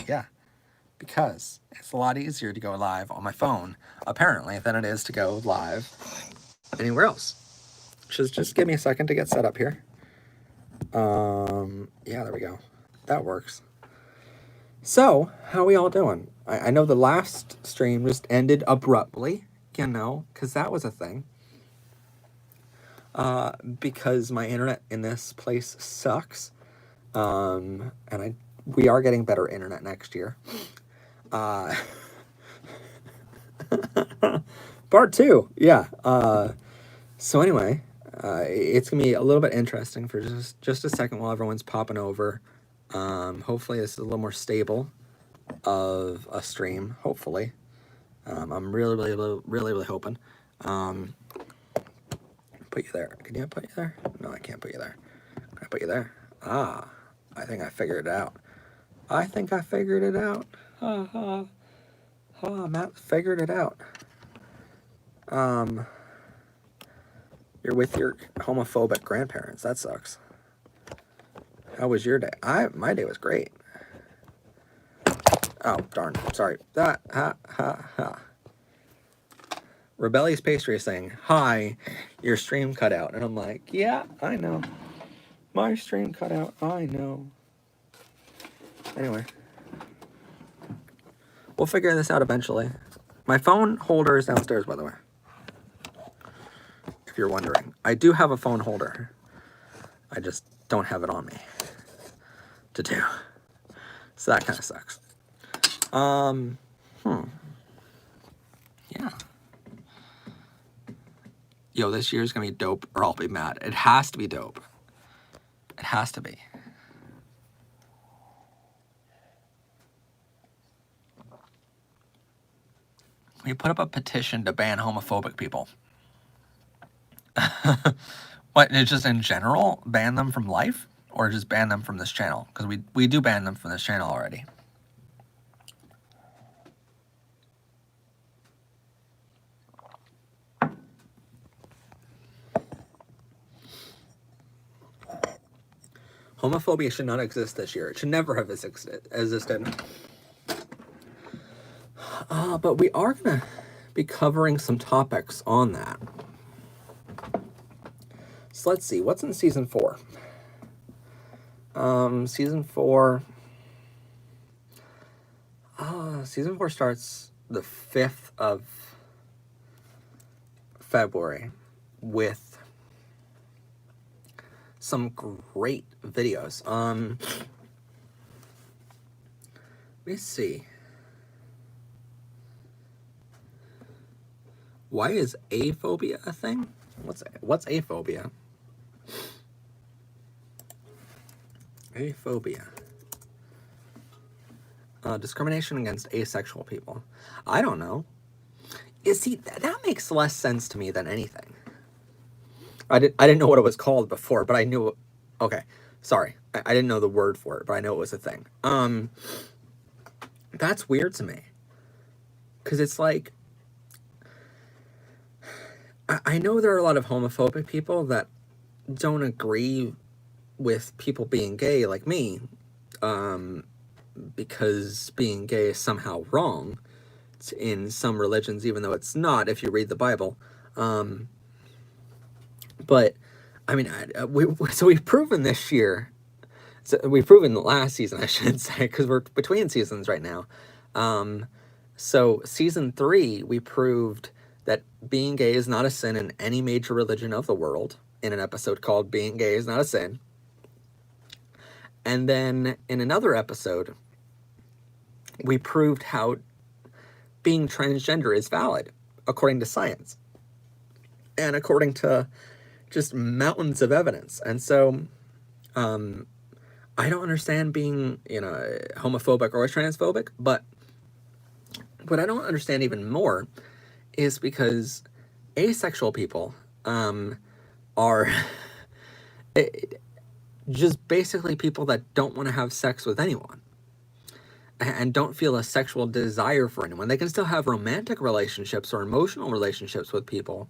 Yeah, because it's a lot easier to go live on my phone, apparently, than it is to go live anywhere else. Just give me a second to get set up here. Yeah, there we go. That works. So, how are we all doing? I know the last stream just ended abruptly, you know, because that was a thing. Because my internet in this place sucks. And we are getting better internet next year. Part 2, yeah. So anyway, it's gonna be a little bit interesting for just a second while everyone's popping over. Hopefully this is a little more stable of a stream. Hopefully, I'm really hoping. Put you there. Can you put you there? No, I can't put you there. Can I put you there? Ah, I think I figured it out. I think I figured it out. Ha ha. Ha, Matt figured it out. You're with your homophobic grandparents. That sucks. How was your day? My day was great. Oh, darn. Sorry. Rebellious Pastry is saying, hi, your stream cut out. And I'm like, yeah, I know. My stream cut out. I know. Anyway. We'll figure this out eventually. My phone holder is downstairs, by the way. If you're wondering. I do have a phone holder. I just don't have it on me to do. So that kind of sucks. Yeah. Yo, this year's gonna be dope or I'll be mad. It has to be dope. It has to be. We put up a petition to ban homophobic people. What, just in general, ban them from life? Or just ban them from this channel? Because we do ban them from this channel already. Homophobia should not exist this year. It should never have existed. But we are going to be covering some topics on that. So let's see. What's in Season 4? Season 4... Season 4 starts the 5th of February with some great videos. Let me see. Why is aphobia a thing? What's aphobia? Aphobia. Discrimination against asexual people. I don't know. See, that makes less sense to me than anything. I didn't know what it was called before, but I knew. Okay, sorry, I didn't know the word for it, but I know it was a thing. That's weird to me, because it's like, I know there are a lot of homophobic people that don't agree with people being gay like me, because being gay is somehow wrong in some religions, even though it's not if you read the Bible. But I mean, so we've proven this year. So we've proven the last season, I should say, because we're between seasons right now. So season 3, we proved that being gay is not a sin in any major religion of the world in an episode called "Being Gay is Not a Sin." And then in another episode, we proved how being transgender is valid according to science and according to just mountains of evidence. And so I don't understand being, homophobic or transphobic, but what I don't understand even more is because asexual people are just basically people that don't want to have sex with anyone and don't feel a sexual desire for anyone. They can still have romantic relationships or emotional relationships with people,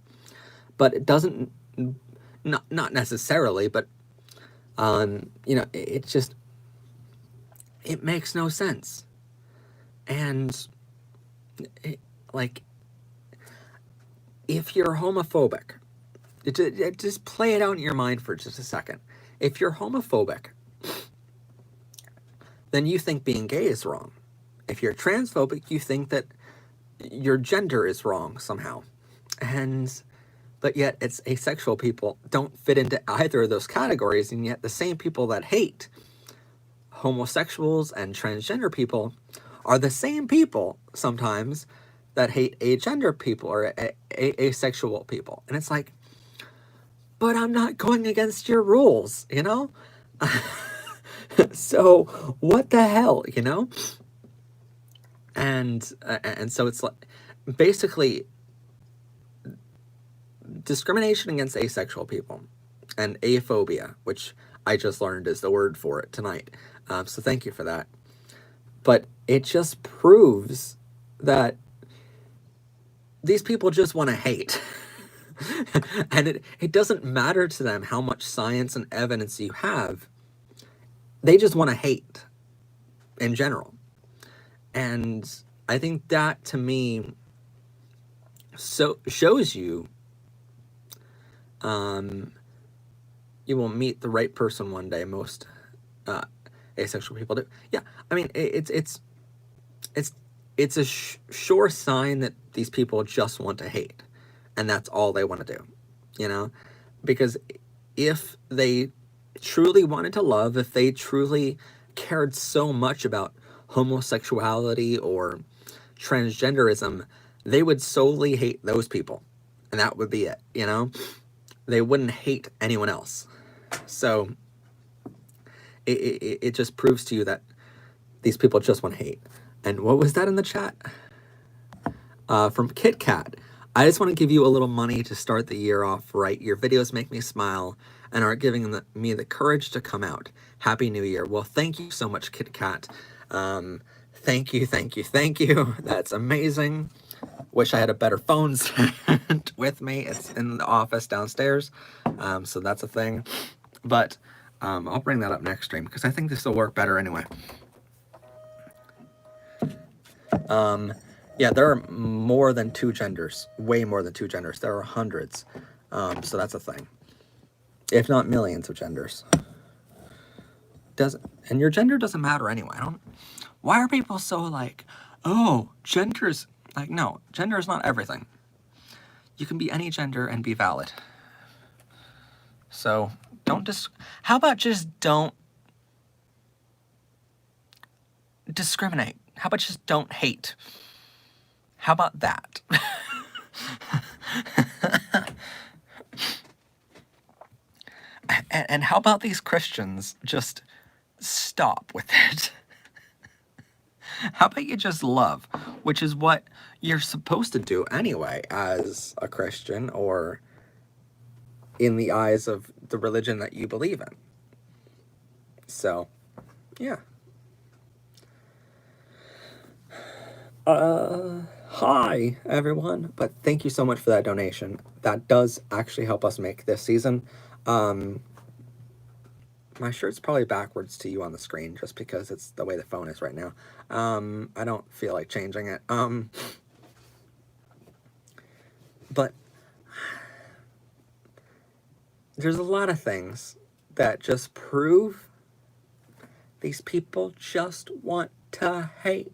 but it doesn't, not necessarily, but it makes no sense. And, like, if you're homophobic, just play it out in your mind for just a second. If you're homophobic, then you think being gay is wrong. If you're transphobic, you think that your gender is wrong somehow. But yet it's asexual people don't fit into either of those categories, and yet the same people that hate homosexuals and transgender people are the same people sometimes that hate agender people or asexual people. And it's like, but I'm not going against your rules, you know? So what the hell, you know? And so it's like, basically, discrimination against asexual people and aphobia, which I just learned is the word for it tonight. So thank you for that. But it just proves that these people just want to hate. And it doesn't matter to them how much science and evidence you have. They just want to hate in general. And I think that, to me, shows you you will meet the right person one day. Most asexual people do. Yeah, I mean, it's a sure sign that these people just want to hate, and that's all they want to do, you know? Because if they truly wanted to love, if they truly cared so much about homosexuality or transgenderism, they would solely hate those people, and that would be it, you know? They wouldn't hate anyone else. So it just proves to you that these people just want to hate. And what was that in the chat? From Kit Kat. I just want to give you a little money to start the year off right. Your videos make me smile and are giving me the courage to come out. Happy New Year. Well, thank you so much, Kit Kat. Thank you. That's amazing. Wish I had a better phone stand with me. It's in the office downstairs, so that's a thing. But I'll bring that up next stream because I think this will work better anyway. Yeah, there are more than two genders, way more than two genders. There are hundreds, so that's a thing, if not millions of genders. And your gender doesn't matter anyway. Why are people so like, oh, gender's like, no, gender is not everything. You can be any gender and be valid. So how about just don't discriminate? How about just don't hate? How about that? And how about these Christians just stop with it? How about you just love, which is what you're supposed to do anyway as a Christian, or in the eyes of the religion that you believe in. So, yeah. Hi, everyone. But thank you so much for that donation. That does actually help us make this season. My shirt's probably backwards to you on the screen just because it's the way the phone is right now. I don't feel like changing it. But there's a lot of things that just prove these people just want to hate.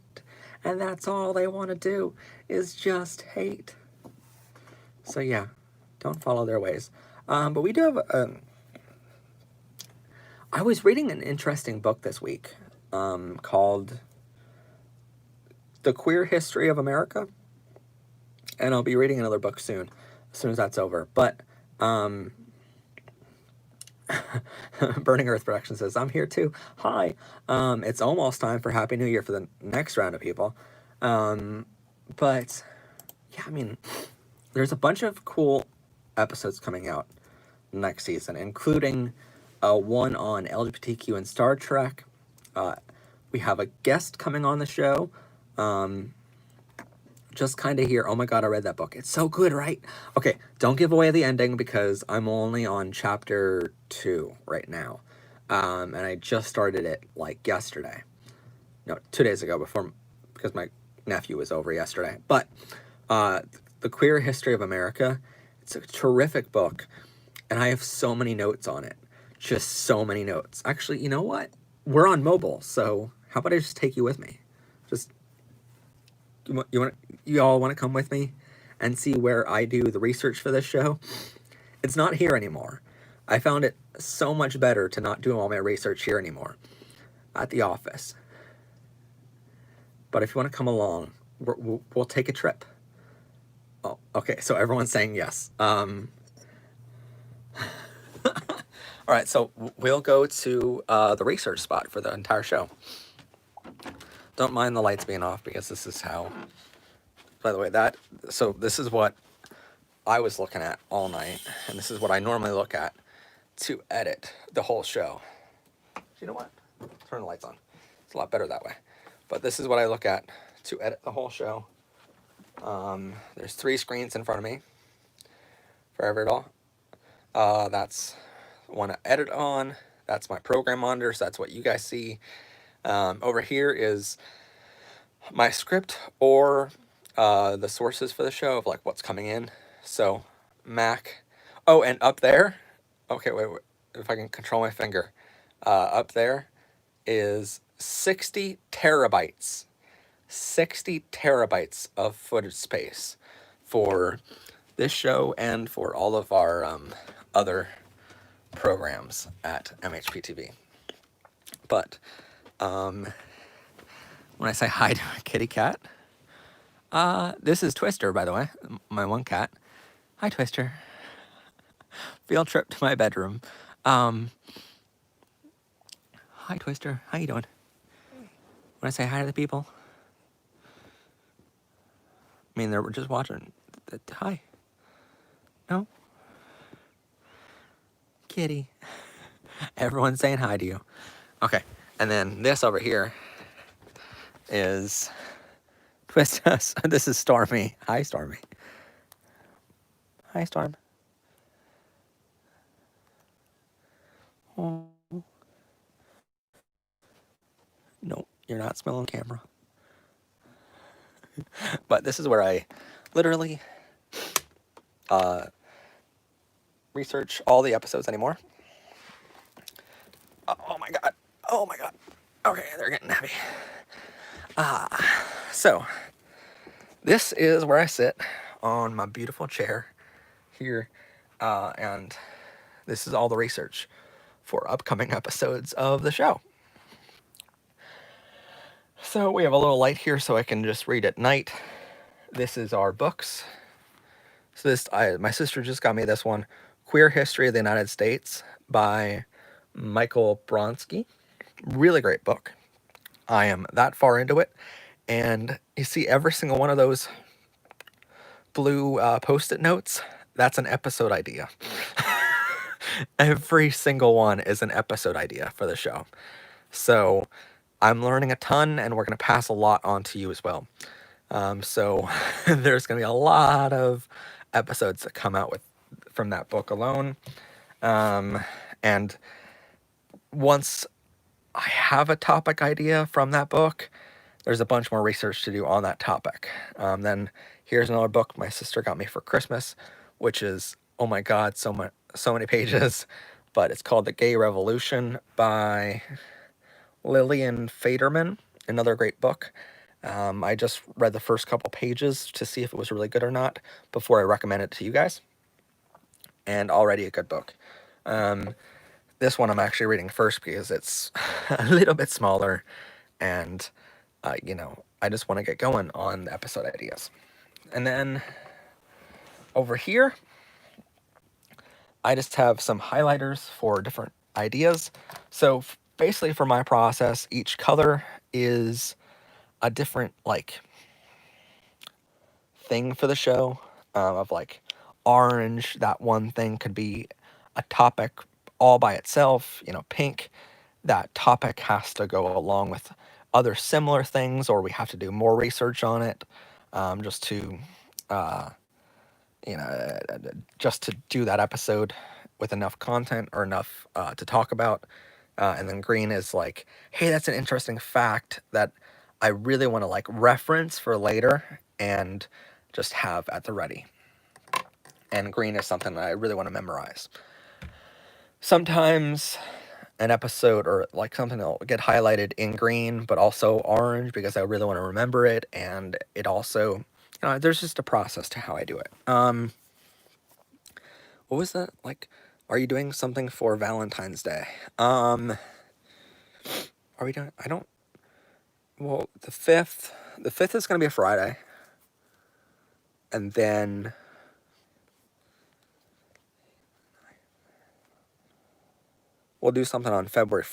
And that's all they want to do is just hate. So yeah, don't follow their ways. But we do have I was reading an interesting book this week called The Queer History of America. And I'll be reading another book soon, as soon as that's over. But Burning Earth Production says, I'm here too. Hi. It's almost time for Happy New Year for the next round of people. But, yeah, I mean, there's a bunch of cool episodes coming out next season, including one on LGBTQ and Star Trek. We have a guest coming on the show. Just kind of hear, oh my god, I read that book. It's so good, right? Okay, don't give away the ending because I'm only on chapter 2 right now. And I just started it like yesterday. No, 2 days ago because my nephew was over yesterday. But The Queer History of America, it's a terrific book, and I have so many notes on it. Just so many notes. Actually, you know what? We're on mobile, so how about I just take you with me? Just you all want to come with me and see where I do the research for this show? It's not here anymore. I found it so much better to not do all my research here anymore at the office. But if you want to come along, we'll take a trip. Oh, okay, so everyone's saying yes. All right, so we'll go to the research spot for the entire show. Don't mind the lights being off, because this is how, by the way, so this is what I was looking at all night, and this is what I normally look at to edit the whole show. You know what? Turn the lights on. It's a lot better that way. But this is what I look at to edit the whole show. There's 3 screens in front of me for it all. That's the one I edit on. That's my program monitor, so that's what you guys see. Over here is my script, or the sources for the show of like what's coming in. So Mac. Oh, and up there, okay, wait, if I can control my finger. Up there is 60 terabytes. 60 terabytes of footage space for this show and for all of our other programs at MHPTV. But when I say hi to a kitty cat, this is Twister, by the way, my one cat. Hi, Twister. Field trip to my bedroom. Hi, Twister. How you doing? When I say hi to the people, I mean, they're just watching. Hi. No? Kitty. Everyone's saying hi to you. Okay. And then this over here is Twist Us. This is Stormy. Hi, Stormy. Hi, Storm. Oh. No, you're not smelling camera. But this is where I literally research all the episodes anymore. Oh my god. Oh my god. Okay, they're getting heavy. So this is where I sit on my beautiful chair here, and this is all the research for upcoming episodes of the show. So we have a little light here so I can just read at night. This is our books. So my sister just got me this one, Queer History of the United States by Michael Bronsky. Really great book. I am that far into it. And you see every single one of those blue Post-it notes, that's an episode idea. Every single one is an episode idea for the show. So I'm learning a ton, and we're going to pass a lot on to you as well. So there's going to be a lot of episodes that come out from that book alone. And once I have a topic idea from that book, there's a bunch more research to do on that topic. Then here's another book my sister got me for Christmas, which is, oh my god, so many pages, but it's called The Gay Revolution by Lillian Federman, another great book. I just read the first couple pages to see if it was really good or not before I recommend it to you guys. And already a good book. This one I'm actually reading first because it's a little bit smaller, and I just want to get going on the episode ideas. And then over here, I just have some highlighters for different ideas. So basically for my process, each color is a different thing for the show. Of orange, that one thing could be a topic all by itself. Pink, that topic has to go along with other similar things, or we have to do more research on it, just to just to do that episode with enough content or enough to talk about. And then green is hey, that's an interesting fact that I really want to like reference for later and just have at the ready. And green is something that I really want to memorize. Sometimes an episode or like something will get highlighted in green, but also orange because I really want to remember it. And it also, there's just a process to how I do it. What was that? Like, are you doing something for Valentine's Day? Are we doing, well, the 5th is going to be a Friday. And then we'll do something on February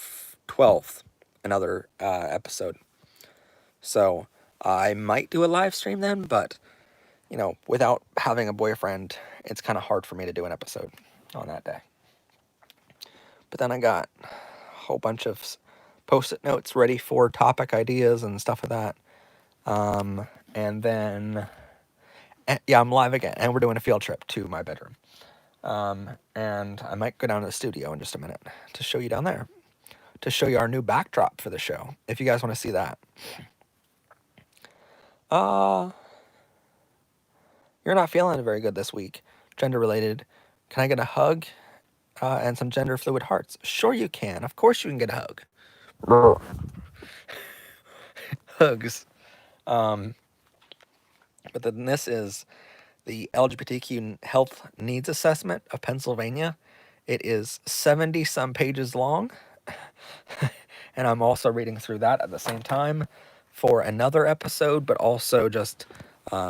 12th, another episode. So I might do a live stream then, but, without having a boyfriend, it's kind of hard for me to do an episode on that day. But then I got a whole bunch of post-it notes ready for topic ideas and stuff like that. And then, yeah, I'm live again, and we're doing a field trip to my bedroom. And I might go down to the studio in just a minute to show you down there, to show you our new backdrop for the show, if you guys want to see that. You're not feeling very good this week, gender related. Can I get a hug and some gender fluid hearts? Sure you can. Of course you can get a hug. Hugs. But then this is the LGBTQ Health Needs Assessment of Pennsylvania. It is 70 some pages long. And I'm also reading through that at the same time for another episode, but also just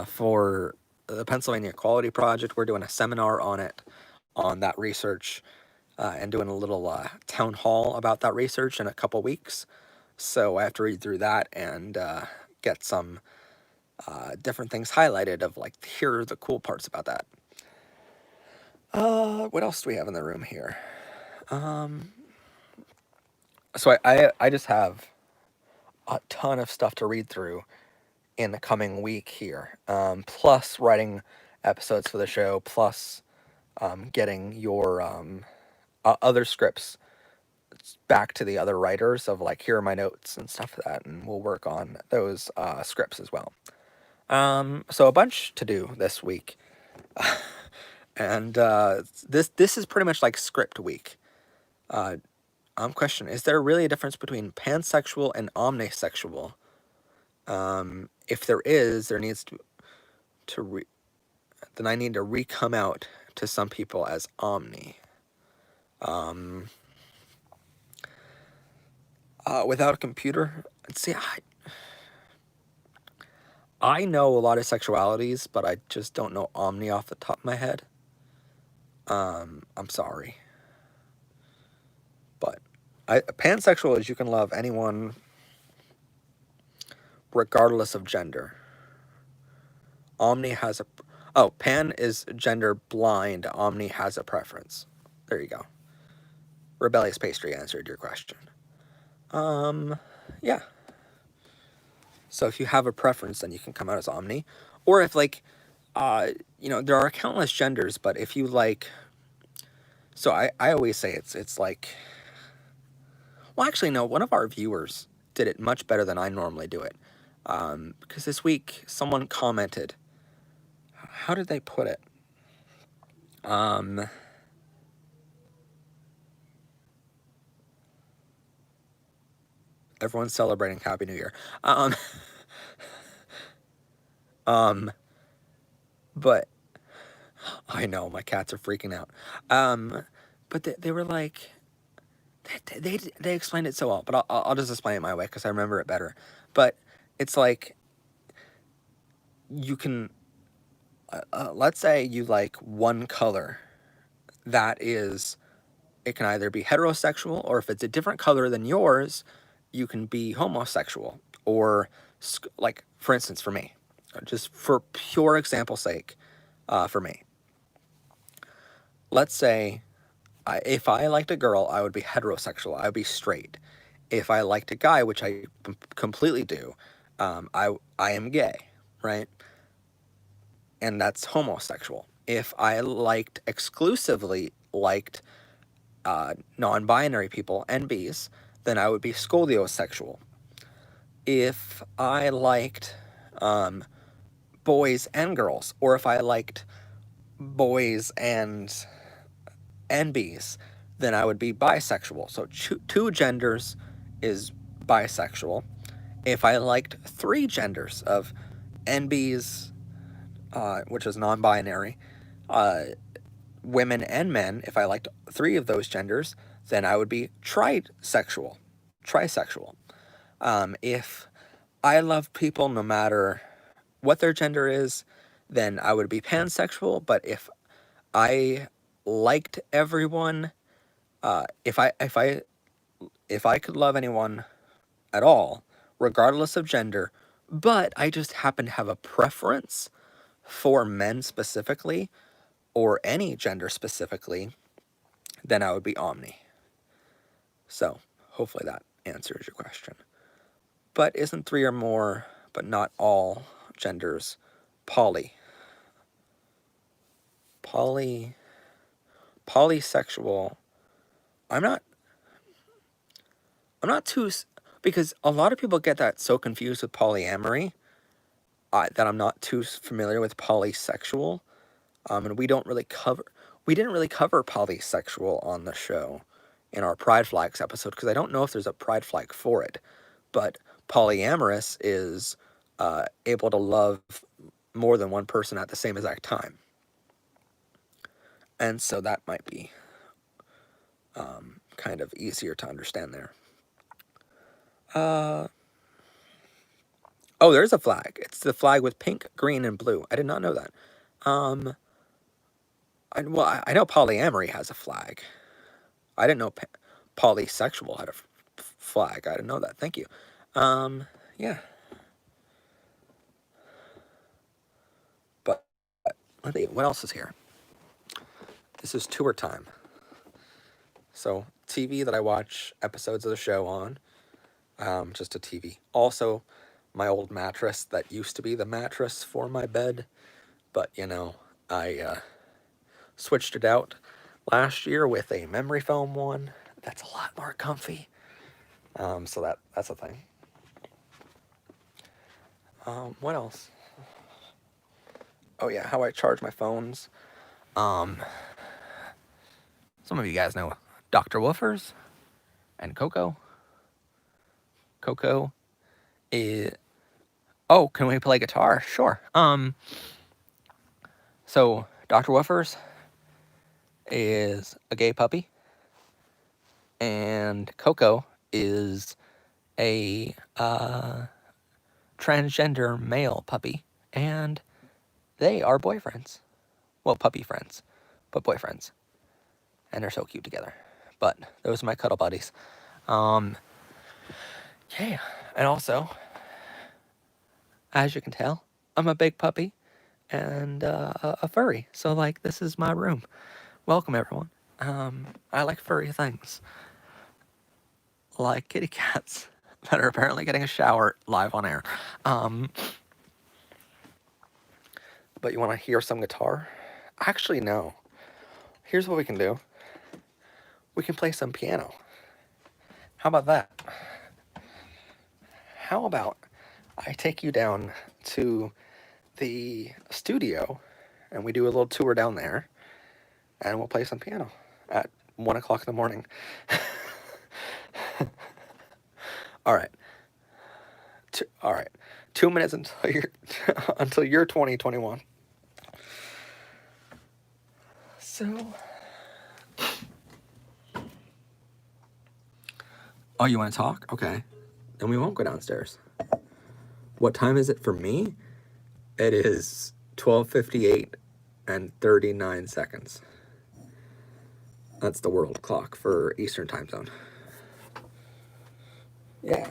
for the Pennsylvania Equality Project. We're doing a seminar on it, on that research, and doing a little town hall about that research in a couple weeks. So I have to read through that and get some different things highlighted of like, here are the cool parts about that. What else do we have in the room here? So I just have a ton of stuff to read through in the coming week here, plus writing episodes for the show, plus getting your other scripts back to the other writers of like, here are my notes and stuff like that, and we'll work on those scripts as well. So a bunch to do this week. And this is pretty much like script week. Question, is there really a difference between pansexual and omnisexual? If there is, there needs then I need to re-come out to some people as omni. Without a computer, see, I know a lot of sexualities, but I just don't know omni off the top of my head. I'm sorry. But pansexual is you can love anyone regardless of gender. Omni has pan is gender blind. Omni has a preference. There you go. Rebellious Pastry answered your question. Yeah. So if you have a preference, then you can come out as omni. Or if like, there are countless genders, but if you like, so I always say it's like, well, actually, no, one of our viewers did it much better than I normally do it. Because this week, someone commented, how did they put it? Everyone's celebrating Happy New Year. But I know my cats are freaking out. But they were like, they explained it so well, but I'll just explain it my way because I remember it better. But it's like, you can, let's say you like one color, that is, it can either be heterosexual, or if it's a different color than yours, you can be homosexual. Or like, for instance, for me, just for pure example's sake, for me, let's say if I liked a girl, I would be heterosexual. I would be straight. If I liked a guy, which I completely do, I am gay, right? And that's homosexual. If I exclusively liked non-binary people and bees, then I would be scoliosexual. if I liked boys and girls, or if I liked boys and NBs, then I would be bisexual. So two genders is bisexual. If I liked three genders of NBs, which is non-binary, women and men, if I liked three of those genders, then I would be trisexual. If I love people no matter what their gender is, then I would be pansexual. But if I liked everyone, if I could love anyone at all, regardless of gender, but I just happen to have a preference for men specifically, or any gender specifically, then I would be omni. So, hopefully that answers your question. But isn't three or more, but not all genders, polysexual? I'm not too, because a lot of people get that so confused with polyamory, that I'm not too familiar with polysexual. And we didn't really cover polysexual on the show in our Pride Flags episode, because I don't know if there's a Pride Flag for it. But polyamorous is able to love more than one person at the same exact time. And so that might be kind of easier to understand there. Oh, there's a flag. It's the flag with pink, green, and blue. I did not know that. I know polyamory has a flag. I didn't know polysexual had a flag. I didn't know that. Thank you. Yeah. But let's see, what else is here? This is tour time. So, TV that I watch episodes of the show on. Just a TV. Also, my old mattress that used to be the mattress for my bed. But, I switched it out last year with a memory foam one. That's a lot more comfy. So that's a thing. What else? Oh yeah, how I charge my phones. Some of you guys know Dr. Woofers and Coco. Coco is... Oh, can we play guitar? Sure. So Dr. Woofers is a gay puppy, and Coco is a transgender male puppy, and they are boyfriends. Well, puppy friends, but boyfriends. And they're so cute together. But those are my cuddle buddies. Yeah. And also, as you can tell, I'm a big puppy and a furry. So, this is my room. Welcome, everyone. I like furry things. Like kitty cats that are apparently getting a shower live on air. But you want to hear some guitar? Actually, no. Here's what we can do. We can play some piano. How about that? How about I take you down to the studio and we do a little tour down there and we'll play some piano at 1 o'clock in the morning. All right. 2 minutes until you're 2021. So, oh, you want to talk? Okay. Then we won't go downstairs. What time is it for me? It is 12:58 and 39 seconds. That's the world clock for Eastern time zone. Yeah.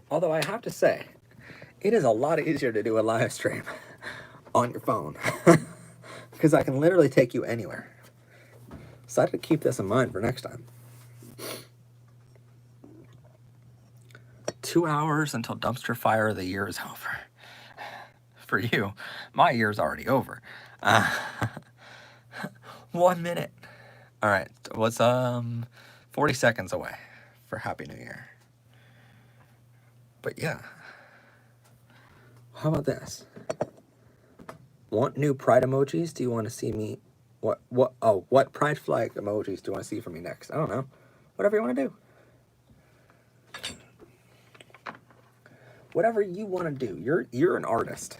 Although I have to say, it is a lot easier to do a live stream on your phone. Because I can literally take you anywhere. So I have to keep this in mind for next time. 2 hours until dumpster fire of the year is over. For you, my year's already over. 1 minute All right, what's 40 seconds away for Happy New Year. But yeah, how about this? Want new pride emojis? Do you want to see me? What pride flag emojis do you want to see from me next? I don't know. Whatever you want to do. Whatever you want to do. You're an artist,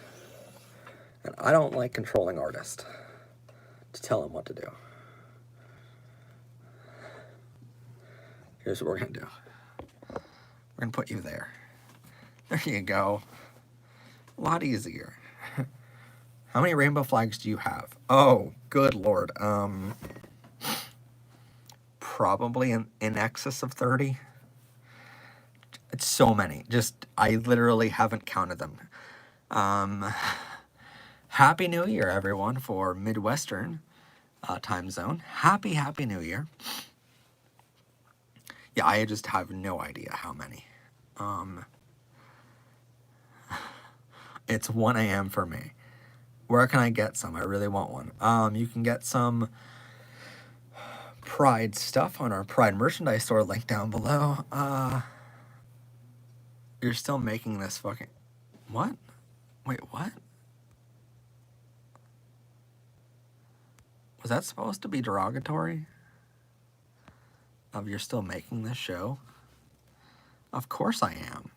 and I don't like controlling artists to tell them what to do. Here's what we're gonna do. We're gonna put you there. There you go. A lot easier. How many rainbow flags do you have? Oh, good Lord. Probably in excess of 30. It's so many. Just, I literally haven't counted them. Happy New Year, everyone, for Midwestern time zone. Happy New Year. Yeah, I just have no idea how many. It's 1 a.m. for me. Where can I get some? I really want one. You can get some Pride stuff on our Pride merchandise store, link down below. You're still making this fucking... What? Wait, what? Was that supposed to be derogatory? Of you're still making this show? Of course I am.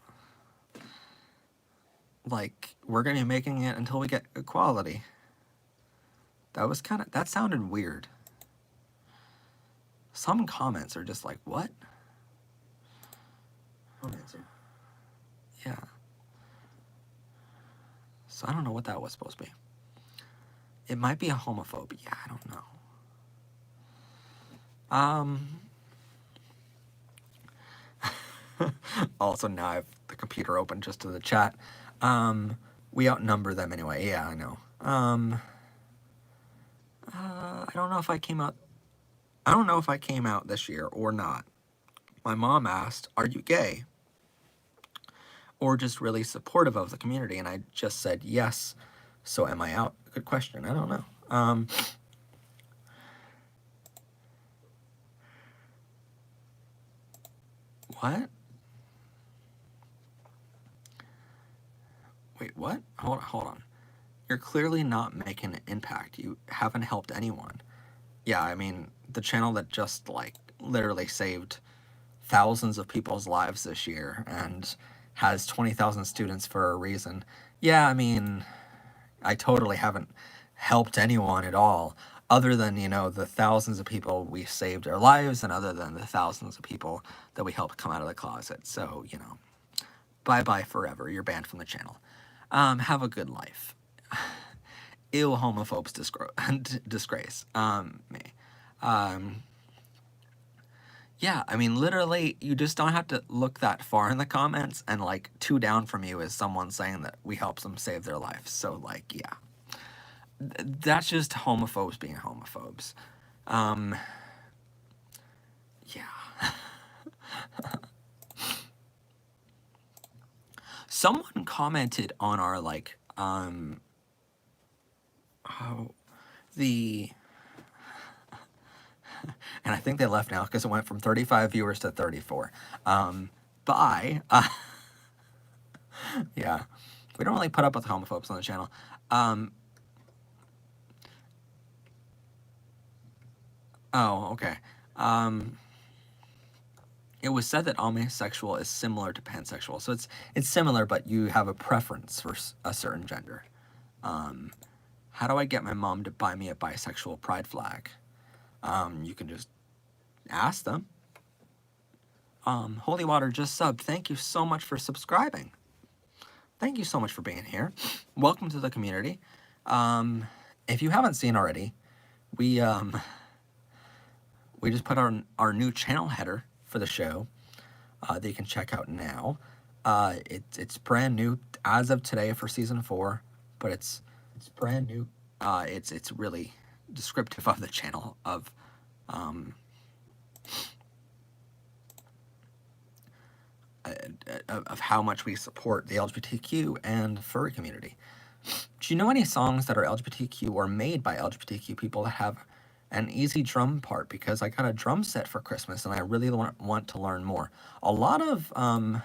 Like, we're gonna be making it until we get equality. That sounded weird. Some comments are just like, what? Don't answer. Yeah. So I don't know what that was supposed to be. It might be a homophobia. I don't know. Also, now I have the computer open just to the chat. We outnumber them anyway. Yeah, I know. I don't know if I came out. I don't know if I came out this year or not. My mom asked, "Are you gay?" Or just really supportive of the community, and I just said yes. So am I out? Good question. I don't know. What? Wait, what? Hold on. You're clearly not making an impact. You haven't helped anyone. Yeah, I mean, the channel that just, like, literally saved thousands of people's lives this year and has 20,000 students for a reason. Yeah, I mean, I totally haven't helped anyone at all, other than, you know, the thousands of people we saved their lives, and other than the thousands of people that we helped come out of the closet. So, you know, bye-bye forever. You're banned from the channel. Have a good life. Ew, homophobes disgrace. Me. Yeah, I mean, literally, you just don't have to look that far in the comments, and, like, 2 down from you is someone saying that we helped them save their life. So, like, yeah. That's just homophobes being homophobes. Yeah. Someone commented on our, like, and I think they left now because it went from 35 viewers to 34. Bye. Yeah. We don't really put up with homophobes on the channel. Oh, okay. It was said that omnisexual is similar to pansexual. So it's similar, but you have a preference for a certain gender. How do I get my mom to buy me a bisexual pride flag? You can just ask them. Holy Water just subbed. Thank you so much for subscribing. Thank you so much for being here. Welcome to the community. If you haven't seen already, we just put our new channel header for the show that you can check out now. It's brand new as of today for season 4, but it's brand new. It's really descriptive of the channel of how much we support the LGBTQ and furry community. Do you know any songs that are LGBTQ or made by LGBTQ people that have an easy drum part because I got a drum set for Christmas and I really want to learn more. A lot of Troye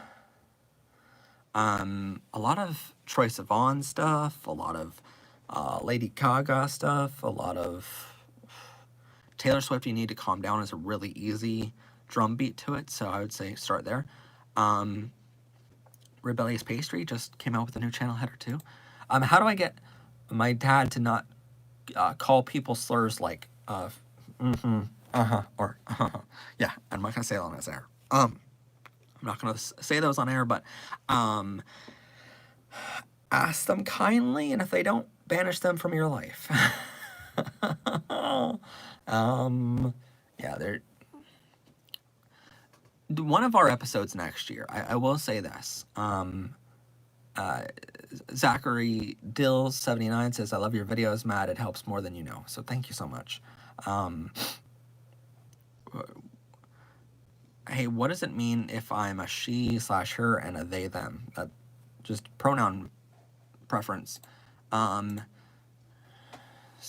Sivan stuff, a lot of Lady Gaga stuff, a lot of Taylor Swift. You Need to Calm Down is a really easy drum beat to it, so I would say start there. Rebellious Pastry just came out with a new channel header too. How do I get my dad to not call people slurs like or yeah, I'm not gonna say that on this air. I'm not gonna say those on air, but ask them kindly, and if they don't, banish them from your life. Yeah, they're one of our episodes next year. I will say this. Zachary Dills 79 says, "I love your videos, Matt. It helps more than you know." So thank you so much. Hey, what does it mean if I'm a she/her and a they/them? Just pronoun preference. So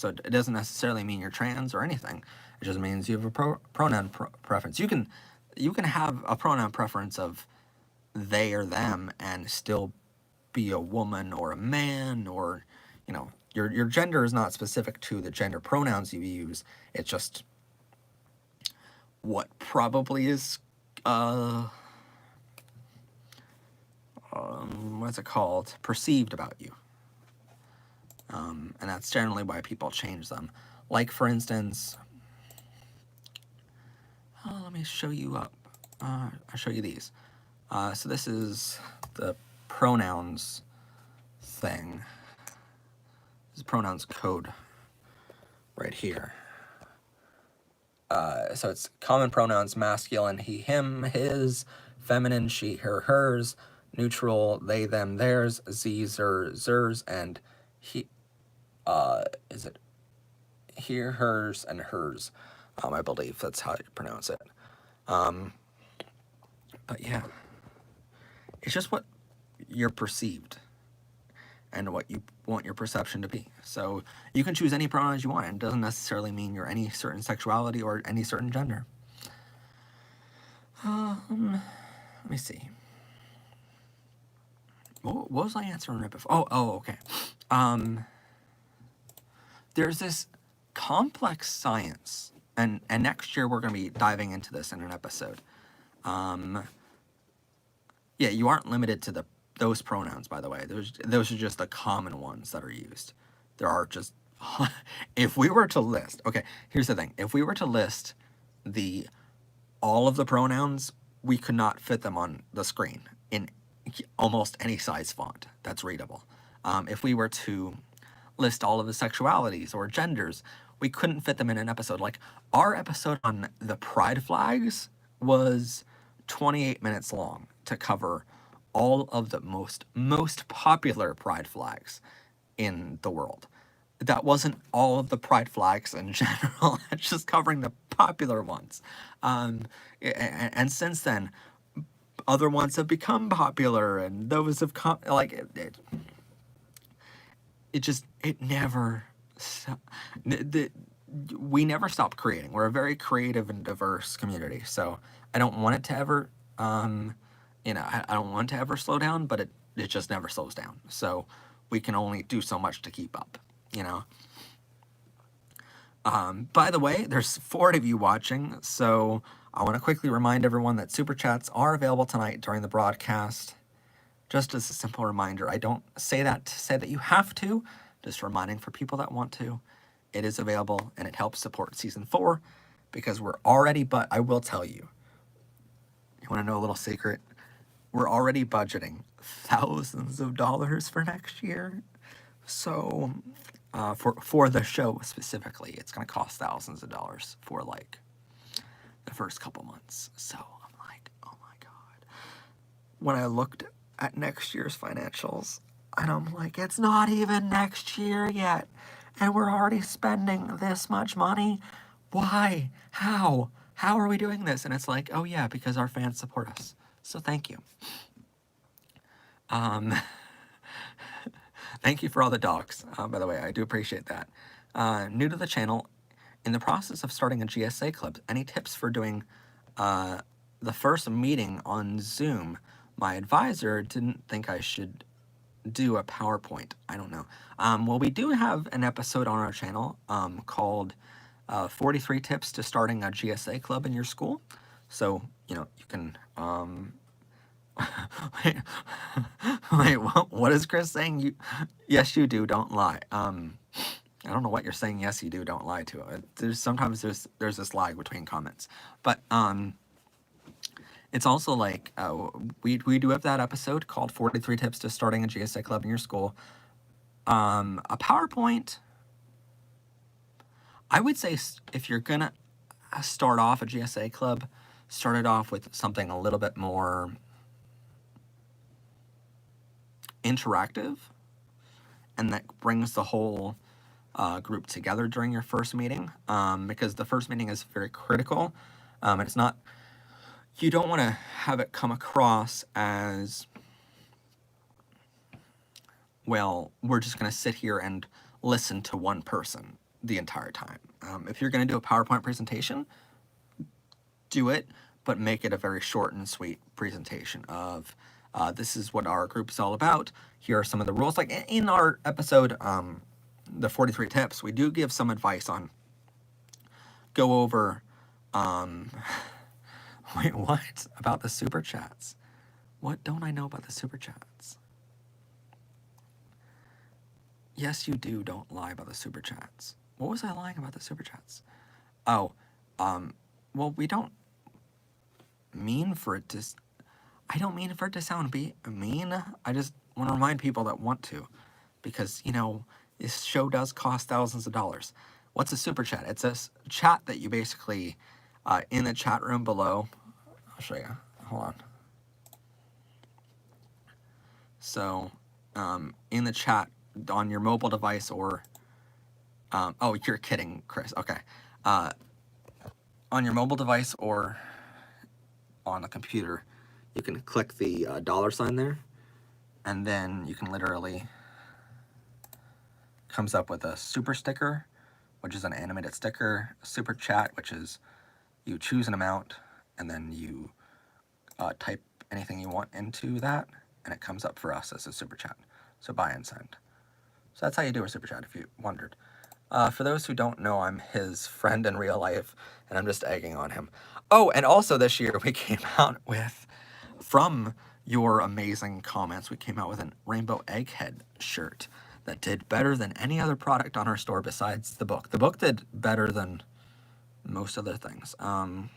it doesn't necessarily mean you're trans or anything. It just means you have a pronoun preference. You can have a pronoun preference of they or them and still be a woman or a man, or your gender is not specific to the gender pronouns you use. It's just what probably is what's it called, perceived about you. And that's generally why people change them. Like, for instance, let me show you up. I'll show you these. So this is the pronouns thing. This is pronouns code right here. So it's common pronouns: masculine, he, him, his; feminine, she, her, hers; neutral, they, them, theirs; ze, zer, zers; and he. Is it here, hers, and hers? I believe that's how you pronounce it. But yeah, it's just what you're perceived and what you want your perception to be. So you can choose any pronouns you want, and it doesn't necessarily mean you're any certain sexuality or any certain gender. Let me see. What was I answering right before? Oh, okay. There's this complex science, and next year we're going to be diving into this in an episode. Yeah, you aren't limited to those pronouns, by the way. Those are just the common ones that are used. There are just, if we were to list, okay, here's the thing. If we were to list all of the pronouns, we could not fit them on the screen in almost any size font that's readable. If we were to list all of the sexualities or genders, we couldn't fit them in an episode. Like, our episode on the pride flags was 28 minutes long to cover all of the most popular pride flags in the world. That wasn't all of the pride flags in general. It's just covering the popular ones. And since then, other ones have become popular, and those have come, like, it never, we never stop creating. We're a very creative and diverse community, so I don't want it to ever, I don't want it to ever slow down, but it just never slows down. So we can only do so much to keep up, By the way, there's 4 of you watching, so I want to quickly remind everyone that Super Chats are available tonight during the broadcast. Just as a simple reminder, I don't say that to say that you have to, just reminding for people that want to. It is available, and it helps support Season 4, because we're already, but I will tell you, you want to know a little secret? We're already budgeting thousands of dollars for next year. So, for the show specifically, it's going to cost thousands of dollars for, like, the first couple months. So, I'm like, oh my God. When I looked at next year's financials, and I'm like, it's not even next year yet, and we're already spending this much money. Why? How are we doing this? And it's like, oh yeah, because our fans support us, so thank you. Thank you for all the dogs, by the way. I do appreciate that. New to the channel, in the process of starting a GSA club, any tips for doing the first meeting on Zoom? My advisor didn't think I should do a PowerPoint. I don't know. Well, we do have an episode on our channel called 43 Tips to Starting a GSA Club in Your School. So, you can... wait, wait, what is Chris saying? Yes, you do, don't lie. I don't know what you're saying. Yes, you do, don't lie to it. Sometimes there's this lag between comments. But, it's also like, we do have that episode called 43 Tips to Starting a GSA Club in Your School. A PowerPoint, I would say if you're going to start off a GSA club, start it off with something a little bit more interactive, and that brings the whole group together during your first meeting, because the first meeting is very critical. And it's not, you don't want to have it come across as, well, we're just going to sit here and listen to one person the entire time. If you're going to do a PowerPoint presentation, do it, but make it a very short and sweet presentation of, this is what our group is all about. Here are some of the rules. Like in our episode, the 43 tips, we do give some advice on, go over, wait, what? About the super chats? What don't I know about the super chats? Yes, you do, don't lie about the super chats. What was I lying about the super chats? Oh, well, we don't mean for it to, I don't mean for it to sound mean. I just want to remind people that want to, because, this show does cost thousands of dollars. What's a super chat? It's a chat that you basically, in the chat room below, I'll show you, hold on. So, in the chat on your mobile device or, oh, you're kidding, Chris, okay. On your mobile device or on a computer, you can click the $sign there, and then you can literally, comes up with a super sticker, which is an animated sticker, a super chat, which is you choose an amount, and then you type anything you want into that, and it comes up for us as a super chat. So buy and send. So that's how you do a super chat, if you wondered. For those who don't know, I'm his friend in real life, and I'm just egging on him. Oh, and also this year we came out with, from your amazing comments, we came out with a rainbow egghead shirt that did better than any other product on our store besides the book. The book did better than most other things. Do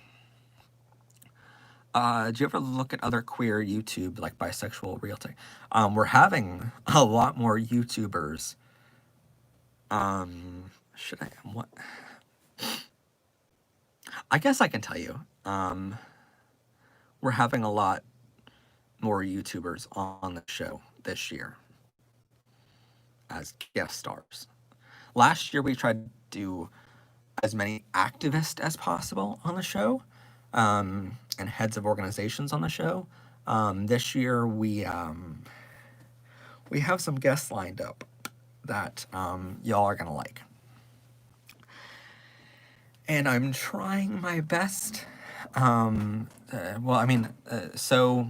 you ever look at other queer YouTube, like Bisexual Realty? We're having a lot more YouTubers. Should I, what? I guess I can tell you. We're having a lot more YouTubers on the show this year as guest stars. Last year we tried to do as many activists as possible on the show, and heads of organizations on the show. This year we have some guests lined up that y'all are gonna like. And I'm trying my best. So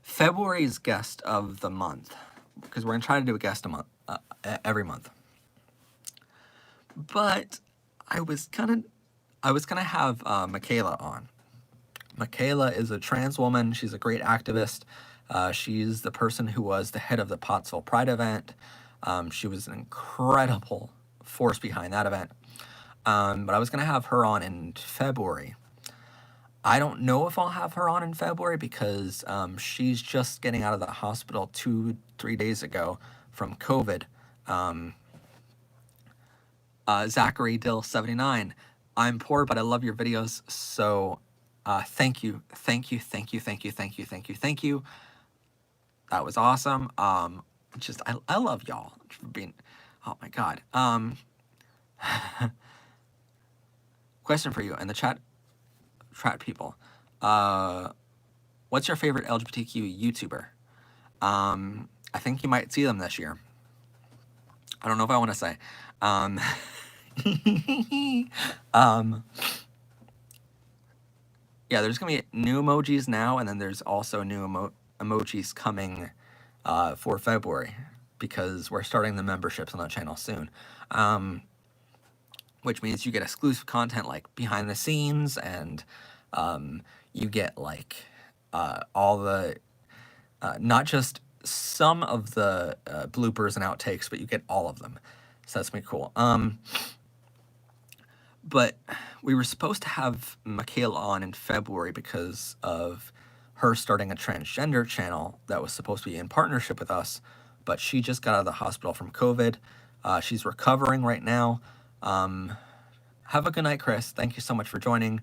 February's guest of the month, because we're gonna try to do a guest a month, every month. But I was gonna have Michaela on. Michaela is a trans woman. She's a great activist. She's the person who was the head of the Pottsville Pride event. She was an incredible force behind that event. But I was going to have her on in February. I don't know if I'll have her on in February because she's just getting out of the hospital 2-3 days ago from COVID. Zachary Dill 79. I'm poor, but I love your videos. So thank you. That was awesome. I love y'all for being, oh my God. Question for you in the chat people. What's your favorite LGBTQ YouTuber? I think you might see them this year. I don't know if I want to say. um, yeah, there's gonna be new emojis now, and then there's also new emojis coming for February because we're starting the memberships on the channel soon. Which means you get exclusive content like behind the scenes, and you get like all the not just some of the bloopers and outtakes, but you get all of them. So that's pretty cool. But we were supposed to have Michaela on in February because of her starting a transgender channel that was supposed to be in partnership with us, but she just got out of the hospital from COVID. She's recovering right now. Have a good night, Chris. Thank you so much for joining.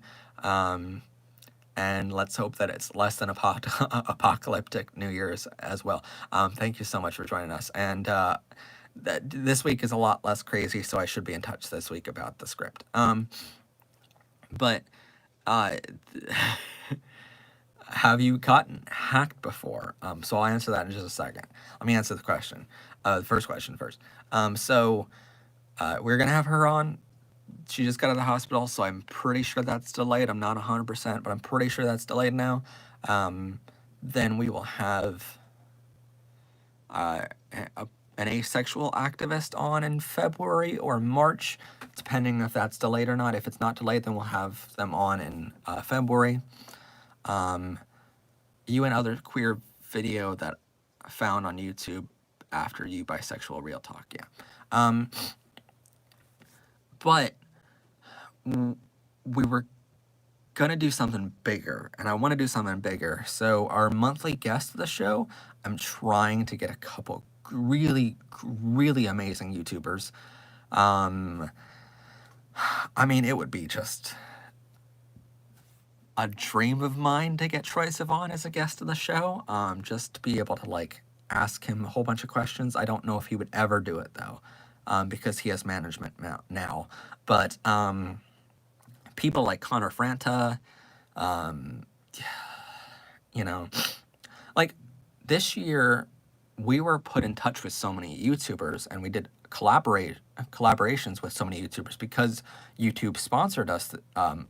And let's hope that it's less than apocalyptic New Year's as well. Thank you so much for joining us. And this week is a lot less crazy, so I should be in touch this week about the script. But have you gotten hacked before? So I'll answer that in just a second. Let me answer the question. The first question first. So we're going to have her on. She just got out of the hospital, so I'm pretty sure that's delayed. I'm not 100%, but I'm pretty sure that's delayed now. Then we will have an asexual activist on in February or March, depending if that's delayed or not. If it's not delayed, then we'll have them on in February. You and other queer video that I found on YouTube after you bisexual real talk, yeah. But we were gonna do something bigger, and I want to do something bigger. So our monthly guest of the show, I'm trying to get a couple really, really amazing YouTubers. I mean, it would be just a dream of mine to get Troye Sivan as a guest of the show, just to be able to like ask him a whole bunch of questions. I don't know if he would ever do it though, because he has management now. But people like Connor Franta, you know, like this year we were put in touch with so many YouTubers, and we did collaborations with so many YouTubers because YouTube sponsored us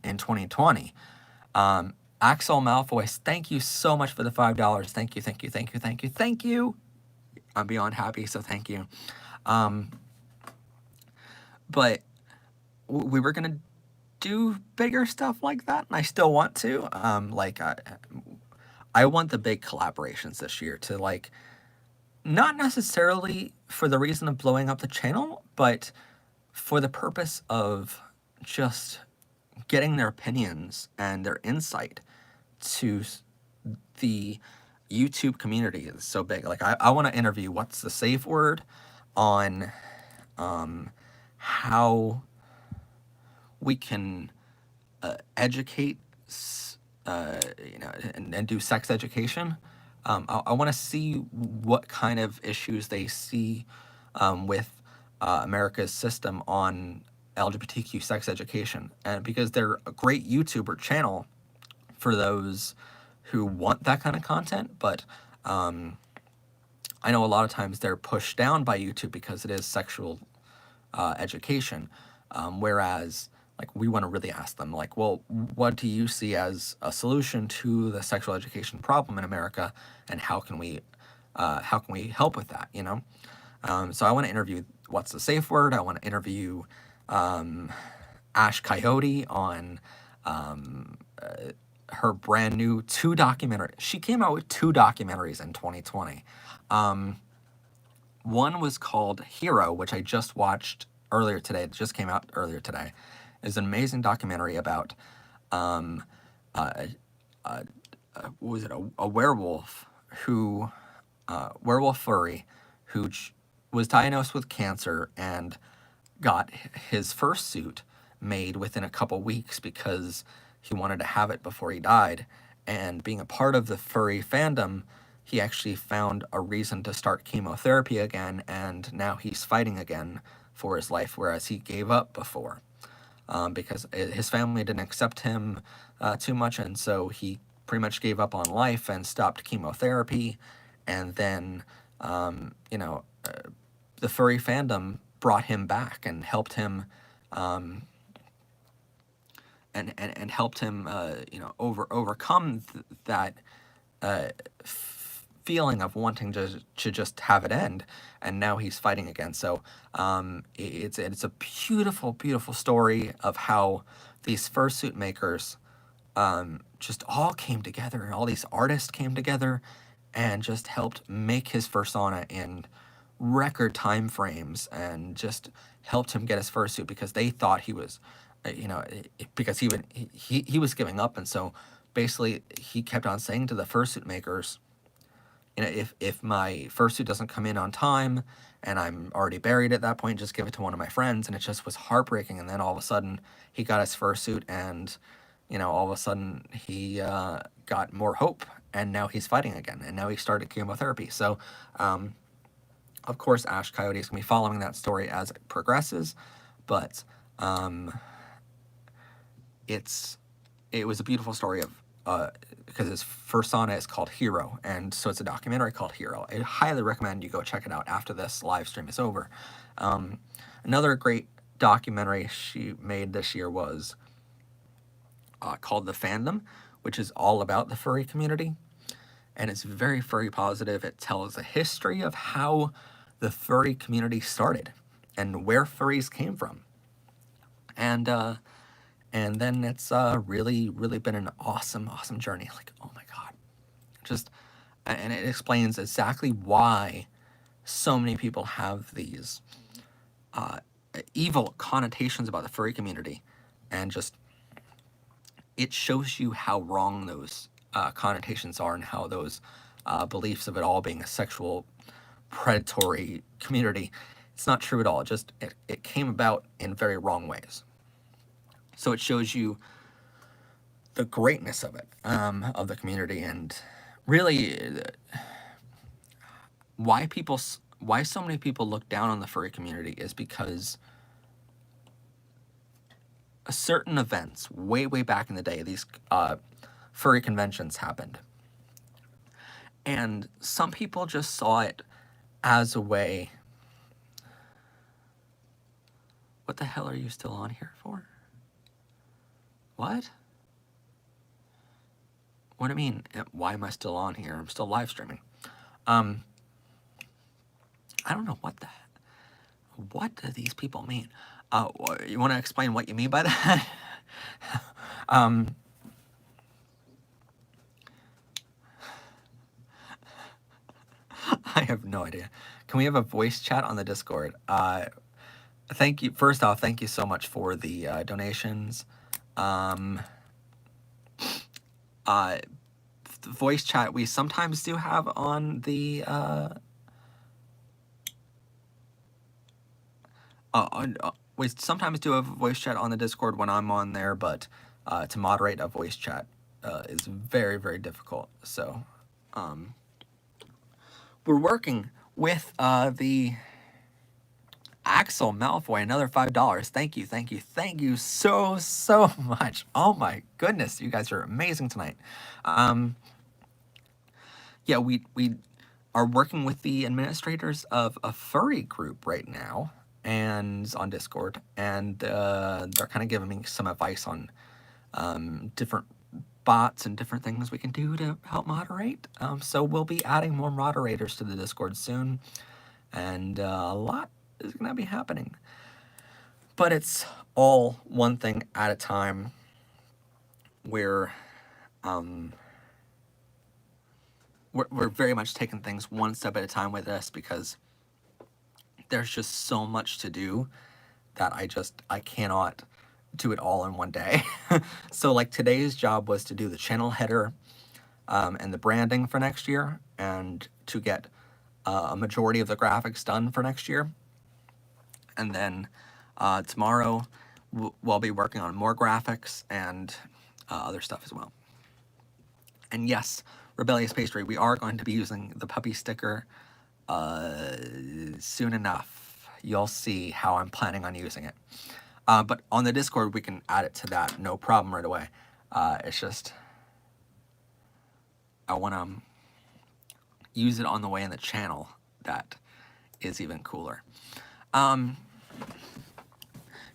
in 2020. Axel Malfoy, thank you so much for the $5. Thank you, thank you, thank you, thank you, thank you. I'm beyond happy, so thank you. But we were gonna do bigger stuff like that, and I still want to. I want the big collaborations this year to like, not necessarily for the reason of blowing up the channel, but for the purpose of just getting their opinions and their insight to the YouTube community is so big. Like I want to interview What's the Safe Word on how we can educate, and do sex education. I want to see what kind of issues they see with America's system on LGBTQ sex education, and because they're a great YouTuber channel for those who want that kind of content, but I know a lot of times they're pushed down by YouTube because it is sexual education, whereas like we want to really ask them like, well, what do you see as a solution to the sexual education problem in America, and how can we help with that, you know? So I want to interview What's the Safe Word. I want to interview Ash Coyote on her brand new 2 documentaries. She came out with 2 documentaries in 2020. One was called Hero, which I just watched earlier today. It just came out earlier today. It's an amazing documentary about what was it, a werewolf who werewolf furry who was diagnosed with cancer and got his first suit made within a couple weeks because he wanted to have it before he died. And being a part of the furry fandom, he actually found a reason to start chemotherapy again, and now he's fighting again for his life, whereas he gave up before because his family didn't accept him too much, and so he pretty much gave up on life and stopped chemotherapy. And then, the furry fandom brought him back and helped him and helped him, overcome that feeling of wanting to just have it end, and now he's fighting again. So it's a beautiful, beautiful story of how these fursuit makers just all came together, and all these artists came together and just helped make his fursona in record time frames, and just helped him get his fursuit because they thought he was, because he was giving up. And so basically he kept on saying to the fursuit makers, if my fursuit doesn't come in on time and I'm already buried at that point, just give it to one of my friends. And it just was heartbreaking. And then all of a sudden he got his fursuit, and all of a sudden he got more hope, and now he's fighting again, and now he started chemotherapy. So of course Ash Coyote is going to be following that story as it progresses, but it was a beautiful story of, because his fursona is called Hero, and so it's a documentary called Hero. I highly recommend you go check it out after this live stream is over. Another great documentary she made this year was called The Fandom, which is all about the furry community, and it's very furry positive. It tells a history of how the furry community started and where furries came from, and then it's really, really been an awesome, awesome journey. Like, oh my god, just, and it explains exactly why so many people have these evil connotations about the furry community, and just, it shows you how wrong those connotations are, and how those beliefs of it all being a sexual predatory community, it's not true at all. It came about in very wrong ways. So it shows you the greatness of it, of the community, and really why so many people look down on the furry community is because certain events way, way back in the day, these furry conventions happened, and some people just saw it as a way. What the hell are you still on here for? What? What do you mean? Why am I still on here? I'm still live streaming. I don't know what do these people mean? You want to explain what you mean by that? I have no idea. Can we have a voice chat on the Discord? Thank you. First off, thank you so much for the donations. The voice chat we sometimes do have on the we sometimes do have a voice chat on the Discord when I'm on there, but to moderate a voice chat is very, very difficult. So we're working with the Axel Malfoy, another $5. Thank you, thank you, thank you so, so much. Oh my goodness, you guys are amazing tonight. Yeah, we are working with the administrators of a furry group right now, and on Discord, and they're kind of giving me some advice on different bots and different things we can do to help moderate. So we'll be adding more moderators to the Discord soon, and a lot is going to be happening. But it's all one thing at a time. We're very much taking things one step at a time with this, because there's just so much to do that I cannot do it all in one day. So like today's job was to do the channel header and the branding for next year, and to get a majority of the graphics done for next year. And then tomorrow we'll be working on more graphics and other stuff as well. And yes, Rebellious Pastry, we are going to be using the puppy sticker soon enough. You'll see how I'm planning on using it. But on the Discord, we can add it to that, no problem, right away. It's just, I want to use it on the way in the channel. That is even cooler.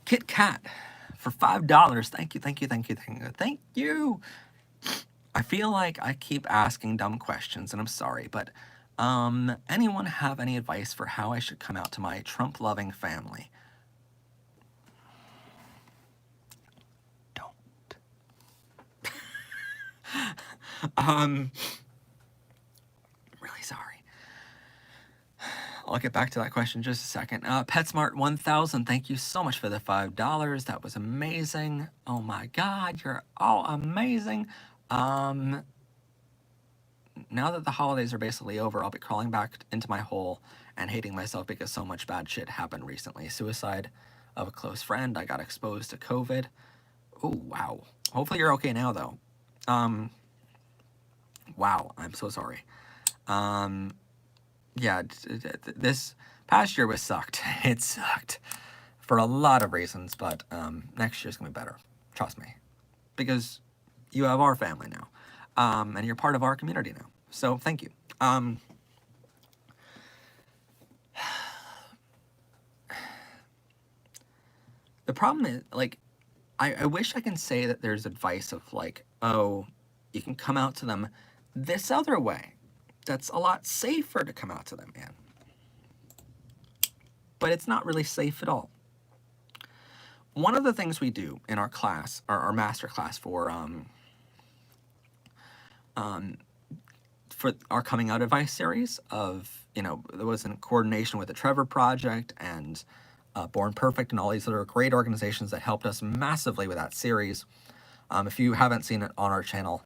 Kit Kat for $5. Thank you, thank you, thank you, thank you, thank you. I feel like I keep asking dumb questions, and I'm sorry, but anyone have any advice for how I should come out to my Trump-loving family? Don't. Really sorry. I'll get back to that question in just a second. PetSmart1000, thank you so much for the $5. That was amazing. Oh my God, you're all amazing. Now that the holidays are basically over, I'll be crawling back into my hole and hating myself because so much bad shit happened recently. Suicide of a close friend. I got exposed to COVID. Oh, wow. Hopefully you're okay now, though. Wow, I'm so sorry. Yeah, this past year was sucked. It sucked for a lot of reasons, but next year's gonna be better. Trust me, because you have our family now, and you're part of our community now. So thank you. The problem is, like, I wish I can say that there's advice of like, oh, you can come out to them this other way. That's a lot safer to come out to them, man. But it's not really safe at all. One of the things we do in our class, our master class for our coming out advice series of, you know, there was in coordination with the Trevor Project and Born Perfect and all these other great organizations that helped us massively with that series. If you haven't seen it on our channel,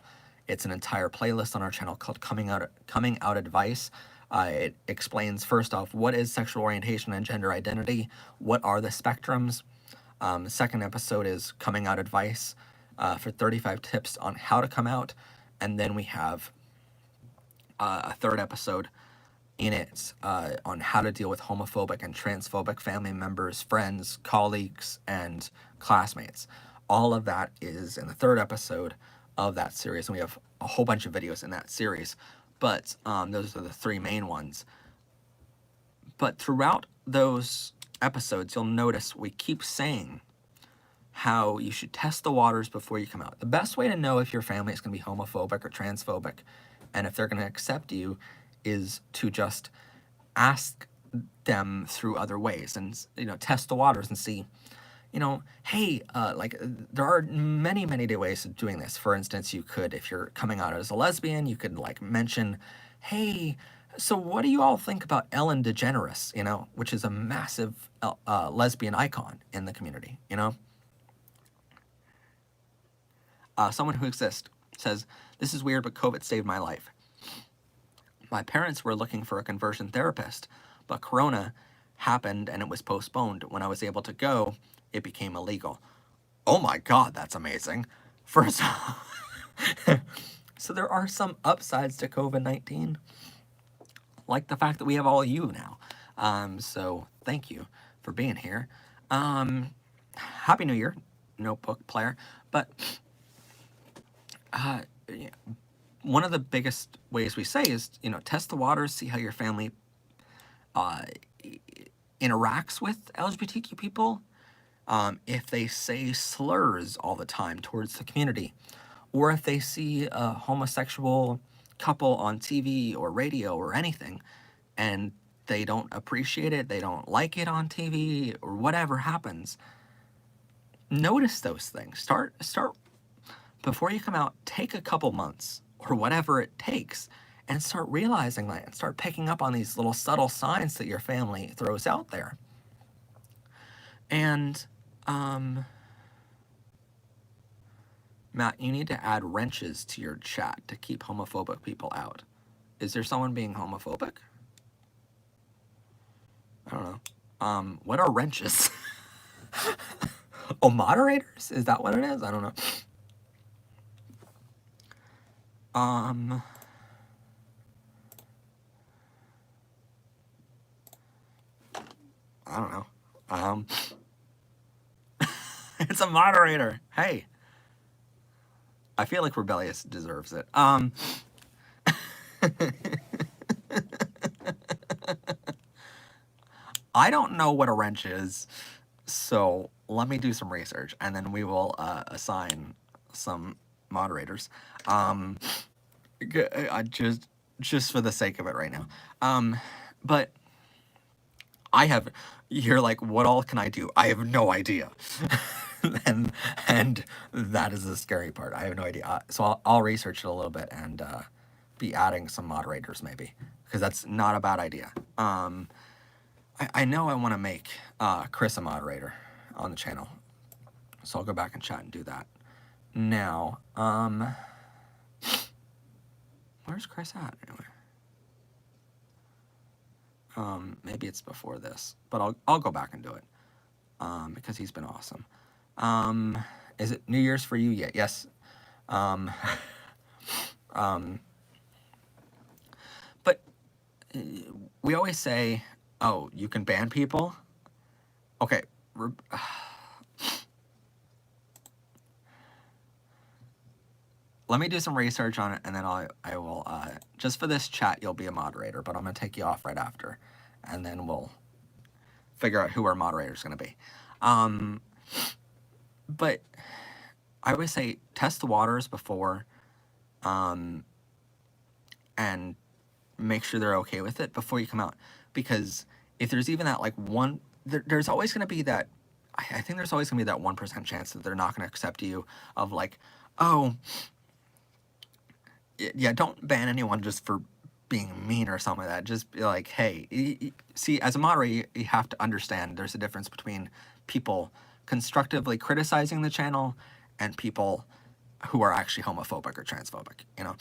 it's an entire playlist on our channel called Coming Out Advice. It explains, first off, what is sexual orientation and gender identity? What are the spectrums? The second episode is Coming Out Advice for 35 tips on how to come out. And then we have a third episode in it on how to deal with homophobic and transphobic family members, friends, colleagues, and classmates. All of that is in the third episode of that series, and we have a whole bunch of videos in that series, but those are the three main ones. But throughout those episodes, you'll notice we keep saying how you should test the waters before you come out. The best way to know if your family is going to be homophobic or transphobic, and if they're going to accept you, is to just ask them through other ways and, you know, test the waters and see, you know, hey, like, there are many, many ways of doing this. For instance, you could, if you're coming out as a lesbian, you could, like, mention, hey, so what do you all think about Ellen DeGeneres, you know, which is a massive lesbian icon in the community, you know? Someone who exists says, this is weird, but COVID saved my life. My parents were looking for a conversion therapist, but Corona happened and it was postponed. When I was able to go, it became illegal. Oh my God, that's amazing. First, so there are some upsides to COVID-19, like the fact that we have all you now. So thank you for being here. Happy New Year, notebook player. But one of the biggest ways we say is, you know, test the waters, see how your family interacts with LGBTQ people. If they say slurs all the time towards the community, or if they see a homosexual couple on TV or radio or anything, and they don't appreciate it, they don't like it on TV, or whatever happens, notice those things. Start before you come out, take a couple months or whatever it takes and start realizing that and start picking up on these little subtle signs that your family throws out there. And Matt, you need to add wrenches to your chat to keep homophobic people out. Is there someone being homophobic? I don't know. What are wrenches? Oh, moderators? Is that what it is? I don't know. I don't know. It's a moderator. Hey. I feel like Rebellious deserves it. I don't know what a wrench is, so let me do some research, and then we will assign some moderators. Um, I just for the sake of it right now. But I have, you're like, what all can I do? I have no idea. and and that is the scary part. I have no idea. So I'll research it a little bit and be adding some moderators maybe, because that's not a bad idea. I know I want to make Chris a moderator on the channel, so I'll go back and chat and do that. Now, where's Chris at anyway? Maybe it's before this, but I'll go back and do it because he's been awesome. Is it New Year's for you yet? Yes. But we always say, oh, you can ban people? Okay. Let me do some research on it, and then I will, just for this chat, you'll be a moderator, but I'm going to take you off right after, and then we'll figure out who our moderator is going to be. But I always say test the waters before, and make sure they're okay with it before you come out. Because if there's even that, like, there's always going to be that, I think there's always going to be that 1% chance that they're not going to accept you, of like, oh, yeah, don't ban anyone just for being mean or something like that. Just be like, hey, see, as a moderator, you have to understand there's a difference between people constructively criticizing the channel and people who are actually homophobic or transphobic, you know?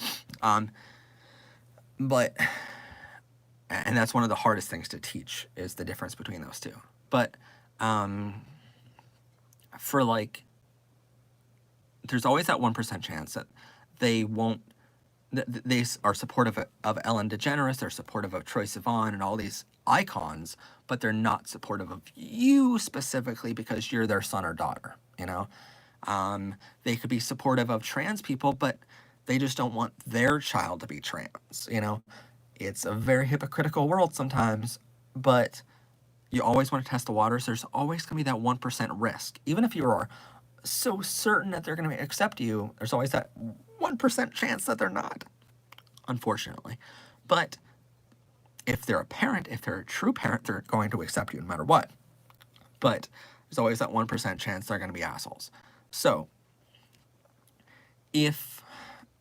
But, and that's one of the hardest things to teach, is the difference between those two. But for like, there's always that 1% chance that they won't, they are supportive of Ellen DeGeneres, they're supportive of Troye Sivan and all these icons, but they're not supportive of you specifically because you're their son or daughter, you know? They could be supportive of trans people, but they just don't want their child to be trans, you know? It's a very hypocritical world sometimes, but you always want to test the waters. There's always going to be that 1% risk. Even if you are so certain that they're going to accept you, there's always that 1% chance that they're not, unfortunately. But if they're a parent, if they're a true parent, they're going to accept you no matter what. But there's always that 1% chance they're going to be assholes. So if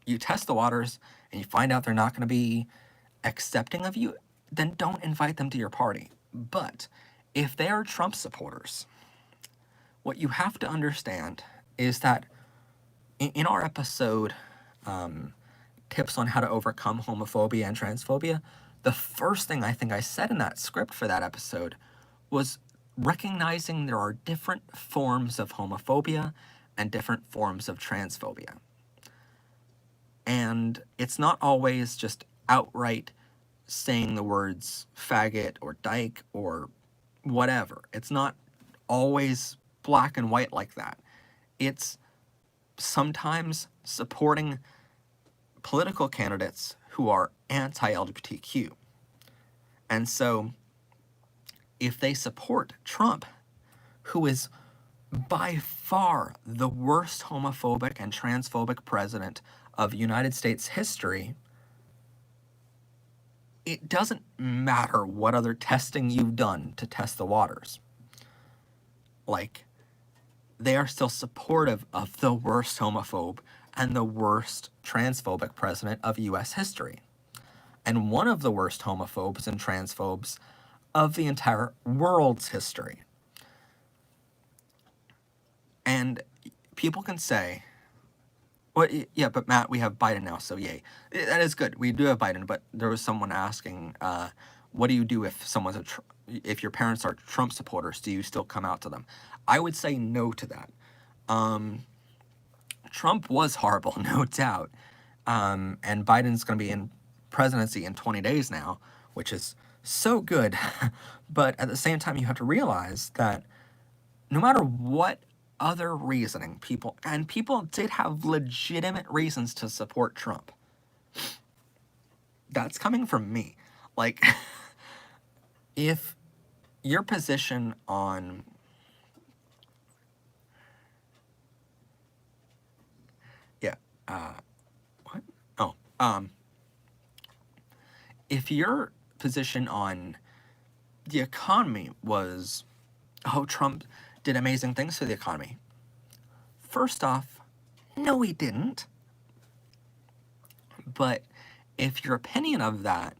you test the waters and you find out they're not going to be accepting of you, then don't invite them to your party. But if they are Trump supporters, what you have to understand is that in our episode, tips on how to overcome homophobia and transphobia, the first thing I think I said in that script for that episode was recognizing there are different forms of homophobia and different forms of transphobia. And it's not always just outright saying the words faggot or dyke or whatever. It's not always black and white like that. It's sometimes supporting political candidates who are anti-LGBTQ. And so if they support Trump, who is by far the worst homophobic and transphobic president of United States history, it doesn't matter what other testing you've done to test the waters. Like, they are still supportive of the worst homophobe and the worst transphobic president of US history, and one of the worst homophobes and transphobes of the entire world's history. And people can say, well, yeah, but Matt, we have Biden now, so yay. That is good. We do have Biden, but there was someone asking, what do you do if someone's if your parents are Trump supporters? Do you still come out to them? I would say no to that. Trump was horrible, no doubt. And Biden's going to be in presidency in 20 days now, which is so good. But at the same time, you have to realize that no matter what other reasoning people did have legitimate reasons to support Trump. That's coming from me. Like, if your position on what? Oh, if your position on the economy was, oh, Trump did amazing things for the economy. First off, no, he didn't. But if your opinion of that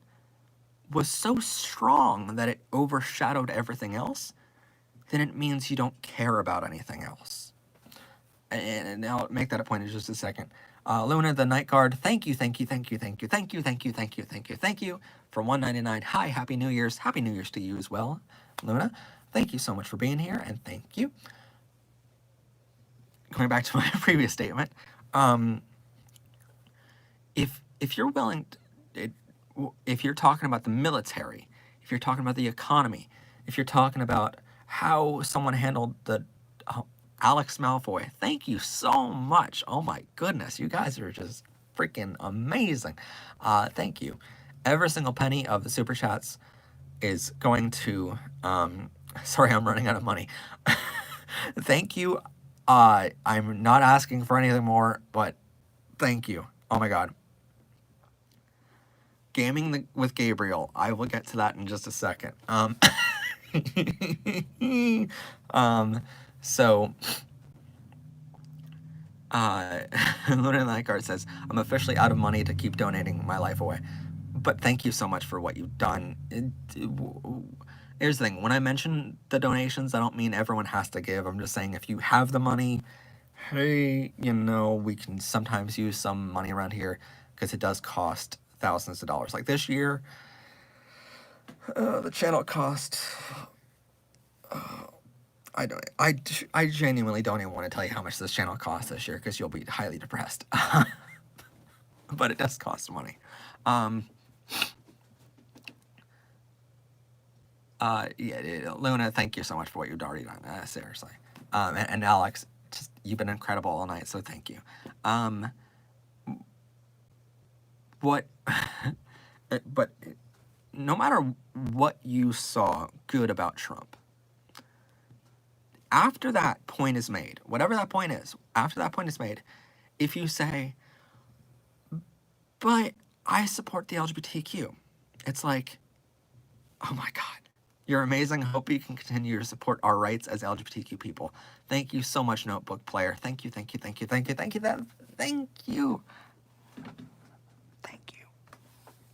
was so strong that it overshadowed everything else, then it means you don't care about anything else. And I'll make that a point in just a second. Luna the Night Guard, thank you from 199. Hi, Happy New Year's. Happy New Year's to you as well, Luna. Thank you so much for being here, and thank you. Going back to my previous statement, if you're willing, if you're talking about the military, if you're talking about the economy, if you're talking about how someone handled the Alex Malfoy, thank you so much. Oh my goodness, you guys are just freaking amazing. Thank you. Every single penny of the super chats is going to. Sorry, I'm running out of money. Thank you. I'm not asking for anything more, but thank you. Oh my god. Gaming with Gabriel. I will get to that in just a second. So, Luna Nygaard says, I'm officially out of money to keep donating my life away. But thank you so much for what you've done. Here's the thing. When I mention the donations, I don't mean everyone has to give. I'm just saying if you have the money, hey, you know, we can sometimes use some money around here because it does cost thousands of dollars. Like this year, the channel cost... I genuinely don't even want to tell you how much this channel cost this year because you'll be highly depressed. But it does cost money. Yeah, Luna, thank you so much for what you've already done. Seriously. And Alex, just, you've been incredible all night, so thank you. But no matter what you saw good about Trump, after that point is made, whatever that point is, after that point is made, if you say, but I support the LGBTQ, it's like, oh my God, you're amazing. I hope you can continue to support our rights as LGBTQ people. Thank you so much, Notebook Player. Thank you. Thank you.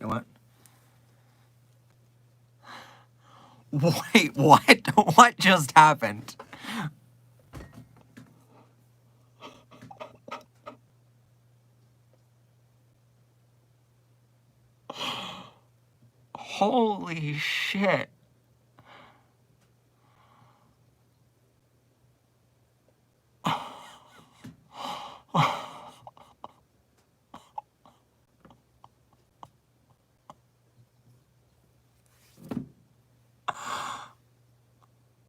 You know what? Wait, what? What just happened? Holy shit.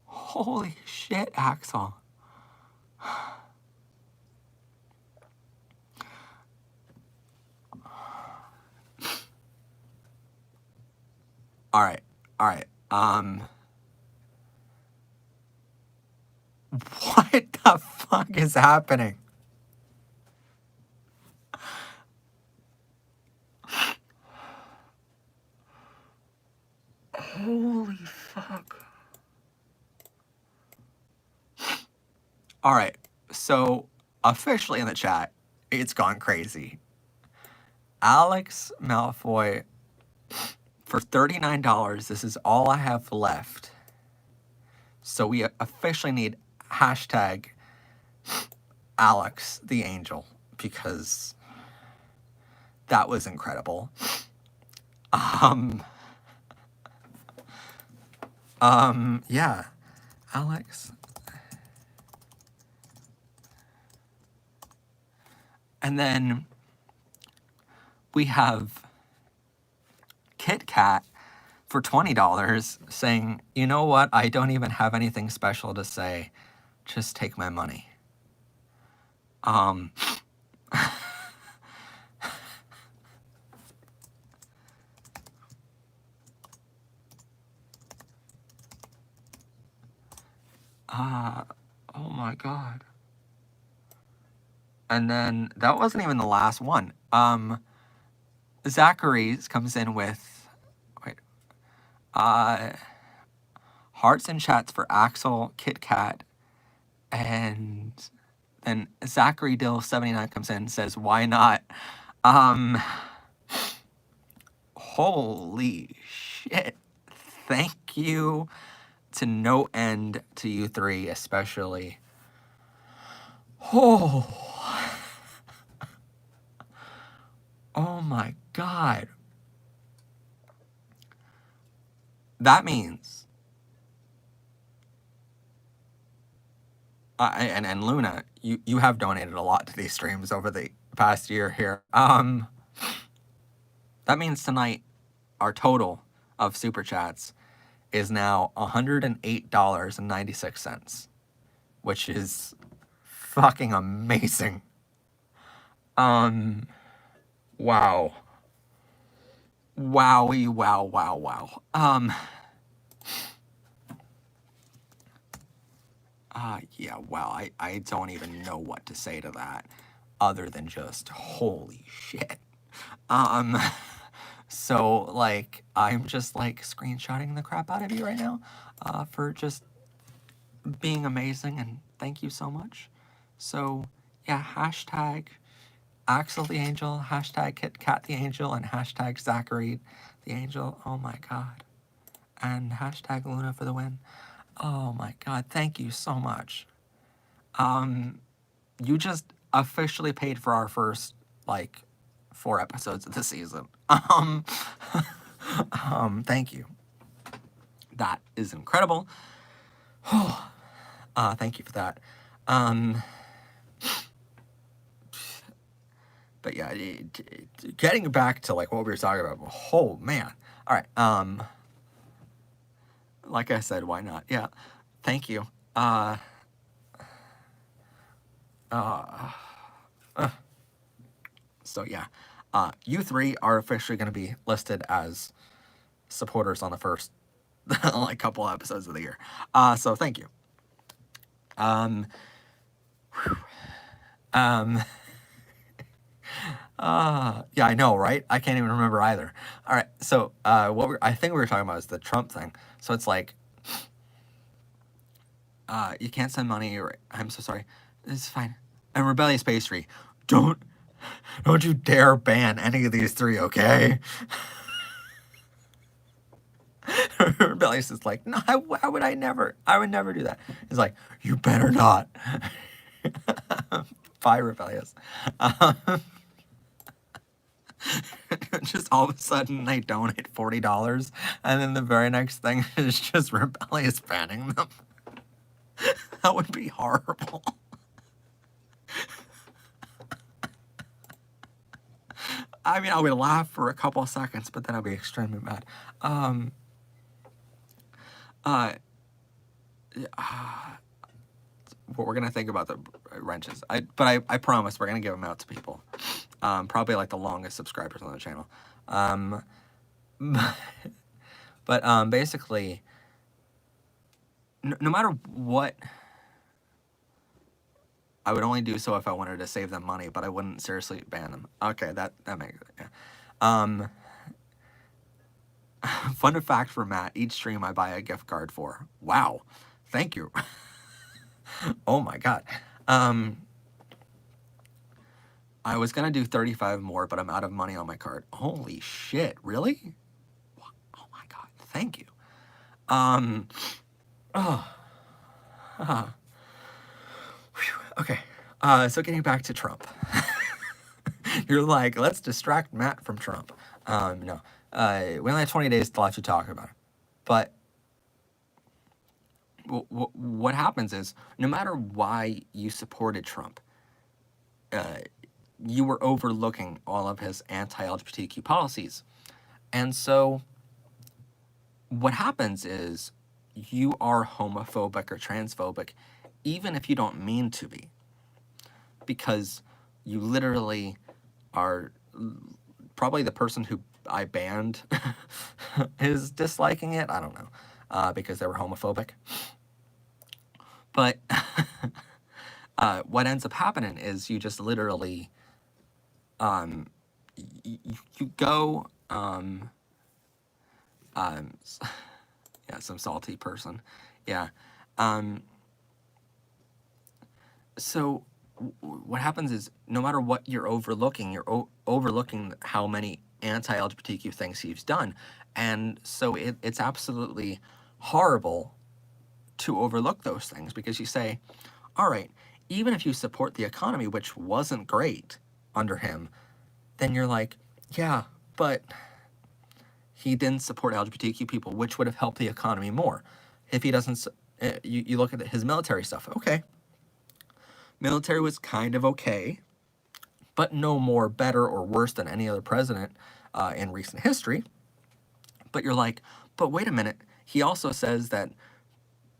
Holy shit, Axel. All right. What the fuck is happening? Holy fuck. All right. So, officially in the chat, it's gone crazy. Alex Malfoy, for $39, this is all I have left. So we officially need hashtag Alex the Angel because that was incredible. Yeah, Alex. And then we have Kit Kat for $20 saying, you know what? I don't even have anything special to say. Just take my money. Oh my God. And then that wasn't even the last one. Zachary comes in with, wait, uh, hearts and chats for Axel, Kit Kat, and then Zachary Dill 79 comes in and says, "Why not?" Um, holy shit! Thank you to no end to you three, especially. Oh, oh my god! That means, and Luna, you have donated a lot to these streams over the past year here. That means tonight our total of super chats is now $108.96, which is fucking amazing. Wow. Wowie, wow, wow, wow. Yeah, wow, I don't even know what to say to that other than just holy shit. So, like, I'm just, like, screenshotting the crap out of you right now, for just being amazing, and thank you so much. So, yeah, hashtag Axel the Angel, hashtag Kit Kat the Angel, and hashtag Zachary the Angel. Oh my god. And hashtag Luna for the win. Oh my god, thank you so much. You just officially paid for our first, like, 4 episodes of the season. Thank you. That is incredible. Thank you for that. But yeah, getting back to like what we were talking about. Oh man. All right. Like I said, why not? Yeah. Thank you. So yeah, you three are officially going to be listed as supporters on the first like couple episodes of the year. So thank you. Yeah, I know, right? I can't even remember either. All right, so I think we were talking about is the Trump thing. So it's like, you can't send money. Or I'm so sorry. It's fine. And rebellious pastry, don't you dare ban any of these three, okay? Rebellious is like, no, why would I never? I would never do that. He's like, you better not. Bye, Rebellious. Just all of a sudden they donate $40, and then the very next thing is just Rebellious banning them. That would be horrible. I mean, I would laugh for a couple of seconds, but then I'd be extremely mad. What we're gonna think about the wrenches. I promise we're gonna give them out to people. Probably like the longest subscribers on the channel. But basically, no matter what, I would only do so if I wanted to save them money, but I wouldn't seriously ban them. Okay, that makes it. Yeah. Fun fact for Matt: each stream I buy a gift card for. Wow, thank you. Oh my god. I was gonna do 35 more, but I'm out of money on my card. Holy shit! Really? Oh my god! Thank you. Okay. So getting back to Trump. You're like, let's distract Matt from Trump. No. We only have 20 days to let you talk about it. But what happens is, no matter why you supported Trump, you were overlooking all of his anti-LGBTQ policies. And so what happens is you are homophobic or transphobic, even if you don't mean to be, because you literally are probably the person who I banned is disliking it. I don't know, because they were homophobic. But what ends up happening is you just literally, you go, yeah, some salty person. Yeah. Um, so what happens is no matter what you're overlooking, overlooking how many anti-LGBTQ things he's done. And so it's absolutely horrible to overlook those things because you say, all right, even if you support the economy, which wasn't great under him, then you're like, yeah, but he didn't support LGBTQ people, which would have helped the economy more. If he doesn't, you look at his military stuff. Okay, military was kind of okay, but no more better or worse than any other president in recent history. But you're like, but wait a minute. He also says that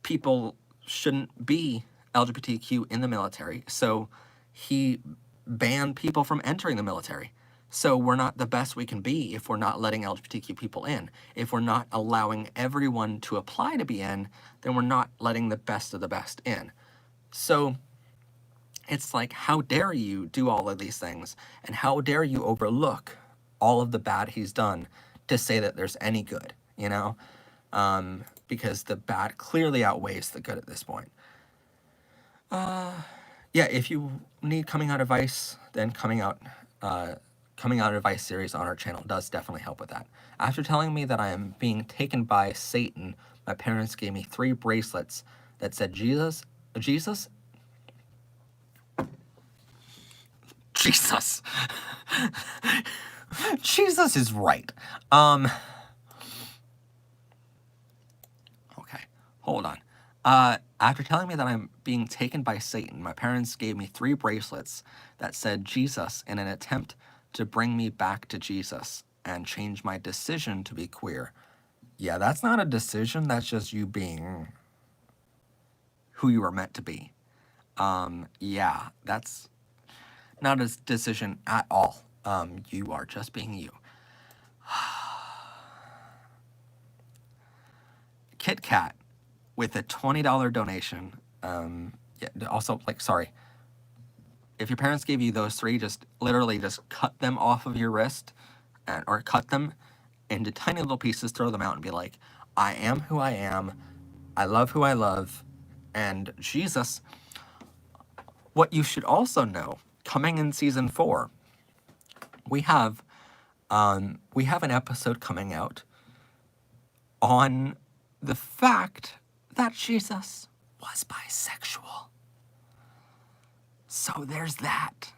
people shouldn't be LGBTQ in the military. So he banned people from entering the military. So we're not the best we can be if we're not letting LGBTQ people in. If we're not allowing everyone to apply to be in, then we're not letting the best of the best in. So it's like, how dare you do all of these things? And how dare you overlook all of the bad he's done to say that there's any good, you know? Because the bad clearly outweighs the good at this point. Yeah, if you need coming out advice, then coming out advice series on our channel does definitely help with that. After telling me that I am being taken by Satan, my parents gave me 3 bracelets that said Jesus, Jesus is right. Okay, hold on. After telling me that I'm being taken by Satan, my parents gave me 3 bracelets that said Jesus in an attempt to bring me back to Jesus and change my decision to be queer. Yeah, that's not a decision, that's just you being who you were meant to be. Yeah, that's not a decision at all. You are just being you. Kit Kat with a $20 donation. Yeah, also, like, sorry. If your parents gave you those 3, just literally just cut them off of your wrist or cut them into tiny little pieces, throw them out and be like, I am who I am. I love who I love. And Jesus, what you should also know, coming in season 4, we have an episode coming out on the fact that Jesus was bisexual. So there's that.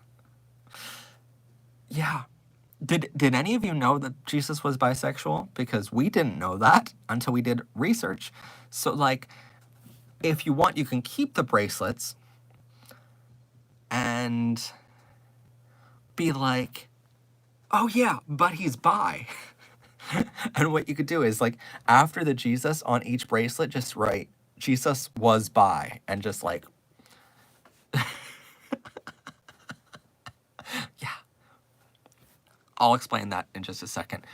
Yeah. Did any of you know that Jesus was bisexual? Because we didn't know that until we did research. So, like, if you want, you can keep the bracelets and be like, oh yeah, but he's bi. And what you could do is, like, after the Jesus on each bracelet, just write, Jesus was bi, and just like, yeah. I'll explain that in just a second.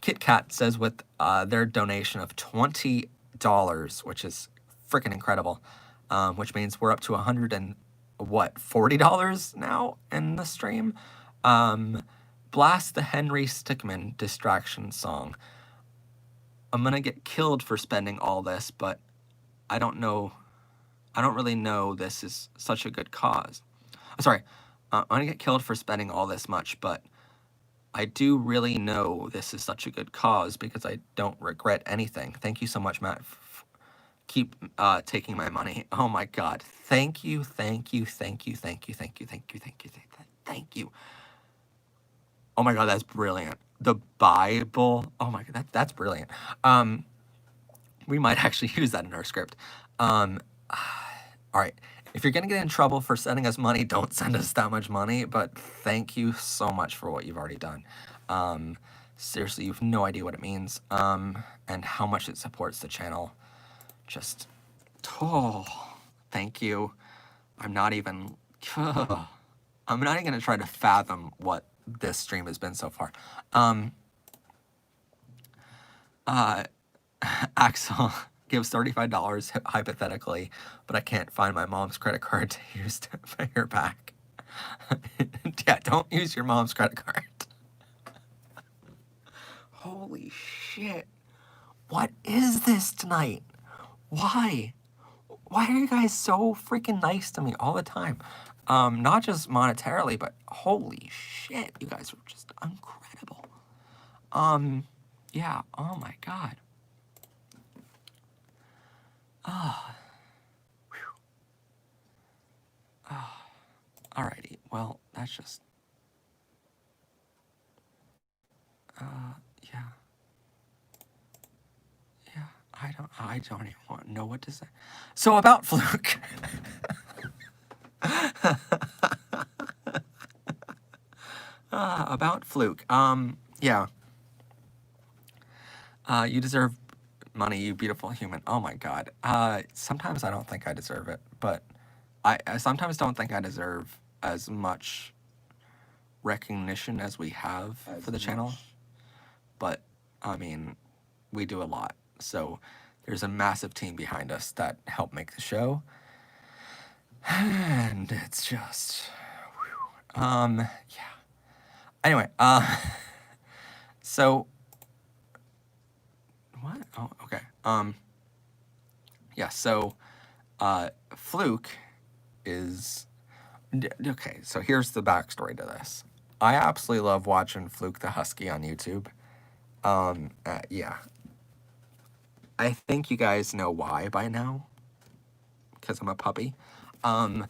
Kit Kat says with their donation of $20, which is freaking incredible, which means we're up to $40 now in the stream. Blast the Henry Stickmin distraction song. I'm gonna get killed for spending all this, but I don't really know this is such a good cause. Sorry, I'm gonna get killed for spending all this much, but I do really know this is such a good cause because I don't regret anything. Thank you so much, Matt. Keep taking my money. Oh my God. Thank you, thank you, thank you, thank you, thank you, thank you, thank you, thank you. Oh my God, that's brilliant. The Bible. Oh my God, that's brilliant. We might actually use that in our script. All right. If you're going to get in trouble for sending us money, don't send us that much money, but thank you so much for what you've already done. Seriously, you have no idea what it means, and how much it supports the channel. Just, thank you. I'm not even going to try to fathom what this stream has been so far. Axel, gives $35 hypothetically, but I can't find my mom's credit card to use to pay her back. Yeah, don't use your mom's credit card. Holy shit. What is this tonight? Why? Why are you guys so freaking nice to me all the time? Not just monetarily, but holy shit, you guys are just incredible. Yeah, oh my god. Alrighty, well, that's just, yeah. Yeah, I don't even want to know what to say. So about Fluke. About Fluke. Yeah. You deserve money, you beautiful human. Oh my god. Sometimes I don't think I deserve it, but I sometimes don't think I deserve as much recognition as we have for the channel. But I mean, we do a lot. So there's a massive team behind us that help make the show. And it's just yeah. Anyway, so what? Oh, okay. Yeah, so Fluke is okay, so here's the backstory to this. I absolutely love watching Fluke the Husky on YouTube. Yeah. I think you guys know why by now. Because I'm a puppy. But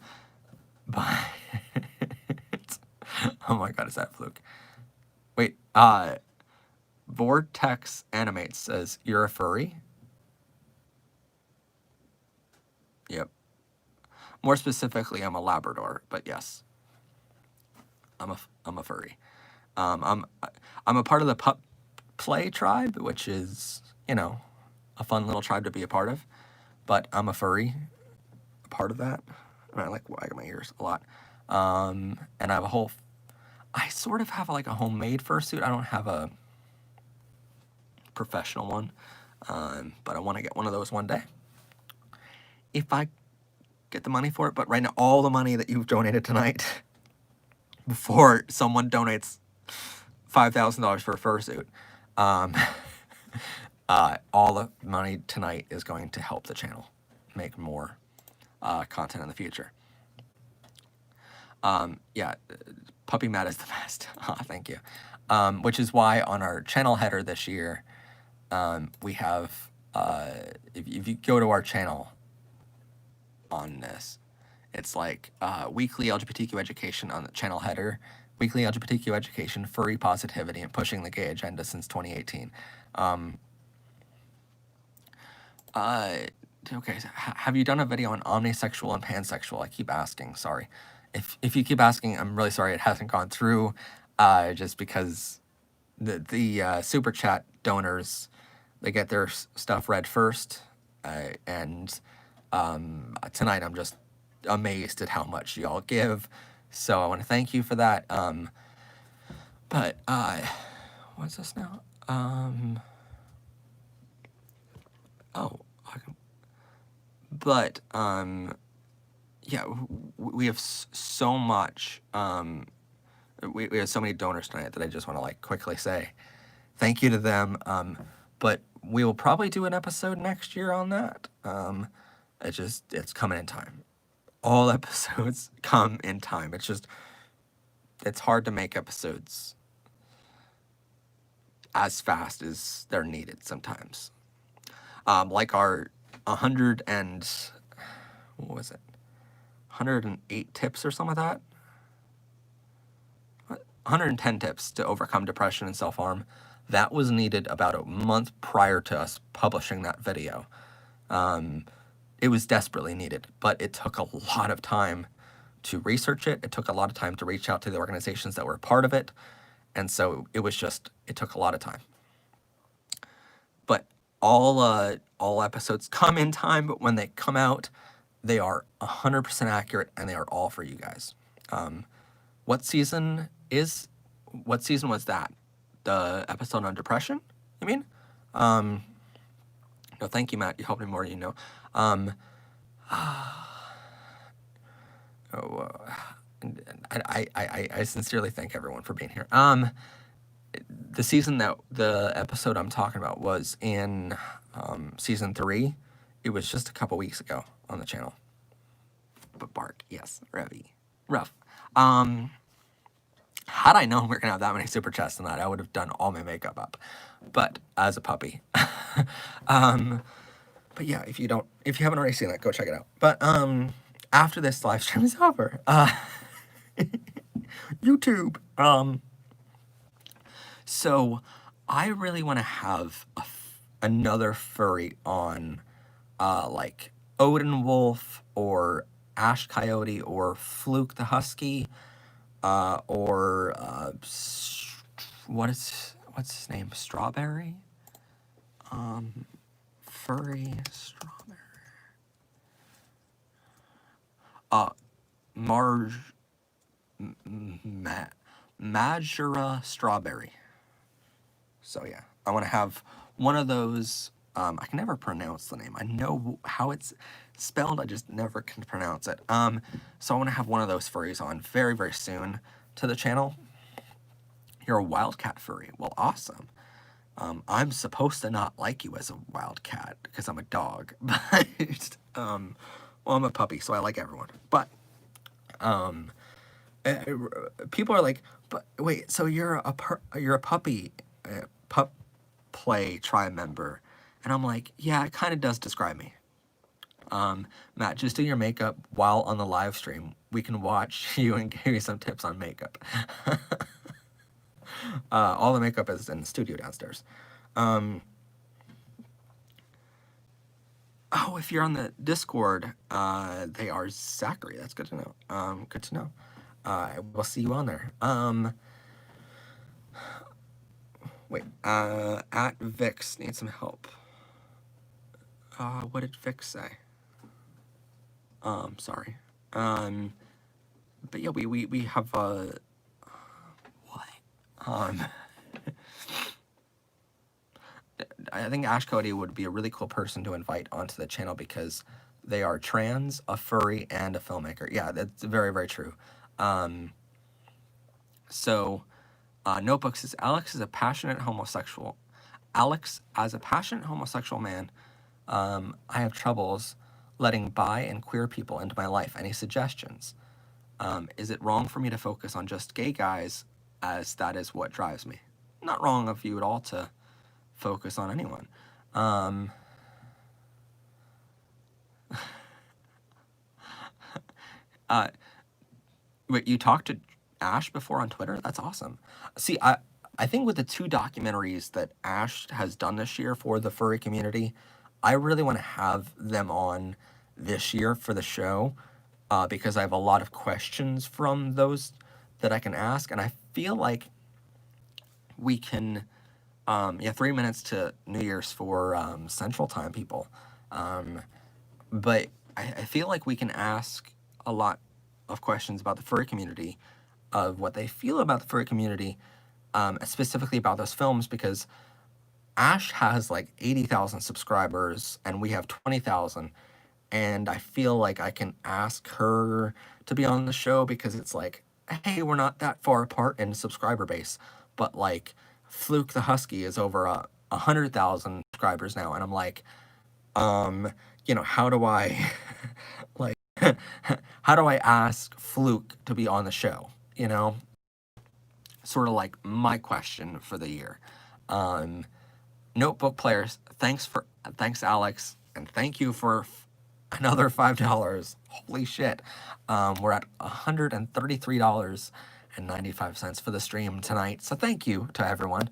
oh my god, is that Fluke? Wait, Vortex Animates says, you're a furry? Yep. More specifically, I'm a Labrador, but yes. I'm a furry. I'm a part of the Pup Play tribe, which is, you know, a fun little tribe to be a part of. But I'm a furry, a part of that. And I like wagging my ears a lot. And I have a whole... I sort of have like a homemade fursuit. I don't have a professional one. But I want to get one of those one day. If I get the money for it. But right now, all the money that you've donated tonight, before someone donates $5,000 for a fursuit, all the money tonight is going to help the channel make more content in the future. Yeah, Puppy Matt is the best. Thank you. Which is why on our channel header this year, we have, if you go to our channel on this, it's like weekly LGBTQ education on the channel header, weekly LGBTQ education, furry positivity, and pushing the gay agenda since 2018. Okay, so have you done a video on omnisexual and pansexual? I keep asking, sorry. If you keep asking, I'm really sorry it hasn't gone through, just because the super chat donors, they get their stuff read first, and tonight I'm just amazed at how much y'all give, so I want to thank you for that. But what's this now? Oh, but yeah, we have so much. We have so many donors tonight that I just want to like quickly say thank you to them. But we will probably do an episode next year on that. It's coming in time. All episodes come in time. It's hard to make episodes as fast as they're needed sometimes. Like our 100 and, what was it? 108 tips or something like that? 110 tips to overcome depression and self-harm. That was needed about a month prior to us publishing that video. It was desperately needed, but it took a lot of time to research it. It took a lot of time to reach out to the organizations that were a part of it. And so it took a lot of time. But all episodes come in time, but when they come out, they are 100% accurate, and they are all for you guys. What season was that? The episode on depression, you mean? No, thank you, Matt. You helped me more, you know. Um, oh, and I sincerely thank everyone for being here. The episode I'm talking about was in season 3. It was just a couple weeks ago on the channel. But bark, yes, rough. Had I known we were gonna have that many super chats tonight, I would have done all my makeup up. But as a puppy, but yeah, if you haven't already seen that, go check it out. But after this live stream is over, YouTube. So I really want to have another furry on, like Odin Wolf or Ash Coyote or Fluke the Husky, or what's his name? Strawberry. Furry strawberry. Majura Strawberry. So yeah, I want to have one of those. I can never pronounce the name. I know how it's spelled, I just never can pronounce it. So I want to have one of those furries on very, very soon to the channel. You're a wildcat furry. Well, awesome. I'm supposed to not like you as a wildcat because I'm a dog, but well, I'm a puppy, so I like everyone. But people are like, but wait, so you're a puppy, pup play tribe member, and I'm like, yeah, it kind of does describe me. Matt, just do your makeup while on the live stream. We can watch you and give you some tips on makeup. All the makeup is in the studio downstairs. Oh, if you're on the Discord, they are Zachary. That's good to know. Good to know. We'll see you on there. Wait, at Vix needs some help. What did Vix say? Sorry. But yeah, we have, what? I think Ash Cody would be a really cool person to invite onto the channel because they are trans, a furry, and a filmmaker. Yeah, that's very, very true. Notebook says, Alex, as a passionate homosexual man, I have troubles letting bi and queer people into my life. Any suggestions? Is it wrong for me to focus on just gay guys, as that is what drives me? Not wrong of you at all to focus on anyone. Wait, you talked to Ash before on Twitter? That's awesome. See, I think with the 2 documentaries that Ash has done this year for the furry community, I really want to have them on this year for the show, because I have a lot of questions from those that I can ask, and I feel like we can, 3 minutes to New Year's for Central Time people, but I feel like we can ask a lot of questions about the furry community, of what they feel about the furry community, specifically about those films, because Ash has like 80,000 subscribers and we have 20,000, and I feel like I can ask her to be on the show because it's like, hey, we're not that far apart in subscriber base, but like Fluke the Husky is over 100,000 subscribers now, and I'm like, how do I like how do I ask Fluke to be on the show? Sort of like my question for the year. Notebook players, thanks Alex, and thank you for another $5. Holy shit. We're at $133.95 for the stream tonight, so thank you to everyone.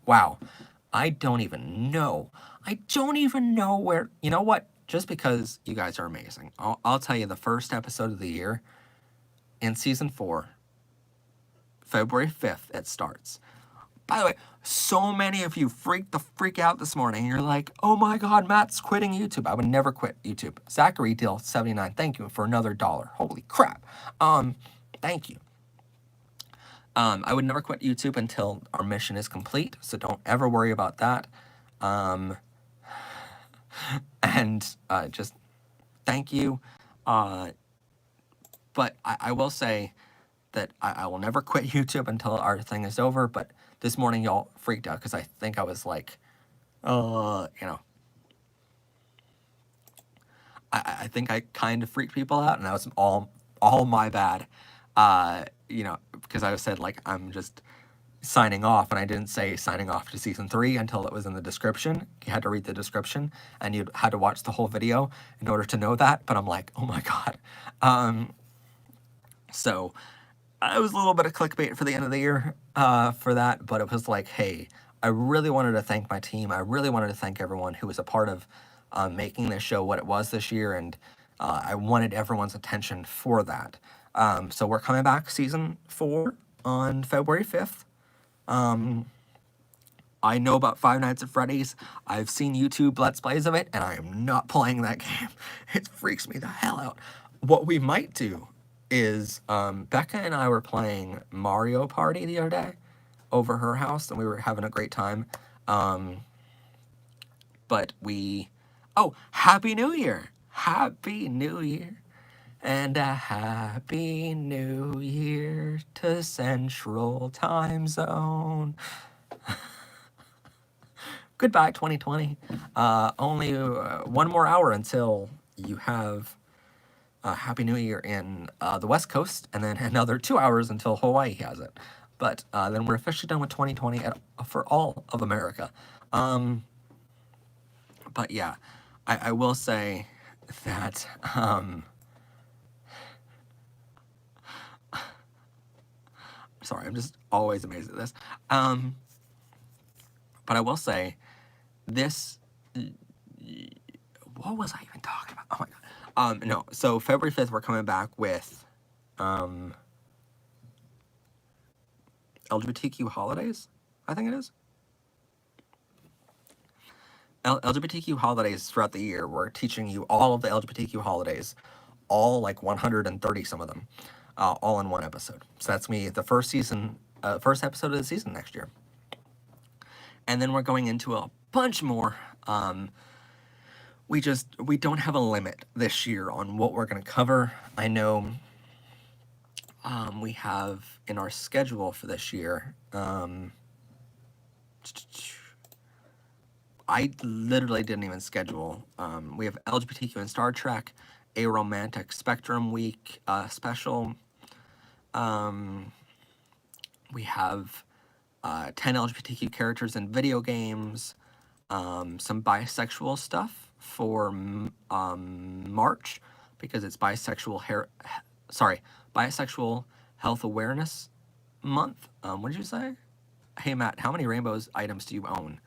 Wow. I don't even know where, you know what? Just because you guys are amazing, I'll tell you, the first episode of the year in season 4, February 5th, it starts. By the way, so many of you freak out this morning. You're like, oh my God, Matt's quitting YouTube. I would never quit YouTube. Zachary Deal 79, thank you for another $1. Holy crap. Thank you. I would never quit YouTube until our mission is complete, so don't ever worry about that. Um, and just thank you. Uh, but I will say that I will never quit YouTube until our thing is over. But this morning, y'all freaked out because I think I was like, you know, I think I kind of freaked people out, and that was all my bad. You know, because I said like I'm just signing off, and I didn't say signing off to season 3 until it was in the description. You had to read the description, and you had to watch the whole video in order to know that. But I'm like, oh my god. So it was a little bit of clickbait for the end of the year for that, but it was like, hey, I really wanted to thank my team. I really wanted to thank everyone who was a part of making this show what it was this year, and I wanted everyone's attention for that. So we're coming back season 4 on February 5th. I know about Five Nights at Freddy's. I've seen YouTube Let's Plays of it, and I am not playing that game. It freaks me the hell out. What we might do is Becca and I were playing Mario Party the other day over her house, and we were having a great time. But we... Oh, Happy New Year! Happy New Year! And a Happy New Year to Central Time Zone. Goodbye, 2020. Only 1 more hour until you have Happy New Year in the West Coast, and then another 2 hours until Hawaii has it. But then we're officially done with 2020 for all of America. But yeah, I will say that... sorry, I'm just always amazed at this. But I will say, this... What was I even talking about? Oh my god. No, so February 5th, we're coming back with LGBTQ holidays, I think it is. LGBTQ holidays throughout the year. We're teaching you all of the LGBTQ holidays, all like 130 some of them, all in one episode. So that's me, the first episode of the season next year. And then we're going into a bunch more. We don't have a limit this year on what we're going to cover. I know we have in our schedule for this year, I literally didn't even schedule. We have LGBTQ in Star Trek, a romantic spectrum week special. We have 10 LGBTQ characters in video games, some bisexual stuff for March, because it's Bisexual Health Awareness Month. What did you say? Hey Matt, how many rainbows items do you own?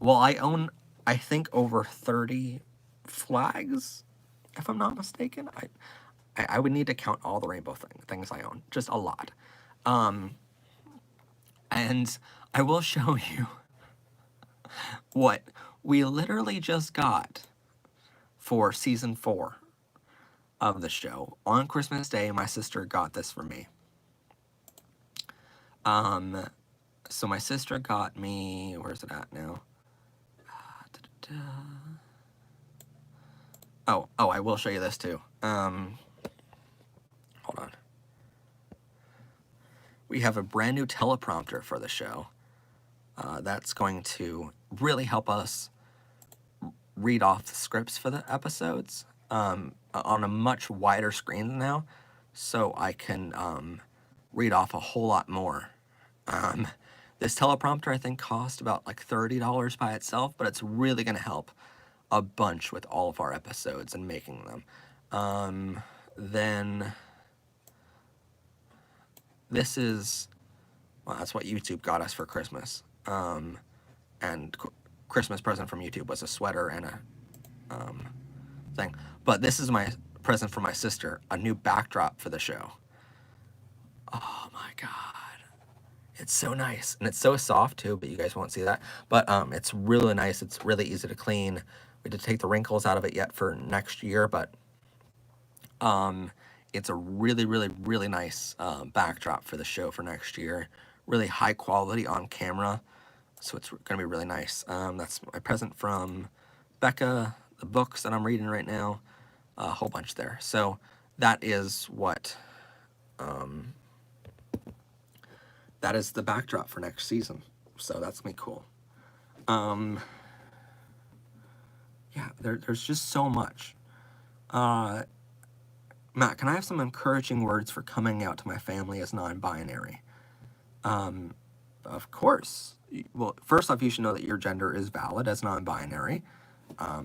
Well, I own, I think, over 30 flags, if I'm not mistaken. I would need to count all the rainbow things I own. Just a lot. And I will show you what we literally just got for season 4 of the show. On Christmas Day, my sister got this for me. So my sister got me, where's it at now? Oh, I will show you this too. Hold on. We have a brand new teleprompter for the show. That's going to really help us read off the scripts for the episodes on a much wider screen now, so I can read off a whole lot more. This teleprompter, I think, cost about like $30 by itself, but it's really going to help a bunch with all of our episodes and making them. Then this is, well, that's what YouTube got us for Christmas. And Christmas present from YouTube was a sweater and a thing. But this is my present for my sister, a new backdrop for the show. Oh my god. It's so nice. And it's so soft too, but you guys won't see that. But it's really nice. It's really easy to clean. We did take the wrinkles out of it yet for next year, but it's a really, really, really nice backdrop for the show for next year. Really high quality on camera, so it's going to be really nice. That's my present from Becca, the books that I'm reading right now, a whole bunch there. So that is what, that is the backdrop for next season. So that's going to be cool. Yeah, there's just so much. Matt, can I have some encouraging words for coming out to my family as non-binary? Of course. Well, first off, you should know that your gender is valid as non-binary.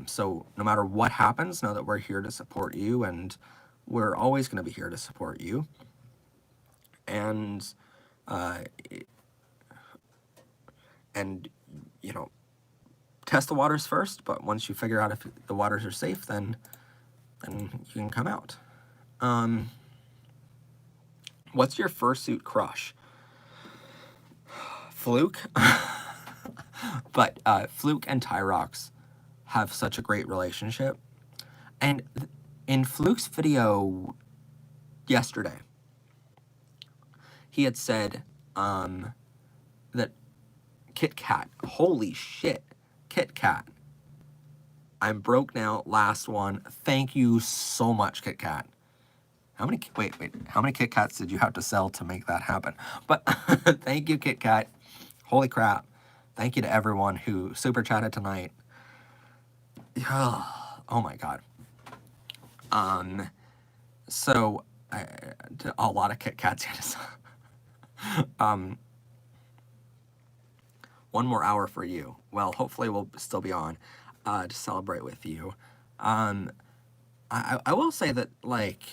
So no matter what happens, know that we're here to support you, and we're always going to be here to support you. And, you know, test the waters first, but once you figure out if the waters are safe, then you can come out. What's your fursuit crush? Fluke. But Fluke and Tyrox have such a great relationship. And in Fluke's video yesterday, he had said that Kit Kat, holy shit, Kit Kat, I'm broke now, last one. Thank you so much, Kit Kat. How many Kit Kats did you have to sell to make that happen? But thank you, Kit Kat. Holy crap. Thank you to everyone who super chatted tonight. Oh my God. So a lot of Kit Kats. One more hour for you. Well, hopefully we'll still be on to celebrate with you. I will say that, like,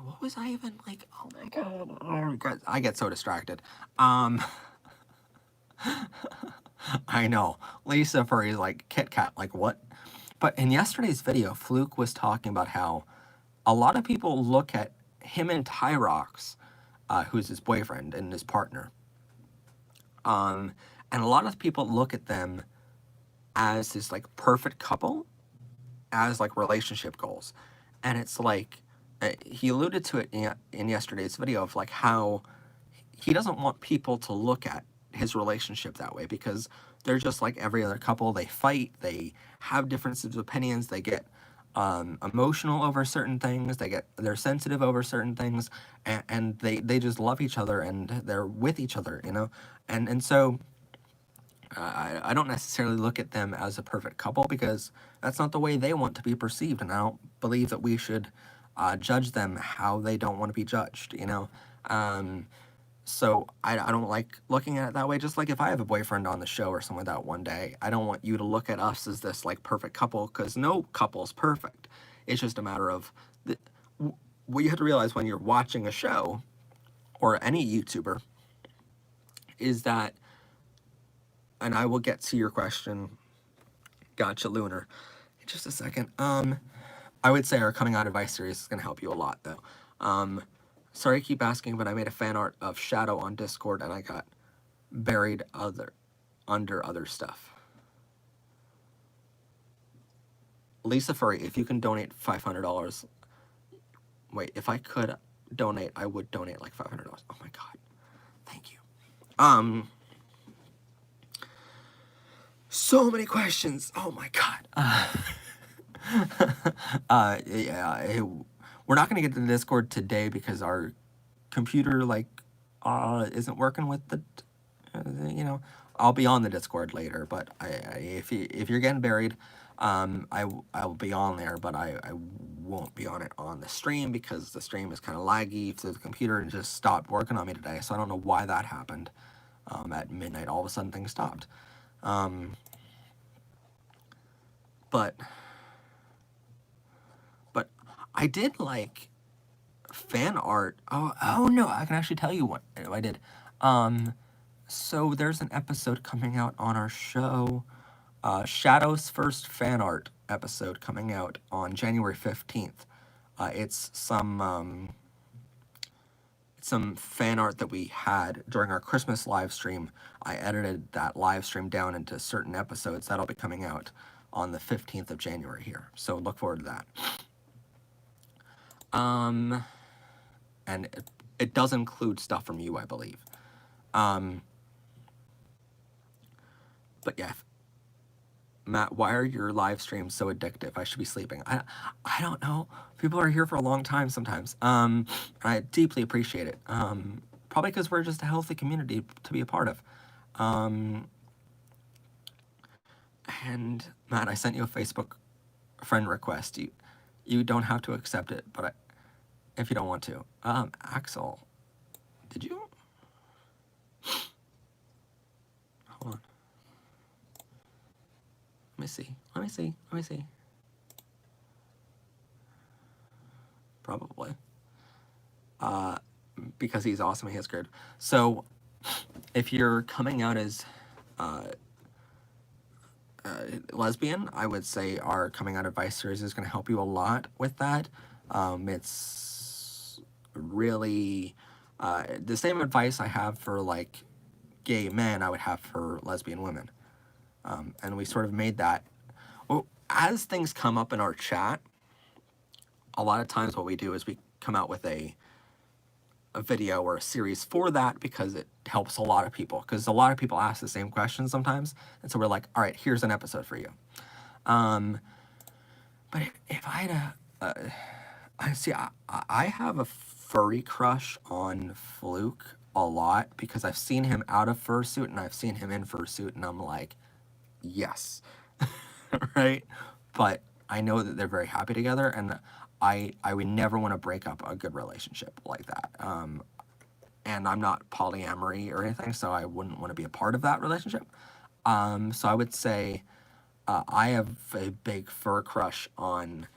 what was I even like? Oh my God, I get so distracted. I know. Lisa Furry's like, Kit Kat, like what? But in yesterday's video, Fluke was talking about how a lot of people look at him and Tyrox, who's his boyfriend and his partner. And a lot of people look at them as this like perfect couple, as like relationship goals. And it's like, he alluded to it in yesterday's video of like how he doesn't want people to look at his relationship that way, because they're just like every other couple. They fight, they have differences of opinions, they get emotional over certain things, they're sensitive over certain things, and they just love each other and they're with each other, you know. And so I don't necessarily look at them as a perfect couple, because that's not the way they want to be perceived, and I don't believe that we should judge them how they don't want to be judged, you know. So I don't like looking at it that way. Just like if I have a boyfriend on the show or something like that one day, I don't want you to look at us as this like perfect couple, because no couple's perfect. It's just a matter of what you have to realize when you're watching a show, or any YouTuber, is that, and I will get to your question, gotcha, Lunar, in just a second. I would say our coming out advice series is going to help you a lot, though. Sorry I keep asking, but I made a fan art of Shadow on Discord, and I got buried under other stuff. Lisa Furry, if you can donate $500, wait, if I could donate, I would donate like $500. Oh my God, thank you. So many questions. Oh my God. Yeah, we're not going to get to the Discord today because our computer like isn't working with the, you know. I'll be on the Discord later, but if you're getting buried, I will be on there, but I won't be on it on the stream, because the stream is kind of laggy through the computer and just stopped working on me today. So I don't know why that happened. At midnight, all of a sudden things stopped. But I did like fan art. Oh no, I can actually tell you what I did. So there's an episode coming out on our show, Shadow's first fan art episode coming out on January 15th. It's some fan art that we had during our Christmas live stream. I edited that live stream down into certain episodes. That'll be coming out on the 15th of January here. So look forward to that. And it does include stuff from you, I believe. But yeah, Matt, why are your live streams so addictive? I should be sleeping. I don't know. People are here for a long time sometimes. I deeply appreciate it. Probably because we're just a healthy community to be a part of. And Matt, I sent you a Facebook friend request. You don't have to accept it, but if you don't want to. Axel, did you? Hold on. Let me see. Probably. Because he's awesome, he has good. So, if you're coming out as lesbian, I would say our coming out advice series is going to help you a lot with that. It's really the same advice I have for like gay men, I would have for lesbian women. And we sort of made that. Well, as things come up in our chat, a lot of times what we do is we come out with a video or a series for that because it helps a lot of people. Because a lot of people ask the same questions sometimes, and so we're like, all right, here's an episode for you. But if I had I have a furry crush on Fluke a lot because I've seen him out of fursuit and I've seen him in fursuit, and I'm like, yes, right? But I know that they're very happy together, and I would never want to break up a good relationship like that. And I'm not polyamory or anything, so I wouldn't want to be a part of that relationship. So I would say I have a big fur crush on.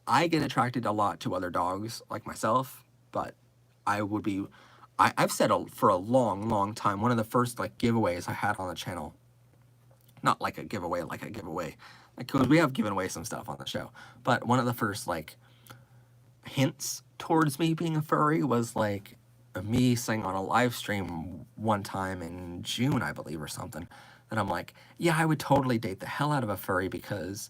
I get attracted a lot to other dogs like myself, but I would be. I've said for a long, long time. One of the first like giveaways I had on the channel. Not like a giveaway, like because we have given away some stuff on the show. But one of the first like hints towards me being a furry was like me saying on a live stream one time in June, I believe, or something, that I'm like, yeah, I would totally date the hell out of a furry because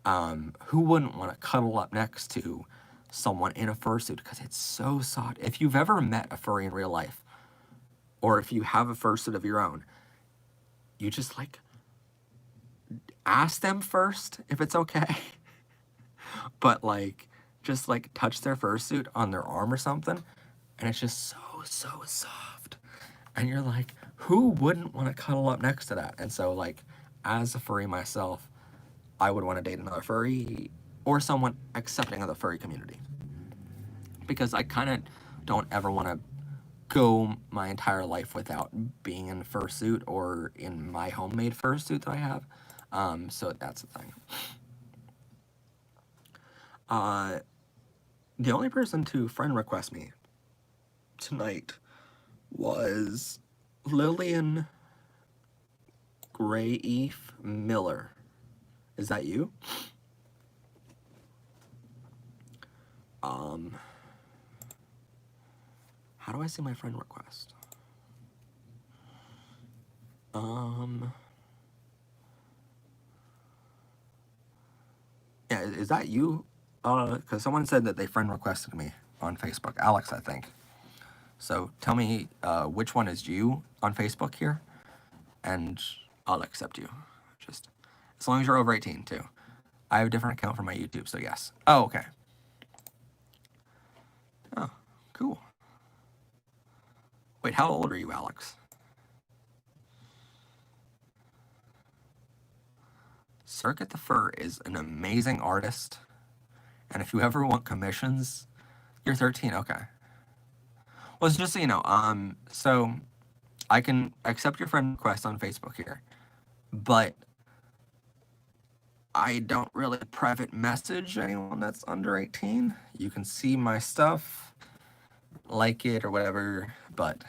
who wouldn't want to cuddle up next to someone in a fursuit? Because it's so soft. If you've ever met a furry in real life, or if you have a fursuit of your own, you just like ask them first if it's okay. But like just like touch their fursuit on their arm or something, and it's just so soft, and you're like, who wouldn't want to cuddle up next to that? And so like as a furry myself, I would want to date another furry or someone accepting of the furry community, because I kind of don't ever want to go my entire life without being in fursuit or in my homemade fursuit that I have. So that's the thing. The only person to friend request me tonight was Lillian Gray Miller. Is that you? How do I see my friend request? Yeah, is that you? Because someone said that they friend requested me on Facebook. Alex, I think. So tell me which one is you on Facebook here, and I'll accept you. Just as long as you're over 18 too. I have a different account for my YouTube, so yes. Oh, okay. Oh, cool. Wait, how old are you, Alex? Circuit the Fur is an amazing artist, and if you ever want commissions, you're 13. Okay. Well, it's just so you know, so I can accept your friend request on Facebook here, but I don't really private message anyone that's under 18. You can see my stuff, like it or whatever, but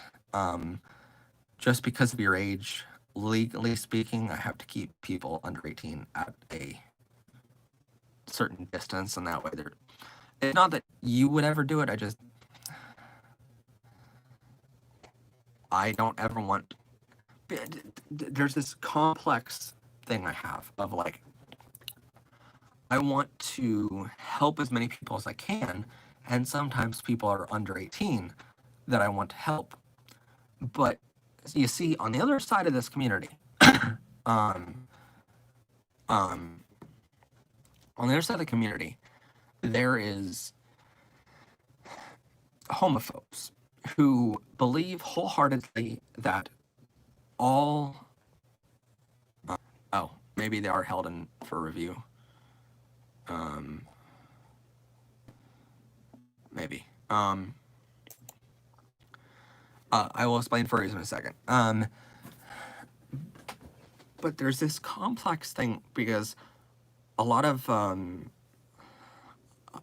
just because of your age, legally speaking, I have to keep people under 18 at a certain distance, and that way they're. It's not that you would ever do it. I don't ever want. There's this complex thing I have of like, I want to help as many people as I can, and sometimes people are under 18 that I want to help. But you see, on the other side of this community, um, um, on the other side of the community, there is homophobes who believe wholeheartedly that all, oh, maybe they are held in for review. Maybe. I will explain furries in a second. But there's this complex thing because a lot of the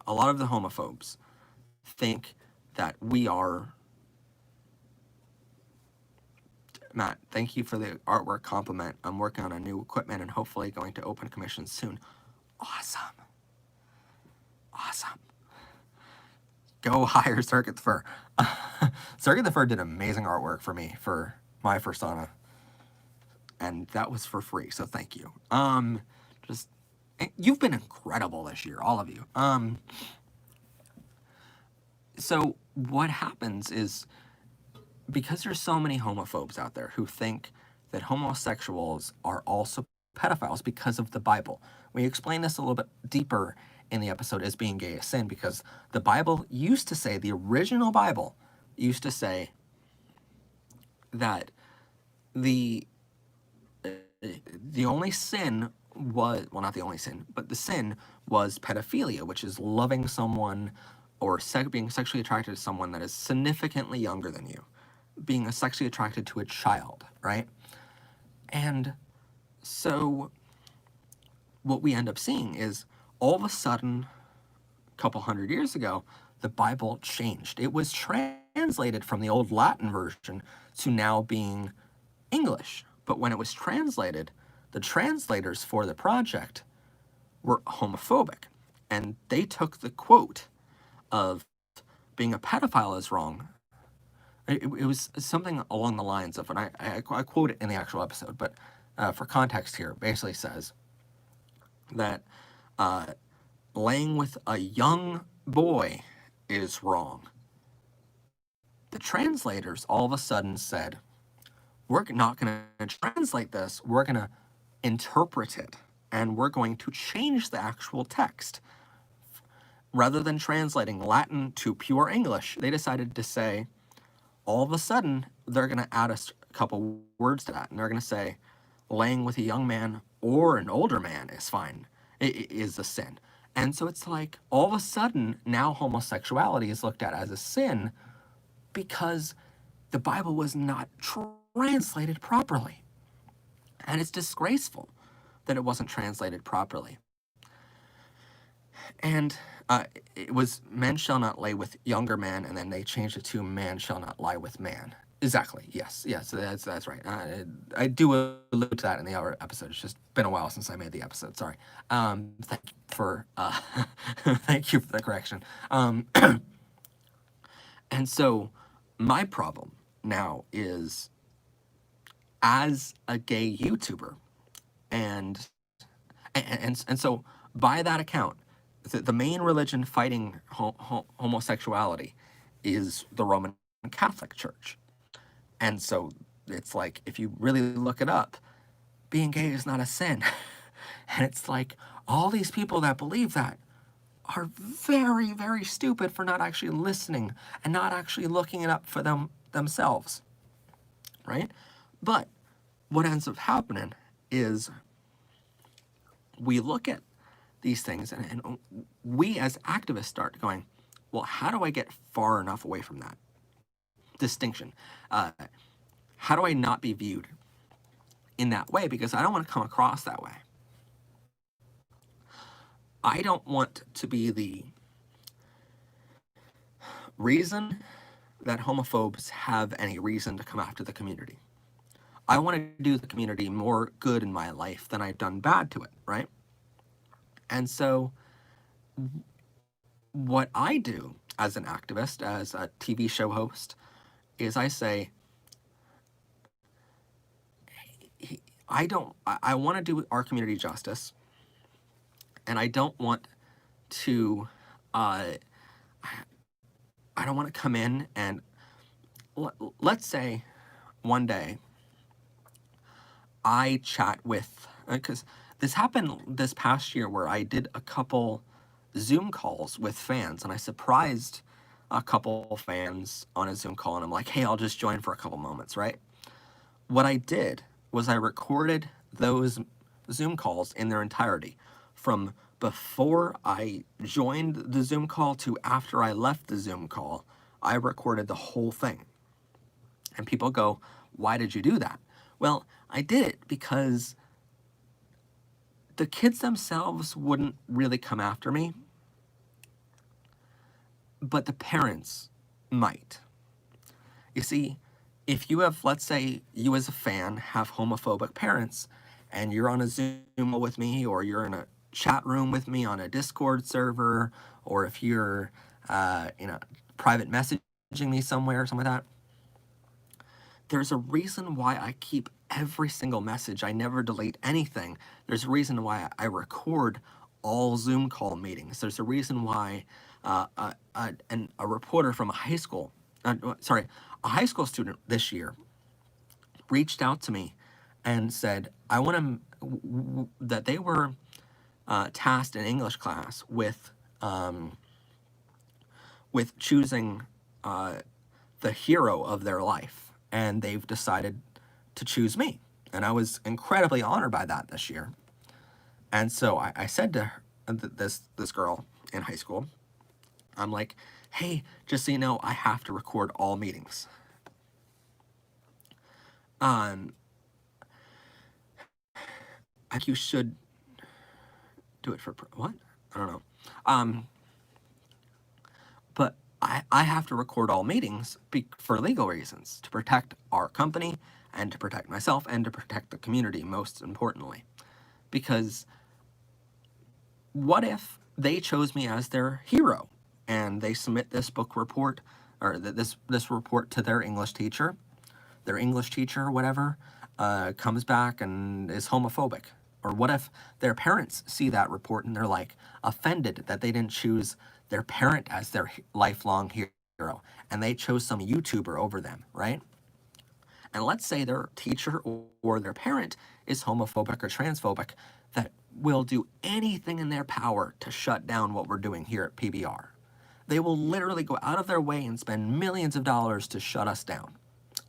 homophobes think that we are. Matt, thank you for the artwork compliment. I'm working on a new equipment and hopefully going to open commissions soon. Awesome. Awesome. Go hire Circuit the Fur. Circuit the Fur did amazing artwork for me for my persona. And that was for free, so thank you. Just you've been incredible this year, all of you. So what happens is because there's so many homophobes out there who think that homosexuals are also pedophiles because of the Bible. We explain this a little bit deeper in the episode as being gay is sin because the Bible used to say, the original Bible used to say that the only sin was, well, not the only sin, but the sin was pedophilia, which is loving someone or being sexually attracted to someone that is significantly younger than you, being sexually attracted to a child, right? And so what we end up seeing is all of a sudden, a couple hundred years ago, the Bible changed. It was translated from the old Latin version to now being English. But when it was translated, the translators for the project were homophobic. And they took the quote of being a pedophile is wrong. It was something along the lines of, and I quote it in the actual episode, but for context here, basically says that laying with a young boy is wrong. The translators all of a sudden said, we're not going to translate this, we're going to interpret it, and we're going to change the actual text. Rather than translating Latin to pure English, they decided to say, all of a sudden, they're going to add a couple words to that, and they're going to say, laying with a young man or an older man is fine, it is a sin. And so it's like, all of a sudden, now homosexuality is looked at as a sin because the Bible was not translated properly. And it's disgraceful that it wasn't translated properly. And it was men shall not lay with younger men, and then they changed it to man shall not lie with man. Exactly. Yes. That's right. I do allude to that in the other episode. It's just been a while since I made the episode. Sorry. Thank you for thank you for the correction. And so my problem now is, as a gay YouTuber, and so by that account, the main religion fighting homosexuality is the Roman Catholic Church. And so it's like, if you really look it up, being gay is not a sin. And it's like, all these people that believe that are very, very stupid for not actually listening and not actually looking it up for themselves, right? But what ends up happening is we look at these things and we as activists start going, well, how do I get far enough away from that distinction? How do I not be viewed in that way? Because I don't want to come across that way. I don't want to be the reason that homophobes have any reason to come after the community. I want to do the community more good in my life than I've done bad to it, right? And so what I do as an activist, as a TV show host, is I say, I want to do our community justice, And I don't want to, uh, I don't want to come in and let's say one day I chat with, because this happened this past year where I did a couple Zoom calls with fans, and I surprised a couple fans on a Zoom call, and I'm like, hey, I'll just join for a couple moments, right? What I did was I recorded those Zoom calls in their entirety from before I joined the Zoom call to after I left the Zoom call. I recorded the whole thing. And people go, why did you do that? Well, I did it because the kids themselves wouldn't really come after me, but the parents might. You see, if you have, let's say you as a fan have homophobic parents and you're on a Zoom with me, or you're in a chat room with me on a Discord server, or if you're private messaging me somewhere, something like that, there's a reason why I keep every single message. I never delete anything. There's a reason why I record all Zoom call meetings. There's a reason why a reporter from a high school, a high school student this year reached out to me and said, I want to, that they were tasked in English class with choosing the hero of their life, and they've decided to choose me. And I was incredibly honored by that this year. And so I said to her, this girl in high school, I'm like, hey, just so you know, I have to record all meetings. I think you should do it for what? I don't know. But I have to record all meetings for legal reasons, to protect our company and to protect myself and to protect the community, most importantly. Because what if they chose me as their hero and they submit this book report, or this report to their English teacher or whatever, comes back and is homophobic? Or what if their parents see that report and they're like offended that they didn't choose their parent as their lifelong hero and they chose some YouTuber over them, right? And let's say their teacher or their parent is homophobic or transphobic, that will do anything in their power to shut down what we're doing here at PBR. They will literally go out of their way and spend millions of dollars to shut us down.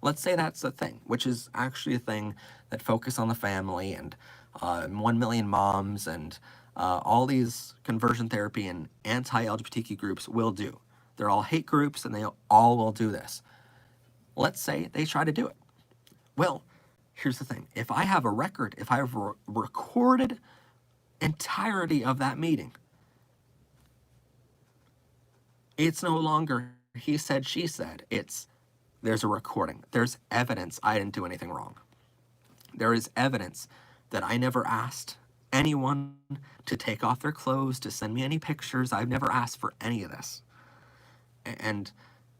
Let's say that's the thing, which is actually a thing that Focus on the Family and 1 Million Moms and all these conversion therapy and anti-LGBTQ groups will do. They're all hate groups and they all will do this. Let's say they try to do it. Well, here's the thing. If I have a record, if I have a recorded entirety of that meeting, it's no longer he said, she said. There's a recording. There's evidence I didn't do anything wrong. There is evidence that I never asked anyone to take off their clothes, to send me any pictures. I've never asked for any of this. And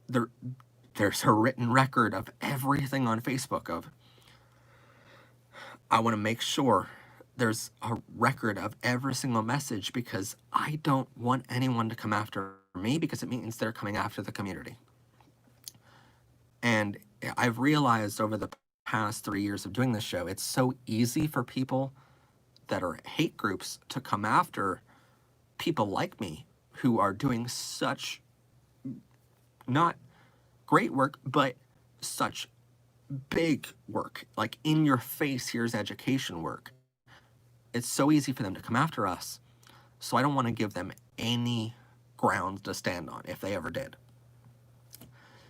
there's a written record of everything on Facebook of, I want to make sure there's a record of every single message, because I don't want anyone to come after me, because it means they're coming after the community. And I've realized over the past 3 years of doing this show, it's so easy for people that are hate groups to come after people like me who are doing such not great work, but such big work, like in your face, here's education work. It's so easy for them to come after us. So I don't want to give them any ground to stand on if they ever did.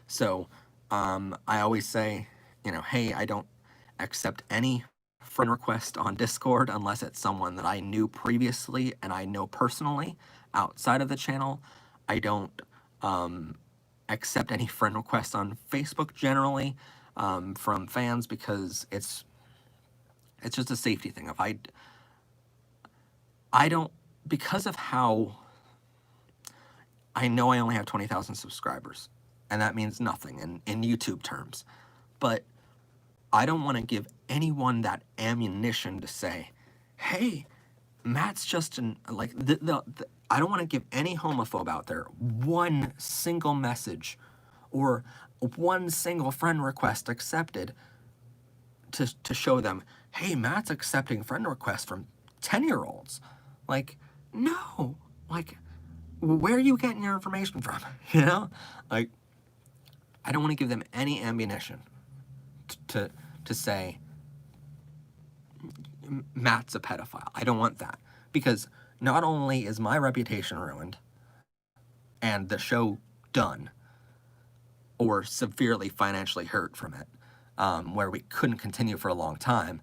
So I always say, hey, I don't accept any friend request on Discord unless it's someone that I knew previously and I know personally outside of the channel. I don't accept any friend requests on Facebook generally from fans, because it's just a safety thing. If I don't, because of how I know I only have 20,000 subscribers, and that means nothing in YouTube terms, but I don't want to give anyone that ammunition to say, hey, Matt's just I don't want to give any homophobe out there one single message or one single friend request accepted to show them, hey, Matt's accepting friend requests from 10-year-olds. Like, no. Like, where are you getting your information from? You know? Like, I don't want to give them any ammunition to say Matt's a pedophile. I don't want that. Because not only is my reputation ruined and the show done or severely financially hurt from it, where we couldn't continue for a long time,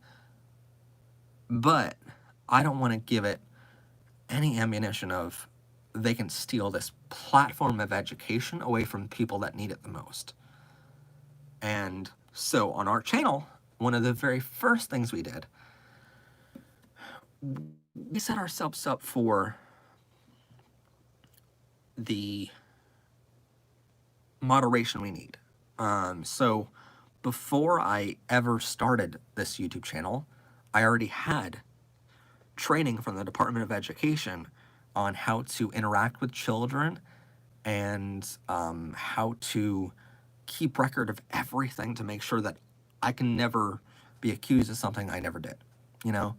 but I don't want to give it any ammunition of they can steal this platform of education away from people that need it the most. And so on our channel, one of the very first things we did, we set ourselves up for the moderation we need. So before I ever started this YouTube channel, I already had training from the Department of Education on how to interact with children and how to keep record of everything to make sure that I can never be accused of something I never did, you know?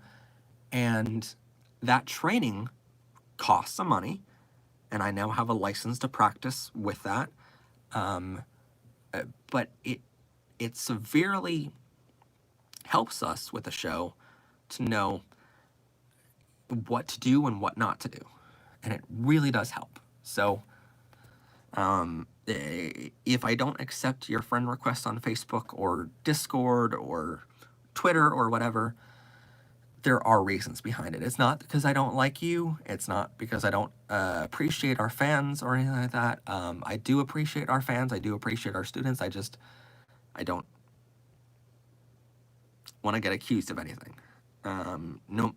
And that training costs some money, and I now have a license to practice with that. But it severely helps us with the show to know what to do and what not to do. And it really does help. So if I don't accept your friend request on Facebook or Discord or Twitter or whatever, there are reasons behind it. It's not because I don't like you. It's not because I don't appreciate our fans or anything like that. I do appreciate our fans. I do appreciate our students. I don't want to get accused of anything. No,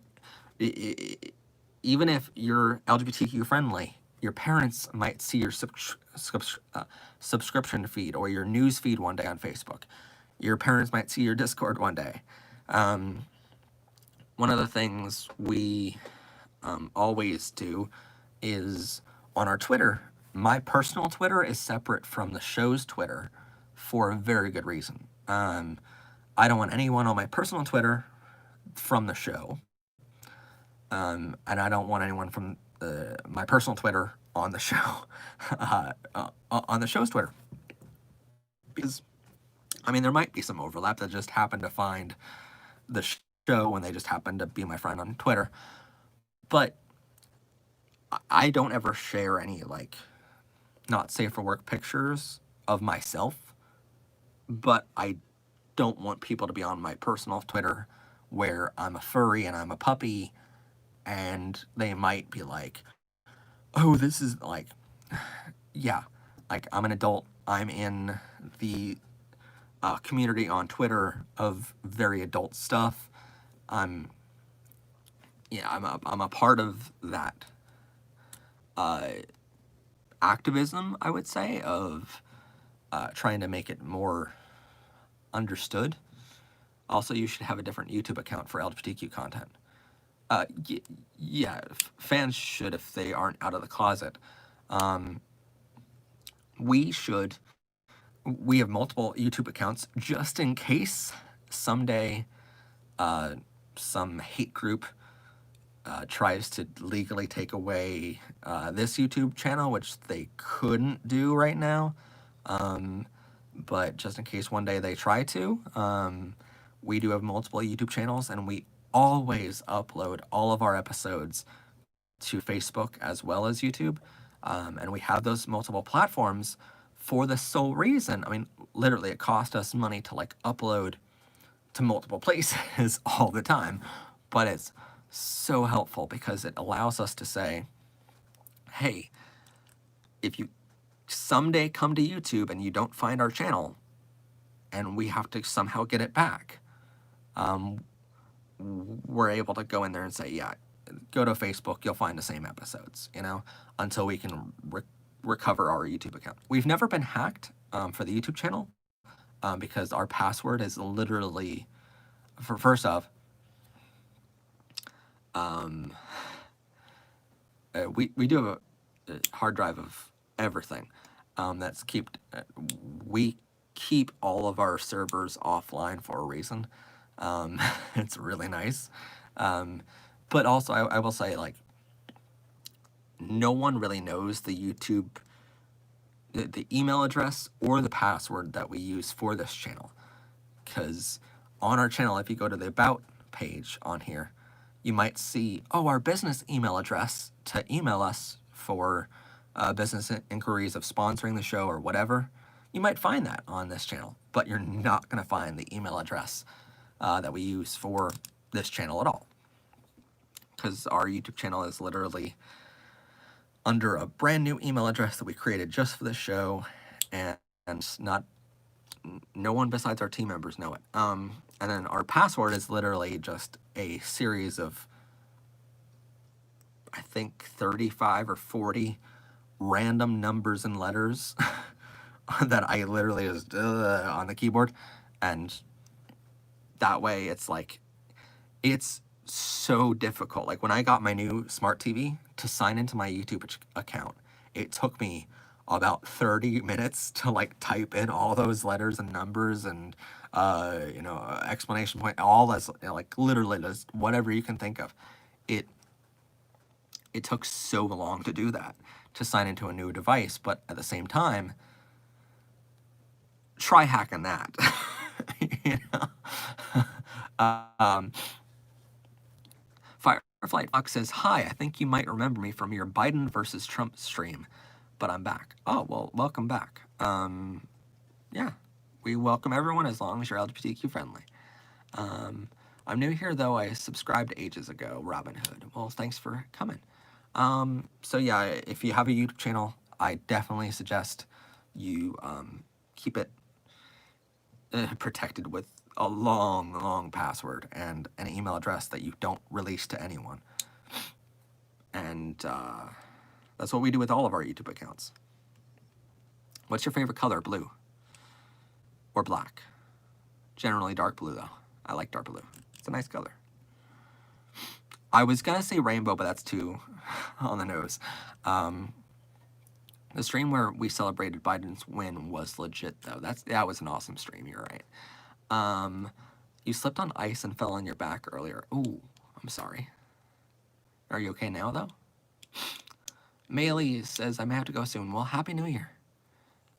even if you're LGBTQ friendly, your parents might see your subscription feed or your news feed one day on Facebook. Your parents might see your Discord one day. One of the things we always do is on our Twitter, my personal Twitter is separate from the show's Twitter for a very good reason. I don't want anyone on my personal Twitter from the show. And I don't want anyone from my personal Twitter on the show, on the show's Twitter. Because, I mean, there might be some overlap that just happened to find the show when they just happened to be my friend on Twitter. But I don't ever share any, like, not safe for work pictures of myself. But I don't want people to be on my personal Twitter where I'm a furry and I'm a puppy, and they might be like, oh, this is like, yeah, like I'm an adult. I'm in the community on Twitter of very adult stuff. I'm a part of that activism, I would say, of trying to make it more understood. Also, you should have a different YouTube account for LGBTQ content. Yeah, fans should if they aren't out of the closet. We have multiple YouTube accounts just in case someday some hate group tries to legally take away this YouTube channel, which they couldn't do right now. But just in case one day they try to, we do have multiple YouTube channels, and we always upload all of our episodes to Facebook as well as YouTube. And we have those multiple platforms for the sole reason, I mean, literally it cost us money to like upload to multiple places all the time, but it's so helpful because it allows us to say, hey, if you someday come to YouTube and you don't find our channel and we have to somehow get it back, we're able to go in there and say, yeah, go to Facebook, you'll find the same episodes, you know, until we can recover our YouTube account. We've never been hacked for the YouTube channel because our password is literally, first off, Um, we do have a hard drive of everything. That's we keep all of our servers offline for a reason. It's really nice. Um, but also, I will say, like, no one really knows the YouTube, the email address or the password that we use for this channel. Because on our channel, if you go to the About page on here, you might see, oh, our business email address to email us for business inquiries of sponsoring the show or whatever. You might find that on this channel, but you're not going to find the email address that we use for this channel at all. Because our YouTube channel is literally under a brand new email address that we created just for this show, and no one besides our team members know it. And then our password is literally just a series of, I think, 35 or 40 random numbers and letters that I literally just on the keyboard. And that way it's like, it's so difficult. Like when I got my new smart TV to sign into my YouTube account, it took me about 30 minutes to like type in all those letters and numbers and explanation point, all this, like literally just whatever you can think of. It took so long to do that, to sign into a new device, but at the same time, try hacking that. you know? Fireflight Fox says, hi, I think you might remember me from your Biden versus Trump stream, but I'm back. Oh, well, welcome back. Yeah, we welcome everyone as long as you're LGBTQ friendly. I'm new here, though. I subscribed ages ago, Robin Hood. Well, thanks for coming. So yeah, if you have a YouTube channel, I definitely suggest you keep it protected with a long password and an email address that you don't release to anyone. And that's what we do with all of our YouTube accounts. What's your favorite color? Blue or black? Generally dark blue, though. I like dark blue. It's a nice color. I was gonna say rainbow, but that's too on the nose. The stream where we celebrated Biden's win was legit, though. That was an awesome stream. You're right. You slipped on ice and fell on your back earlier. Ooh, I'm sorry. Are you okay now, though? Maylee says, I may have to go soon. Well, Happy New Year.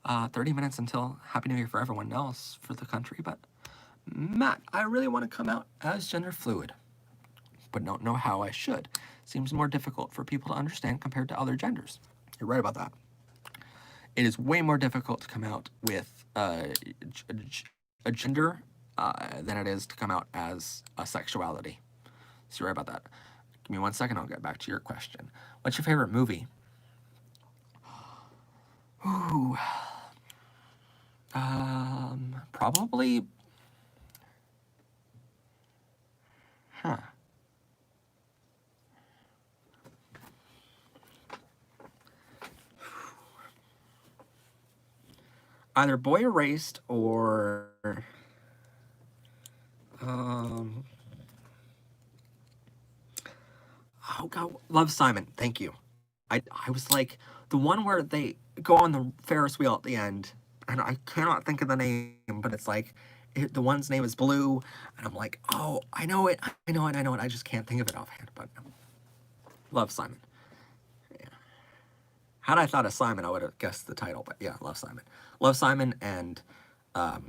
30 minutes until Happy New Year for everyone else, for the country. But Matt, I really want to come out as gender fluid, but don't know how I should. Seems more difficult for people to understand compared to other genders. You're right about that. It is way more difficult to come out with a gender than it is to come out as a sexuality. So you're right about that. Give me 1 second, I'll get back to your question. What's your favorite movie? Ooh. Probably... Huh. Either Boy Erased or oh god, Love Simon. Thank you. I was like the one where they go on the Ferris wheel at the end, and I cannot think of the name, but it's like the one's name is Blue, and I'm like, oh, I know it. I just can't think of it offhand. But Love Simon. Yeah. Had I thought of Simon, I would have guessed the title. But yeah, Love Simon. Love Simon and Boy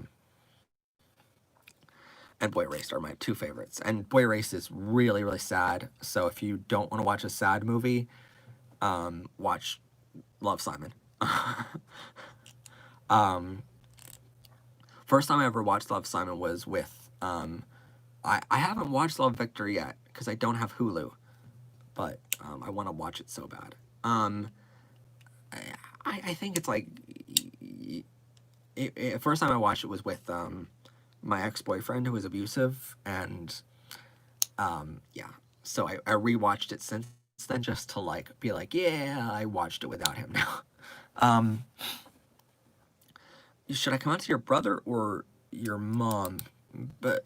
Erased are my two favorites. And Boy Erased is really, really sad. So if you don't want to watch a sad movie, watch Love Simon. First time I ever watched Love Simon was with I haven't watched Love Victor yet because I don't have Hulu, but I want to watch it so bad. I think it's like first time I watched it was with my ex-boyfriend who was abusive, and yeah, so I rewatched it since then just to like be like, yeah, I watched it without him now. Should I come out to your brother or your mom? But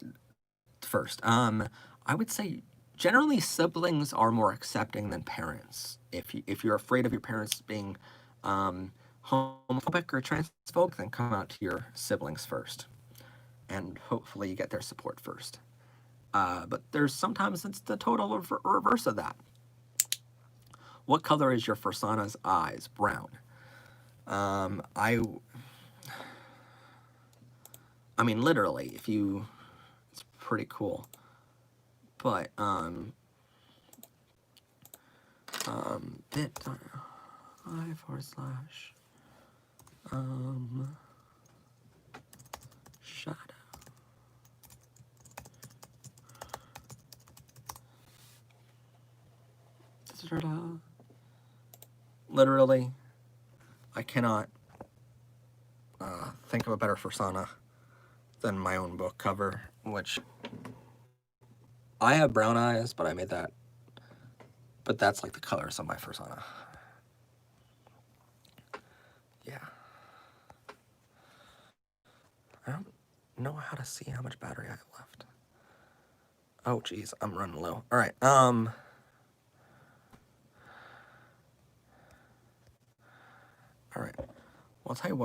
first, I would say generally siblings are more accepting than parents. If you're afraid of your parents being homophobic or transphobic, then come out to your siblings first, and hopefully you get their support first. But there's sometimes it's the total reverse of that. What color is your Fursana's eyes? Brown. I mean, literally, if you, it's pretty cool. But bit I forward slash shadow. Literally, I cannot think of a better Fursana than my own book cover, which I have brown eyes, but I made that. But that's like the colors of my Fursana. Yeah. I don't know how to see how much battery I have left. Oh, geez, I'm running low. All right. All right. Well, I'll tell you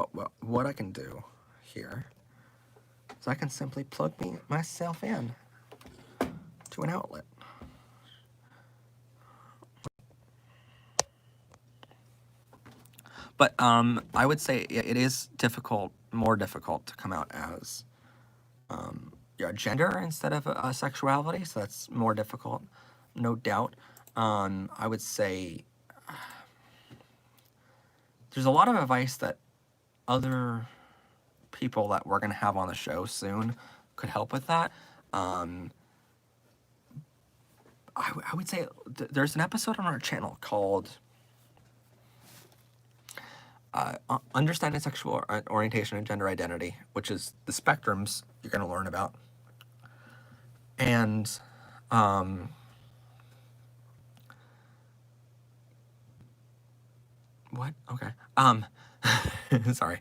what I can do here is I can simply plug myself in to an outlet. But I would say it is more difficult to come out as your gender instead of a sexuality, so that's more difficult, no doubt. I would say there's a lot of advice that other people that we're going to have on the show soon could help with that. I would say there's an episode on our channel called Understanding Sexual Orientation and Gender Identity, which is the spectrums you're going to learn about. And what? Okay. Sorry.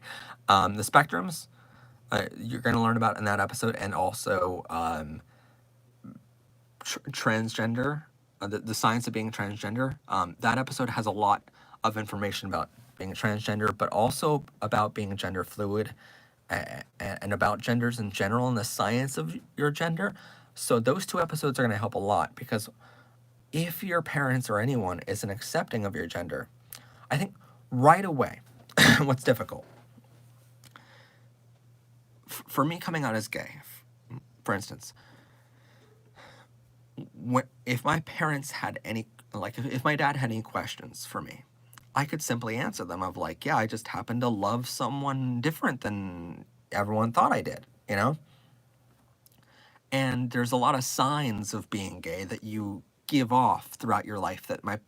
The spectrums you're going to learn about in that episode, and also transgender, the science of being transgender. That episode has a lot of information about being a transgender, but also about being gender fluid and about genders in general and the science of your gender. So those two episodes are going to help a lot, because if your parents or anyone isn't accepting of your gender, I think right away, what's difficult, for me coming out as gay, for instance, if my parents had any, like, if my dad had any questions for me, I could simply answer them of like, yeah, I just happen to love someone different than everyone thought I did, you know? And there's a lot of signs of being gay that you give off throughout your life that my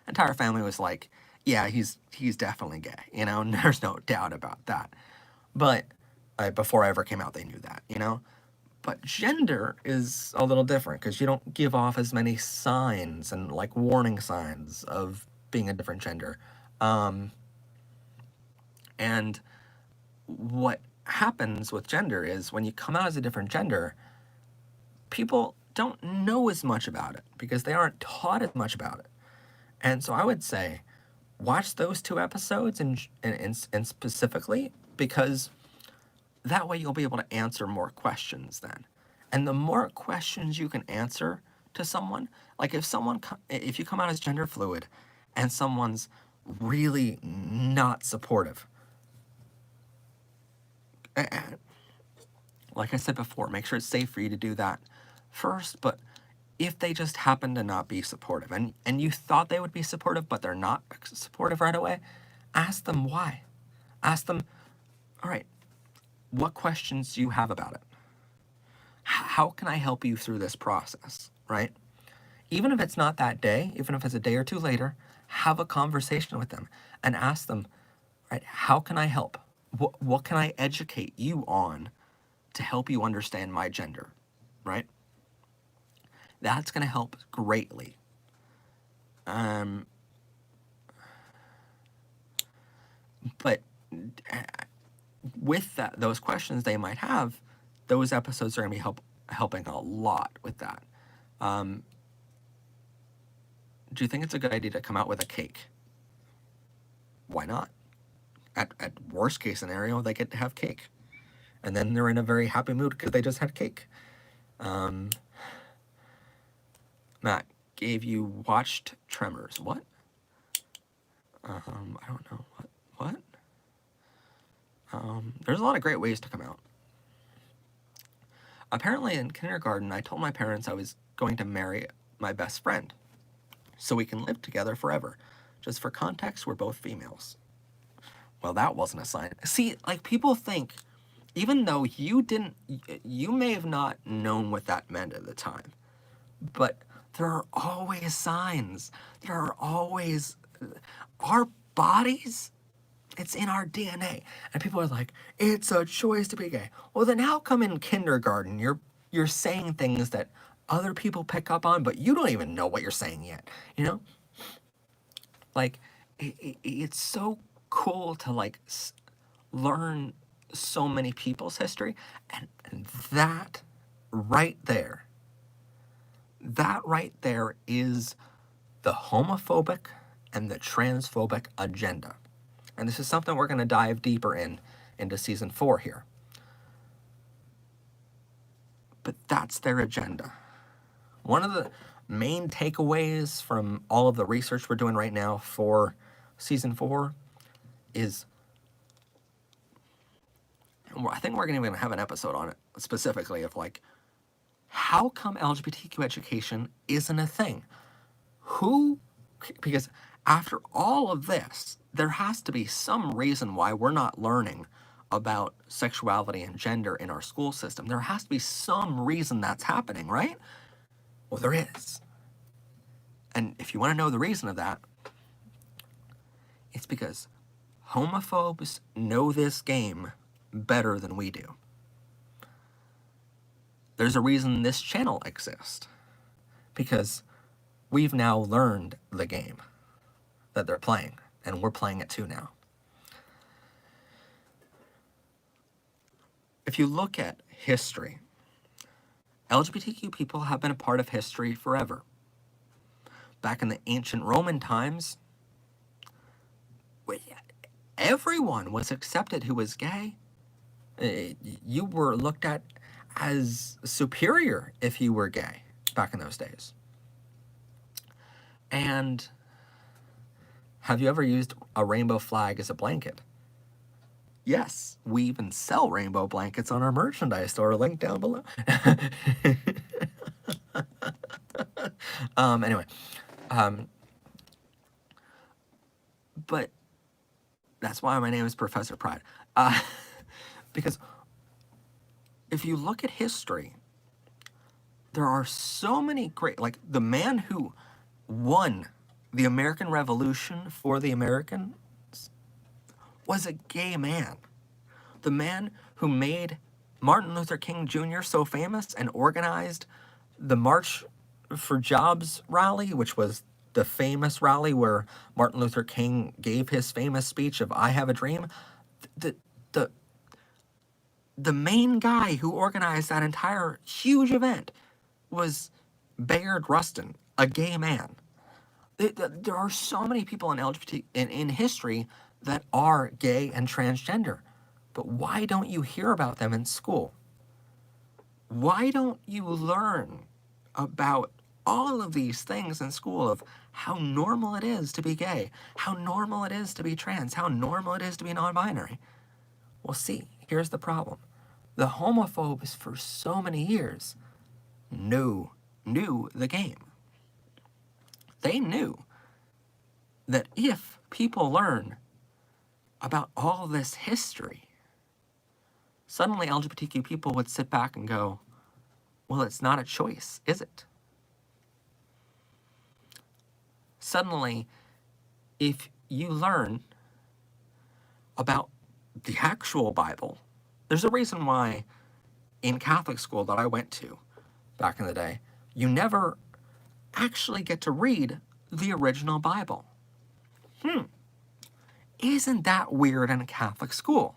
entire family was like, yeah, he's definitely gay, you know, and there's no doubt about that. But before I ever came out, they knew that, you know? But gender is a little different, because you don't give off as many signs and like warning signs of being a different gender. And what happens with gender is when you come out as a different gender, people don't know as much about it because they aren't taught as much about it. And so I would say watch those two episodes and specifically, because that way you'll be able to answer more questions then. And the more questions you can answer to someone, like if you come out as gender fluid and someone's really not supportive, like I said before, make sure it's safe for you to do that first. But if they just happen to not be supportive, and you thought they would be supportive, but they're not supportive right away, ask them why. Ask them, all right, what questions do you have about it? How can I help you through this process, right? Even if it's not that day, even if it's a day or two later, have a conversation with them and ask them, right, how can I help? What can I educate you on to help you understand my gender, right? That's going to help greatly. But with those questions they might have, those episodes are going to be helping a lot with that. Do you think it's a good idea to come out with a cake? Why not? At worst case scenario, they get to have cake. And then they're in a very happy mood because they just had cake. Matt, you watched Tremors. What? I don't know. What? There's a lot of great ways to come out. Apparently in kindergarten, I told my parents I was going to marry my best friend so we can live together forever. Just for context, we're both females. Well, that wasn't a sign. See, like, people think, even though you may have not known what that meant at the time, but there are always signs. There are always, our bodies, it's in our DNA. And people are like, it's a choice to be gay. Well, then how come in kindergarten you're saying things that other people pick up on, but you don't even know what you're saying yet, you know? Like, it's so cool to, like, learn so many people's history, and that right there is the homophobic and the transphobic agenda. And this is something we're going to dive deeper into season 4 here. But that's their agenda. One of the main takeaways from all of the research we're doing right now for season 4 is, I think we're going to even have an episode on it specifically, of like, how come LGBTQ education isn't a thing? Because after all of this, there has to be some reason why we're not learning about sexuality and gender in our school system. There has to be some reason that's happening, right? Well, there is. And if you want to know the reason of that, it's because homophobes know this game better than we do. There's a reason this channel exists, because we've now learned the game that they're playing, and we're playing it too now. If you look at history, LGBTQ people have been a part of history forever. Back in the ancient Roman times, everyone was accepted who was gay. You were looked at as superior if you were gay back in those days. And have you ever used a rainbow flag as a blanket? Yes, we even sell rainbow blankets on our merchandise store, link down below. Anyway, but that's why my name is Professor Pride. Because if you look at history, there are so many great, like, the man who won the American Revolution for the Americans was a gay man. The man who made Martin Luther King Jr. so famous and organized the March for Jobs rally, which was the famous rally where Martin Luther King gave his famous speech of "I have a dream." The main guy who organized that entire huge event was Bayard Rustin, a gay man. There are so many people in LGBT in history that are gay and transgender, but why don't you hear about them in school? Why don't you learn about all of these things in school, of how normal it is to be gay, how normal it is to be trans, how normal it is to be non-binary? Well, see, here's the problem. The homophobes for so many years knew the game. They knew that if people learn about all this history, suddenly LGBTQ people would sit back and go, well, it's not a choice, is it? Suddenly, if you learn about the actual Bible, there's a reason why in Catholic school that I went to back in the day, you never actually get to read the original Bible. Isn't that weird in a Catholic school?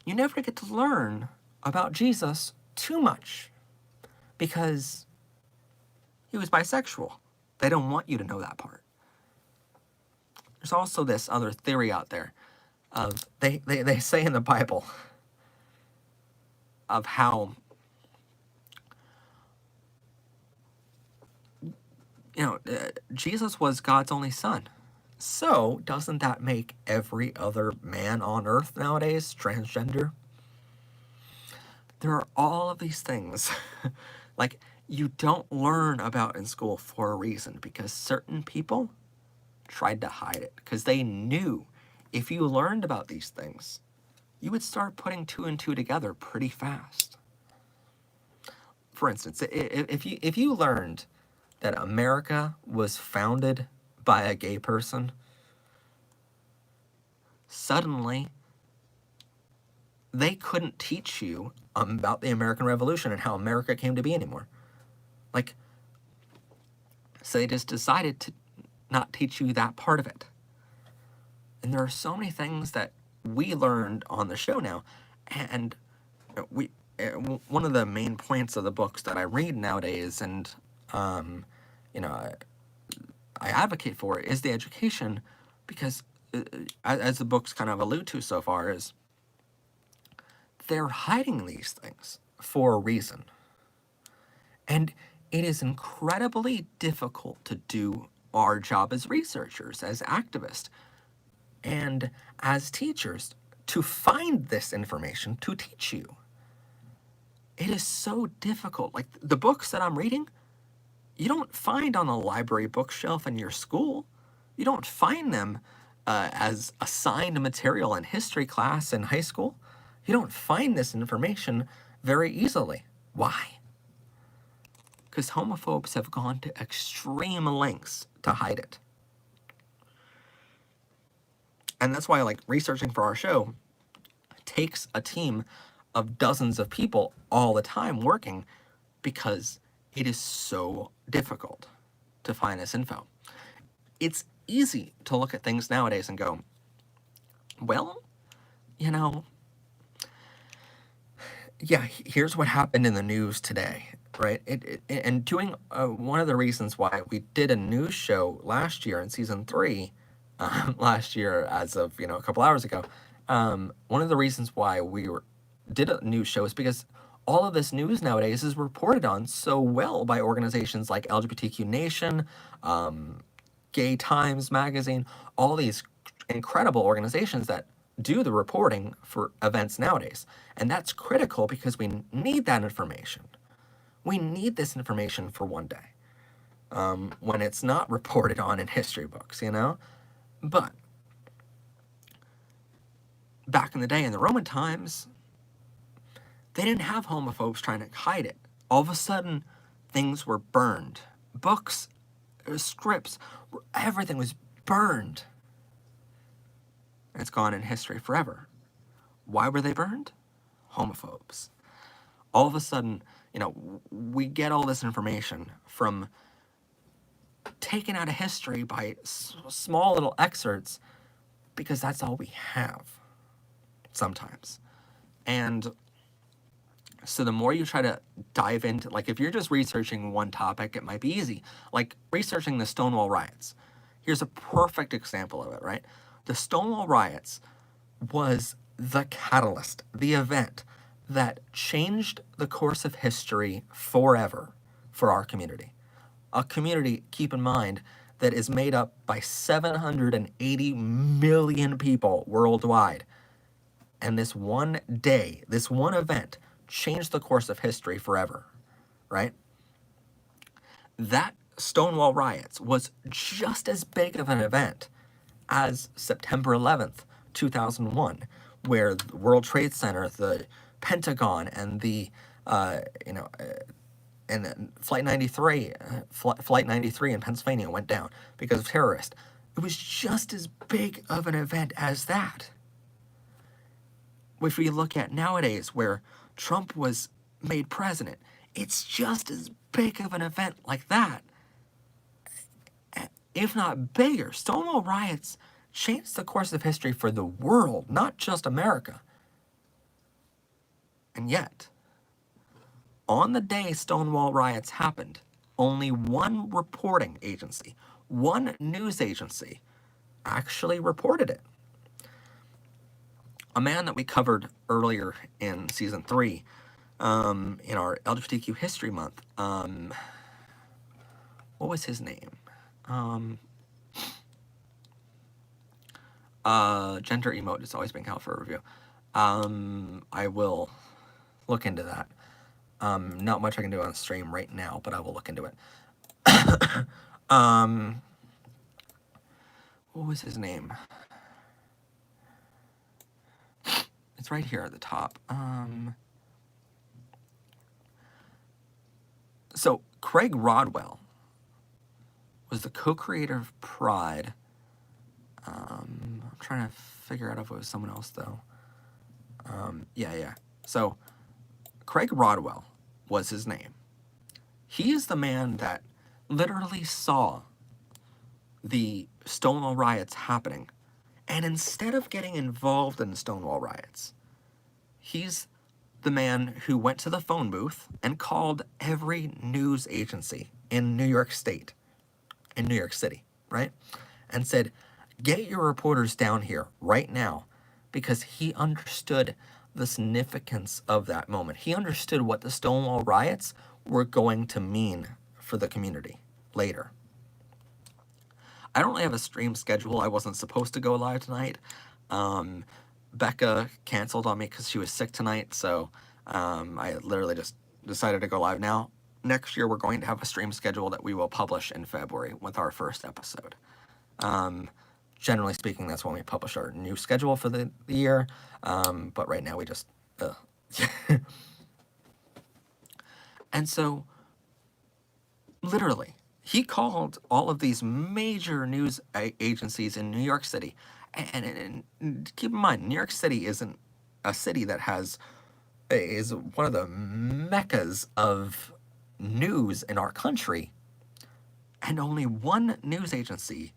You never get to learn about Jesus too much, because he was bisexual. They don't want you to know that part. There's also this other theory out there of, they say in the Bible of how, Jesus was God's only son. So doesn't that make every other man on earth nowadays transgender? There are all of these things like you don't learn about in school for a reason, because certain people tried to hide it because they knew if you learned about these things, you would start putting two and two together pretty fast. For instance, if you learned that America was founded by a gay person, suddenly they couldn't teach you about the American Revolution and how America came to be anymore. Like, so they just decided to not teach you that part of it. And there are so many things that we learned on the show now, and one of the main points of the books that I read nowadays, and I advocate for, is the education, because as the books kind of allude to so far, is they're hiding these things for a reason. And it is incredibly difficult to do our job as researchers, as activists, and as teachers to find this information to teach you. It is so difficult. Like the books that I'm reading, you don't find on a library bookshelf in your school. You don't find them as assigned material in history class in high school. You don't find this information very easily. Why? Because homophobes have gone to extreme lengths to hide it. And that's why, like, researching for our show takes a team of dozens of people all the time working, because it is so difficult to find this info. It's easy to look at things nowadays and go, well, yeah, here's what happened in the news today, right? And doing one of the reasons why we did a news show last year in season 3, last year as of a couple hours ago, one of the reasons why did a news show is because all of this news nowadays is reported on so well by organizations like LGBTQ Nation, Gay Times Magazine, all these incredible organizations that do the reporting for events nowadays. And that's critical because we need that information. We need this information for one day, when it's not reported on in history books, But back in the day, in the Roman times, they didn't have homophobes trying to hide it. All of a sudden, things were burned. Books, scripts, everything was burned. And it's gone in history forever. Why were they burned? Homophobes. All of a sudden, we get all this information from taken out of history by small little excerpts, because that's all we have sometimes. And so the more you try to dive into, like, if you're just researching one topic, it might be easy. Like researching the Stonewall riots. Here's a perfect example of it, right? The Stonewall riots was the catalyst, the event that changed the course of history forever for our community. A community, keep in mind, that is made up by 780 million people worldwide. And this one day, this one event, changed the course of history forever, right? That Stonewall riots was just as big of an event as September 11th, 2001, where the World Trade Center, the Pentagon, and and then Flight 93 in Pennsylvania went down because of terrorists. It was just as big of an event as that. If we look at nowadays, where Trump was made president, it's just as big of an event like that, if not bigger. Stonewall riots changed the course of history for the world, not just America. And yet, On the day Stonewall riots happened, only one reporting agency, one news agency, actually reported it. A man that we covered earlier in season 3, in our LGBTQ History Month. What was his name? Gender emote has always been out for a review. I will look into that. Not much I can do on stream right now, but I will look into it. What was his name? It's right here at the top. So Craig Rodwell was the co-creator of Pride. I'm trying to figure out if it was someone else, though. Yeah. So Craig Rodwell was his name. He is the man that literally saw the Stonewall riots happening. And instead of getting involved in the Stonewall riots, he's the man who went to the phone booth and called every news agency in New York State, in New York City, right? And said, get your reporters down here right now, because he understood the significance of that moment. He understood what the Stonewall riots were going to mean for the community later. I don't really have a stream schedule. I wasn't supposed to go live tonight. Becca canceled on me because she was sick tonight, so I literally just decided to go live now. Next year, we're going to have a stream schedule that we will publish in February with our first episode. Generally speaking, that's when we publish our new schedule for the year, but right now we just... And so, literally, he called all of these major news agencies in New York City. And keep in mind, New York City isn't a city that is one of the meccas of news in our country. And only one news agency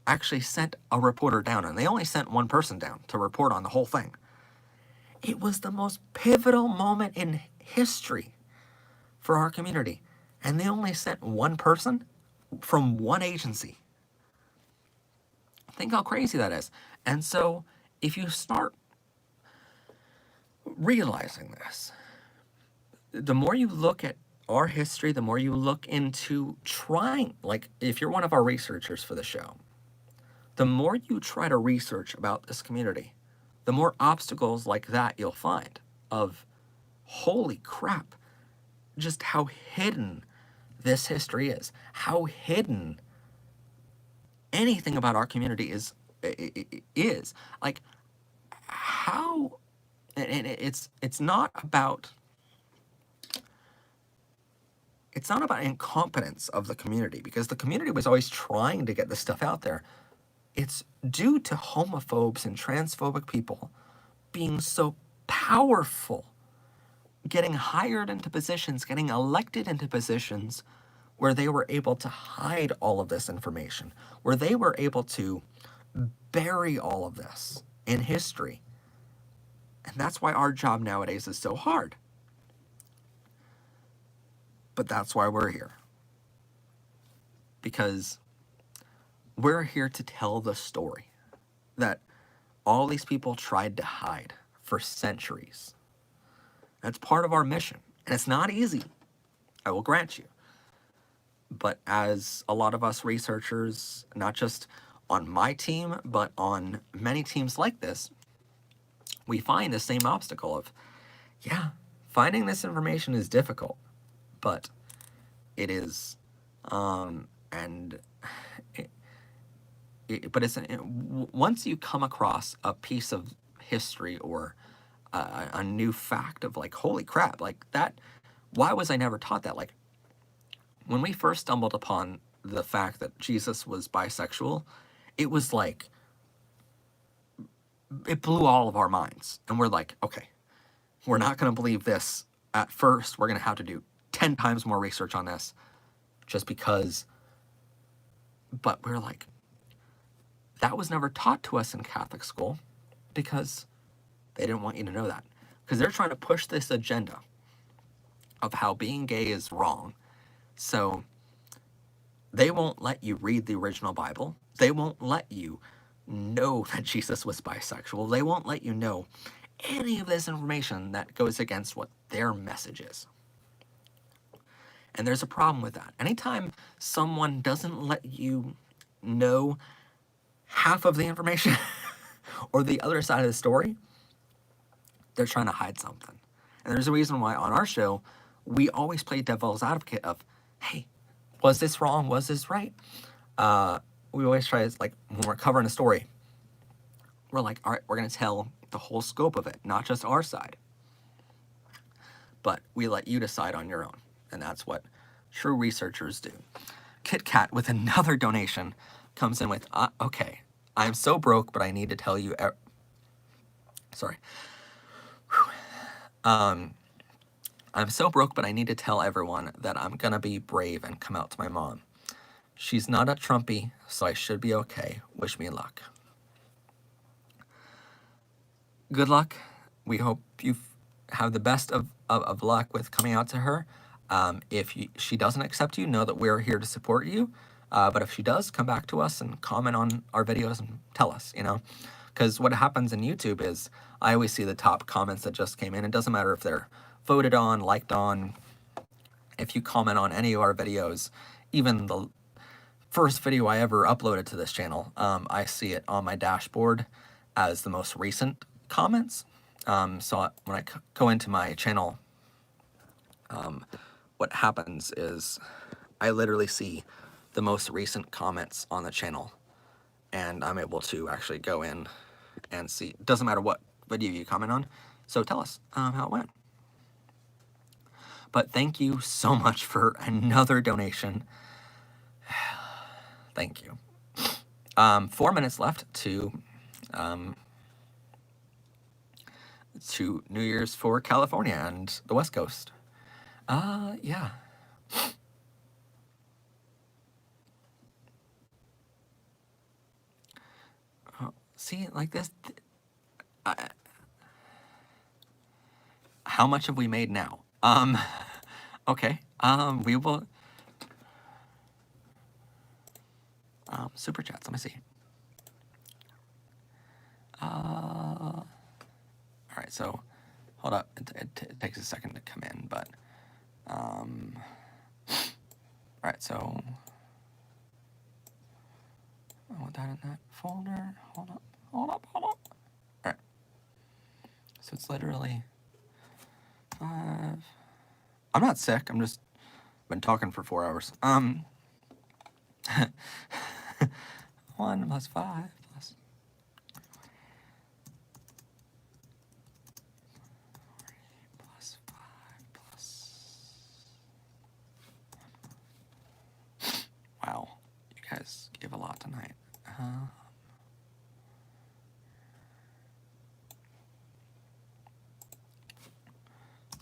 actually sent a reporter down. And they only sent one person down to report on the whole thing. It was the most pivotal moment in history for our community. And they only sent one person from one agency. Think how crazy that is. And so if you start realizing this, the more you look at our history, the more you look into trying, like if you're one of our researchers for the show, the more you try to research about this community, the more obstacles like that you'll find of, holy crap, just how hidden this history is, how hidden anything about our community is like how, and it's not about incompetence of the community, because the community was always trying to get this stuff out there. It's due to homophobes and transphobic people being so powerful, getting hired into positions, getting elected into positions where they were able to hide all of this information, where they were able to bury all of this in history. And that's why our job nowadays is so hard. But that's why we're here. Because we're here to tell the story that all these people tried to hide for centuries. That's part of our mission. And it's not easy, I will grant you. But as a lot of us researchers, not just on my team, but on many teams like this, we find the same obstacle of, yeah, finding this information is difficult, but it is, once you come across a piece of history or a new fact of like, holy crap, like that, why was I never taught that? Like, when we first stumbled upon the fact that Jesus was bisexual, it was like, it blew all of our minds. And we're like, okay, we're not going to believe this at first. We're going to have to do 10 times more research on this just because. But we're like, that was never taught to us in Catholic school because they didn't want you to know that. because they're trying to push this agenda of how being gay is wrong. So they won't let you read the original Bible. They won't let you know that Jesus was bisexual. They won't let you know any of this information that goes against what their message is. And there's a problem with that. Anytime someone doesn't let you know half of the information or the other side of the story, they're trying to hide something. And there's a reason why on our show, we always play devil's advocate of, hey, was this wrong? Was this right? We always try to, like, when we're covering a story, we're like, all right, we're going to tell the whole scope of it, not just our side. But we let you decide on your own. And that's what true researchers do. Kit Kat, with another donation, comes in with, okay, I'm so broke, but I need to tell you... Sorry. I'm so broke, but I need to tell everyone that I'm gonna be brave and come out to my mom. She's not a Trumpy, so I should be okay. Wish me luck. Good luck. We hope you have the best of luck with coming out to her. If she doesn't accept you, know that we're here to support you. But if she does, come back to us and comment on our videos and tell us, you know. Because what happens in YouTube is I always see the top comments that just came in. It doesn't matter if they're voted on, liked on. If you comment on any of our videos, even the first video I ever uploaded to this channel, I see it on my dashboard as the most recent comments. So when I go into my channel, what happens is I literally see the most recent comments on the channel, and I'm able to actually go in and see. It doesn't matter what video you comment on, so tell us how it went. But thank you so much for another donation. Thank you. 4 minutes left to New Year's for California and the West Coast. Yeah. See, like this. How much have we made now? Okay. We will. Super chats. Let me see. All right. So, hold up. It takes a second to come in, but. All right. So. I want that in that folder. Hold up. All right. So it's literally 5. I'm not sick. I'm just been talking for 4 hours. 1 plus 5 plus 3 plus 5 plus. Wow, you guys gave a lot tonight.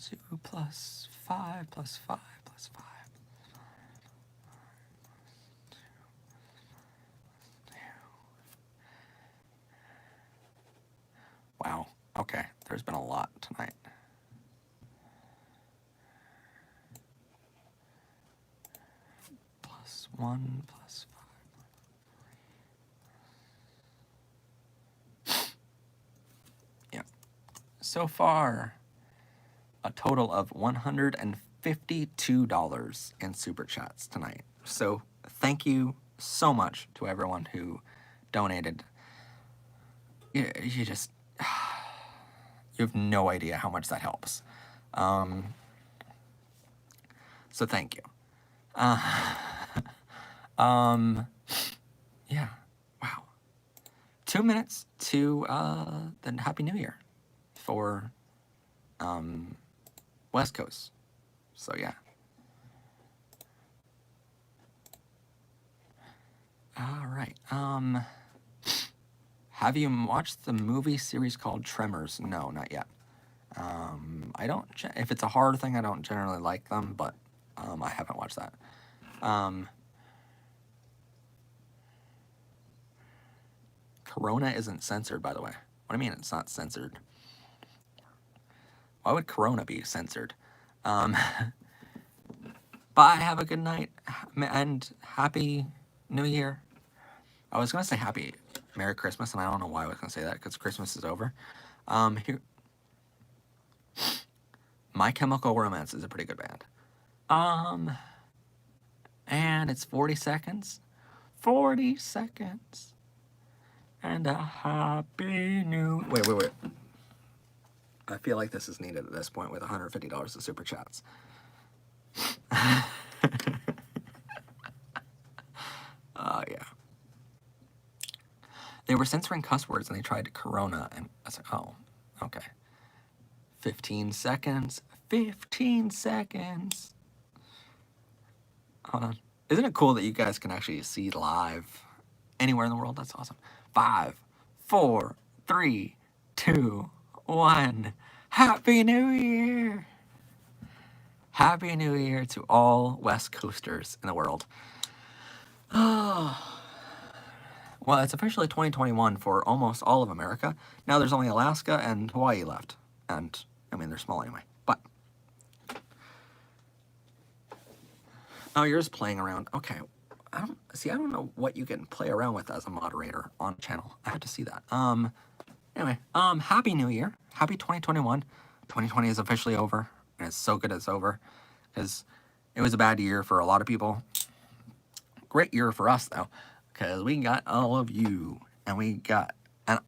2 plus 5 plus 5 plus 5. Wow. Okay. There's been a lot tonight. Plus 1 plus 5. Yeah. So far, a total of $152 in super chats tonight. So thank you so much to everyone who donated. You just, you have no idea how much that helps. So thank you. Yeah, wow. 2 minutes to then Happy New Year for West Coast. So yeah. All right. Have you watched the movie series called Tremors? No, not yet. I don't. If it's a horror thing, I don't generally like them, but I haven't watched that. Corona isn't censored, by the way. What do you mean it's not censored? Why would Corona be censored? Bye, have a good night, and Happy New Year. I was going to say Happy Merry Christmas, and I don't know why I was going to say that, because Christmas is over. Here, My Chemical Romance is a pretty good band. And it's 40 seconds. 40 seconds. And a happy new... Wait. I feel like this is needed at this point with $150 of super chats. Yeah. They were censoring cuss words and they tried Corona and I was like, oh, okay. 15 seconds. 15 seconds. Hold on. Isn't it cool that you guys can actually see live anywhere in the world? That's awesome. 5, 4, 3, 2, 1. Happy New Year! Happy New Year to all West Coasters in the world. Oh. Well, it's officially 2021 for almost all of America. Now there's only Alaska and Hawaii left. And, I mean, they're small anyway. But, oh, you're just playing around. Okay. I don't know what you can play around with as a moderator on a channel. I have to see that. Anyway, Happy New Year. Happy 2021. 2020 is officially over. And it's so good it's over. Because it was a bad year for a lot of people. Great year for us, though. Because we got all of you. And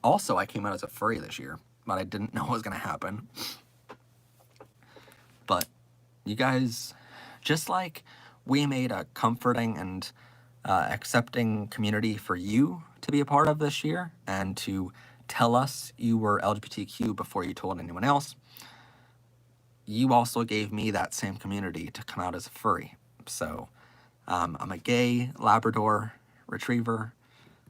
also I came out as a furry this year. But I didn't know what was going to happen. But you guys, just like we made a comforting and accepting community for you to be a part of this year and to tell us you were LGBTQ before you told anyone else, you also gave me that same community to come out as a furry. So I'm a gay Labrador retriever,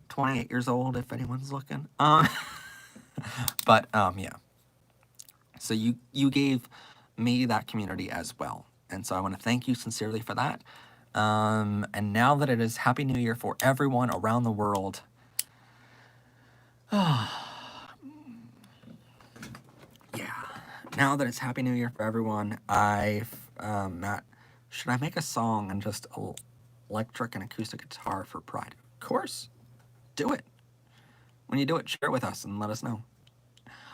28 years old if anyone's looking. But yeah. So you gave me that community as well. And so I want to thank you sincerely for that. And now that it is Happy New Year for everyone around the world. Yeah. Now that it's Happy New Year for everyone, Matt, should I make a song and just electric and acoustic guitar for Pride? Of course. Do it. When you do it, share it with us and let us know.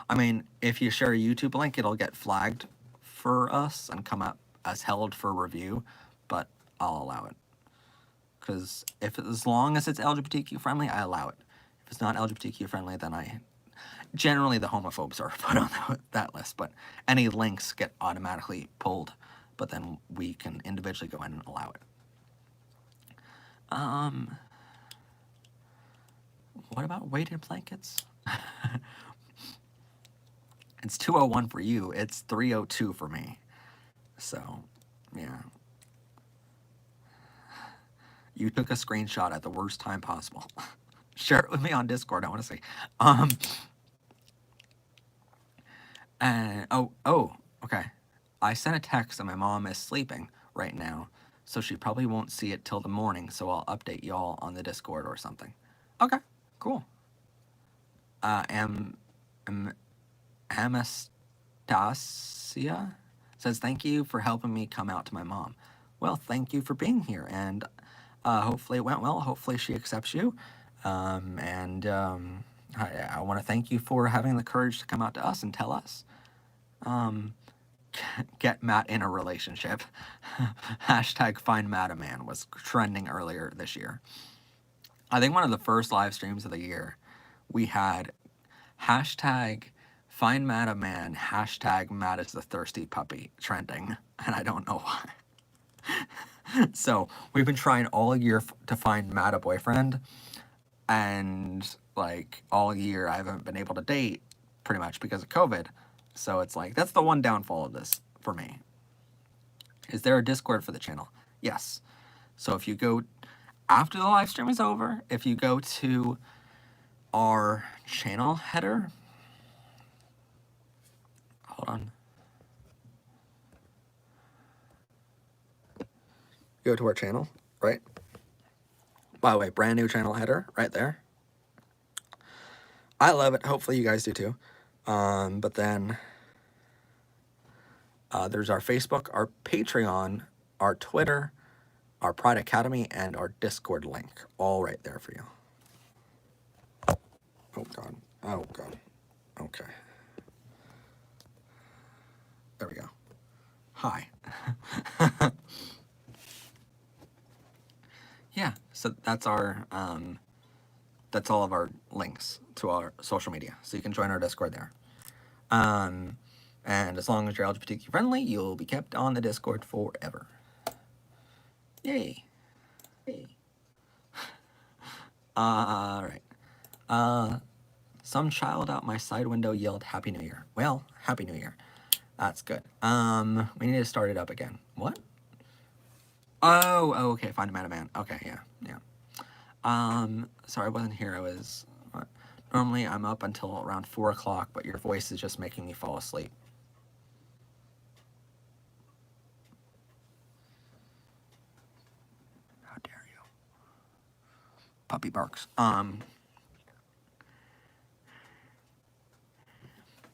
I mean, if you share a YouTube link, it'll get flagged for us and come up as held for review, but I'll allow it. Because as long as it's LGBTQ friendly, I allow it. If it's not LGBTQ friendly, then generally the homophobes are put on that list, but any links get automatically pulled, but then we can individually go in and allow it. What about weighted blankets? It's 2:01 for you. It's 3:02 for me. So, yeah. You took a screenshot at the worst time possible. Share it with me on Discord, I want to see. Okay. I sent a text and my mom is sleeping right now, so she probably won't see it till the morning, so I'll update y'all on the Discord or something. Okay, cool. Anastasia says, thank you for helping me come out to my mom. Well, thank you for being here, and hopefully it went well. Hopefully she accepts you. I want to thank you for having the courage to come out to us and tell us. Get Matt in a relationship. Hashtag find Matt a man was trending earlier this year. I think one of the first live streams of the year, we had hashtag find Matt a man, hashtag Matt is the thirsty puppy trending, and I don't know why. So we've been trying all year to find Matt a boyfriend, and like all year I haven't been able to date pretty much because of COVID. So it's like, that's the one downfall of this for me. Is there a Discord for the channel? Yes. So if you go, after the live stream is over, if you go to our channel header, hold on. Go to our channel, right? By the way, brand new channel header right there. I love it. Hopefully you guys do too. But then There's our Facebook, our Patreon, our Twitter, our Pride Academy, and our Discord link, all right there for you. Oh God. Oh God. Okay. There we go. Hi. Yeah, so that's our that's all of our links to our social media. So you can join our Discord there. And as long as you're LGBTQ friendly, you'll be kept on the Discord forever. Yay. Yay. All right. Some child out my side window yelled Happy New Year. Well, Happy New Year. That's good. We need to start it up again. What? Oh, okay. Find a man. Okay, yeah. Sorry I wasn't here. I was... Normally I'm up until around 4 o'clock, but your voice is just making me fall asleep. How dare you? Puppy barks.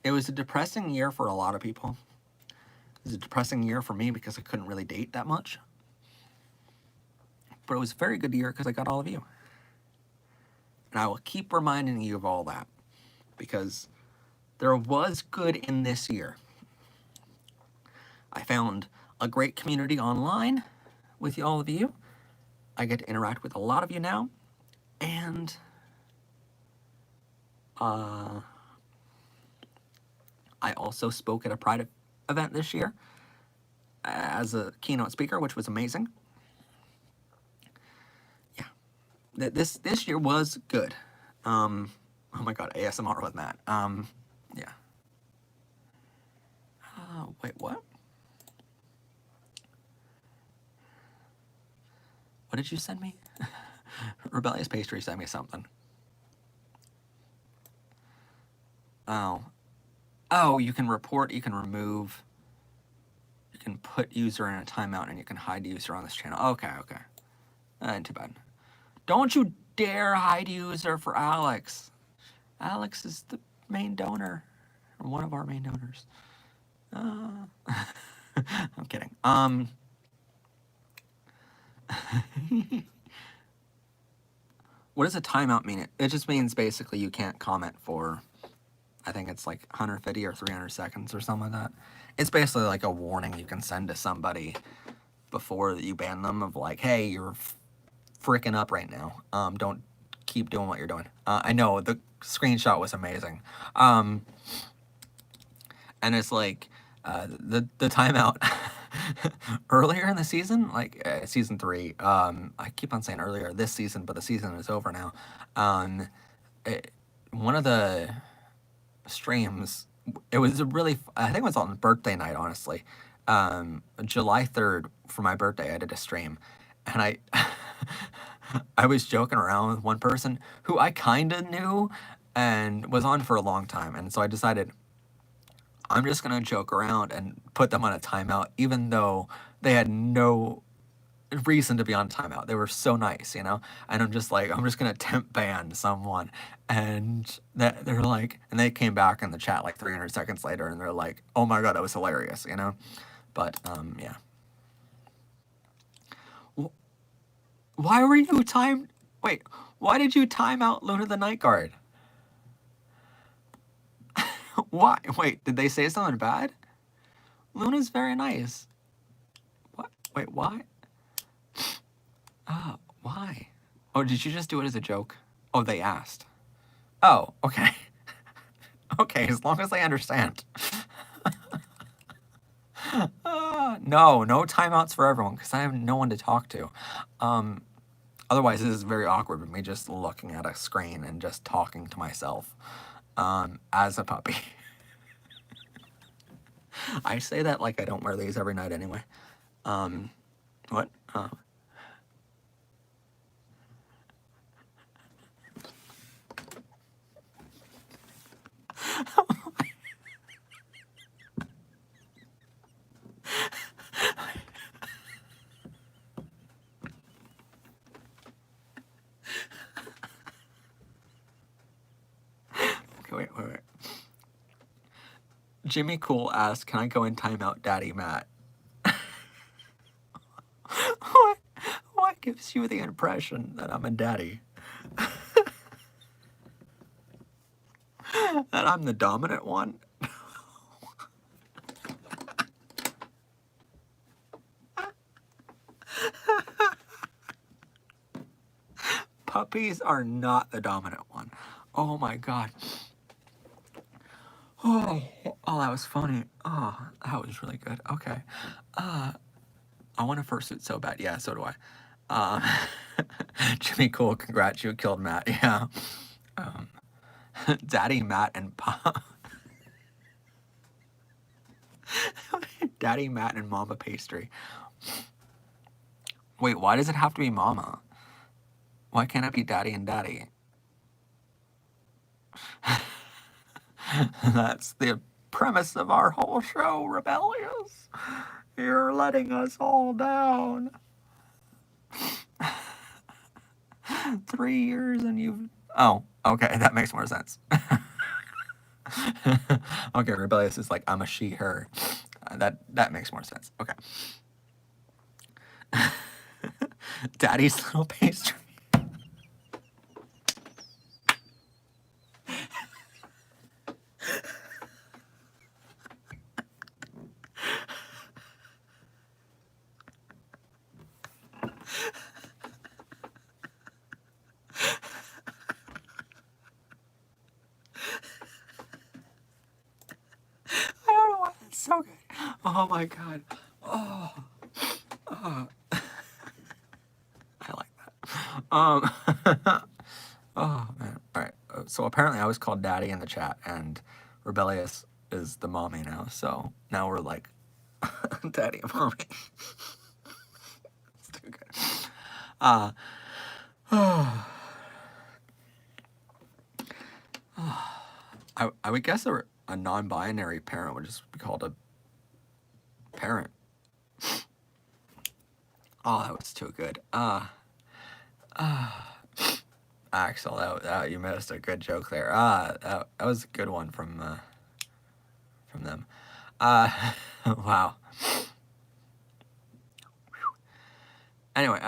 It was a depressing year for a lot of people. It was a depressing year for me because I couldn't really date that much. But it was a very good year because I got all of you. And I will keep reminding you of all that because there was good in this year. I found a great community online with all of you. I get to interact with a lot of you now. And I also spoke at a Pride event this year as a keynote speaker, which was amazing. Yeah, this year was good. Oh my God, ASMR with Matt. Yeah. Wait, what? What did you send me? Rebellious Pastry sent me something. Oh, you can report, you can remove, you can put user in a timeout, and you can hide user on this channel. Okay. Too bad. Don't you dare hide user for Alex. Alex is the main donor, or one of our main donors. I'm kidding. What does a timeout mean? It just means basically you can't comment for, I think it's like 150 or 300 seconds or something like that. It's basically like a warning you can send to somebody before you ban them of like, hey, you're freaking up right now. Don't keep doing what you're doing. I know the screenshot was amazing. And it's like the timeout earlier in the season, like season 3. I keep on saying earlier this season, but the season is over now. One of the streams, it was a really, I think it was on birthday night, honestly. July 3rd for my birthday, I did a stream, and I I was joking around with one person who I kind of knew and was on for a long time, and so I decided I'm just gonna joke around and put them on a timeout, even though they had no reason to be on timeout. They were so nice, you know? And I'm just gonna temp ban someone. And they're like, and they came back in the chat like 300 seconds later and they're like, oh my God, that was hilarious, you know? But, yeah. Why were you wait, why did you time out Luna the Night Guard? Why? Wait, did they say something bad? Luna's very nice. What? Wait, why? Why? Oh, did you just do it as a joke? Oh, they asked. Oh, okay. Okay, as long as I understand. No timeouts for everyone, because I have no one to talk to. Otherwise, this is very awkward with me just looking at a screen and just talking to myself as a puppy. I say that like I don't wear these every night anyway. What? Okay, wait. Jimmy Cool asked, "Can I go in timeout, Daddy Matt?" what? What gives you the impression that I'm a daddy? That I'm the dominant one? Puppies are not the dominant one. Oh my god. Oh, that was funny. Oh, that was really good. Okay. I want a fursuit so bad. Yeah, so do I. Jimmy Cool, congrats, you killed Matt. Yeah. Daddy, Matt, and Pop. Daddy, Matt, and Mama Pastry. Wait, why does it have to be Mama? Why can't it be Daddy and Daddy? That's the premise of our whole show, Rebellious. You're letting us all down. 3 years and you've... Oh, okay, that makes more sense. Okay, Rebellious is like, I'm a she, her. That makes more sense. Okay. Daddy's little pastry. I don't know why that's so good. Oh my god. Oh. I like that. Oh man. All right. So apparently I was called Daddy in the chat, and Rebellious is the mommy now. So now we're like Daddy and Mommy. It's too good. I would guess a non-binary parent would just be called a parent. Oh, that was too good. Axel, that you missed a good joke there. That was a good one from them. Wow. Anyway,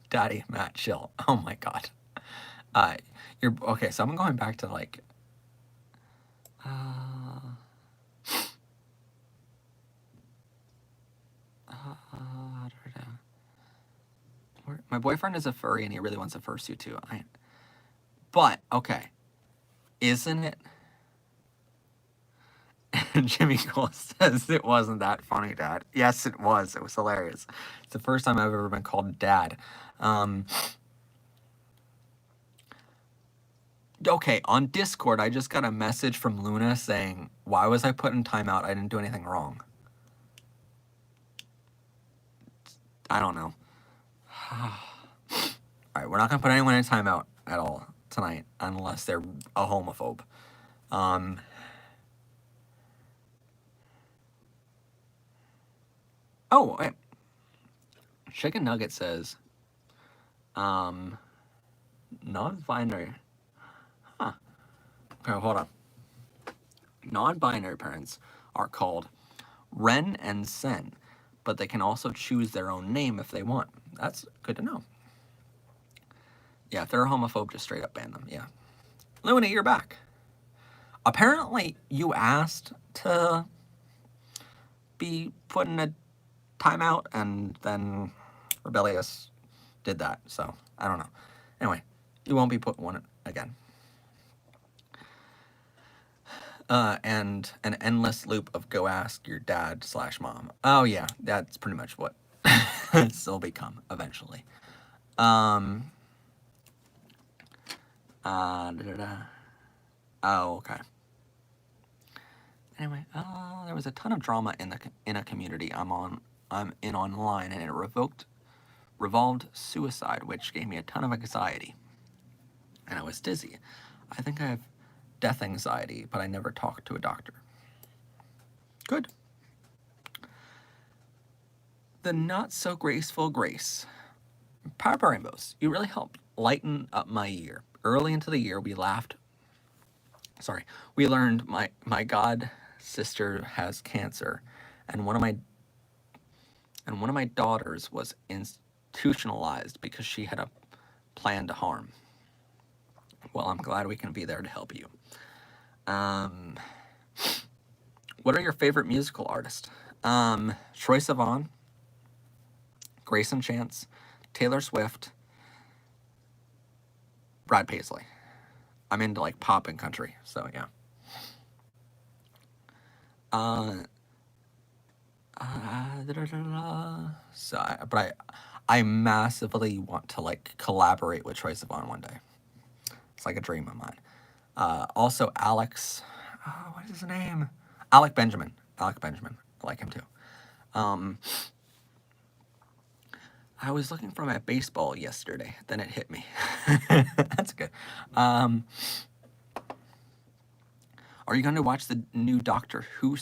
Daddy, Matt, chill. Oh my god. You're okay. So I'm going back to like. My boyfriend is a furry and he really wants a fursuit too. But okay, isn't it? And Jimmy Cole says it wasn't that funny, Dad. Yes, it was. It was hilarious. It's the first time I've ever been called Dad. Okay, on Discord, I just got a message from Luna saying, "Why was I put in timeout? I didn't do anything wrong." I don't know. All right, we're not gonna put anyone in timeout at all tonight unless they're a homophobe. Oh, wait. Chicken Nugget says, non-binary. Huh. Okay, hold on. Non-binary parents are called Ren and Sen, but they can also choose their own name if they want. That's good to know. Yeah, if they're a homophobe, just straight up ban them. Yeah. Luna, you're back. Apparently, you asked to be put in a timeout, and then Rebellious did that. So, I don't know. Anyway, you won't be put one again. And an endless loop of go ask your dad / mom. Oh, yeah, that's pretty much what it'll become eventually. Oh, okay. Anyway, there was a ton of drama in a community I'm in online, and it revolved suicide, which gave me a ton of anxiety, and I was dizzy. I think I have death anxiety, but I never talked to a doctor. Good. The not so graceful Grace. Power Rainbows, you really helped lighten up my year. Early into the year, we learned my God sister has cancer, and one of my daughters was institutionalized because she had a plan to harm. Well, I'm glad we can be there to help you. What are your favorite musical artists? Troye Sivan, Grayson Chance, Taylor Swift, Brad Paisley. I'm into like pop and country, so yeah. But I massively want to like collaborate with Troye Sivan one day. It's like a dream of mine. Also, Alex, what is his name? Alec Benjamin. Alec Benjamin. I like him too. I was looking for my baseball yesterday. Then it hit me. That's good. Are you going to watch the new Doctor Who?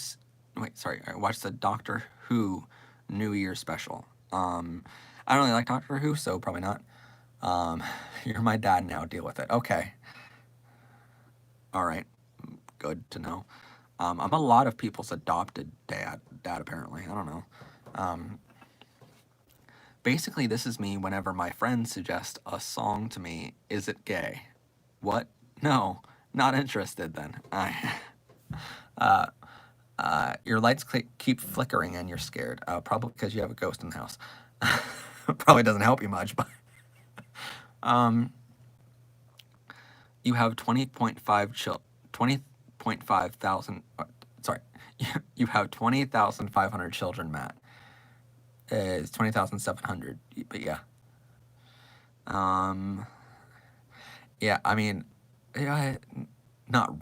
Watch the Doctor Who New Year special. I don't really like Doctor Who, so probably not. You're my dad now. Deal with it. Okay. All right. Good to know. I'm a lot of people's adopted dad apparently. I don't know. Basically, this is me whenever my friends suggest a song to me. Is it gay? What? No, not interested then. Your lights keep flickering and you're scared. Probably because you have a ghost in the house. Probably doesn't help you much, but you have 20.5 thousand. Sorry, you have 20,500 children, Matt. It's 20,700, but yeah. Yeah, I mean, yeah, not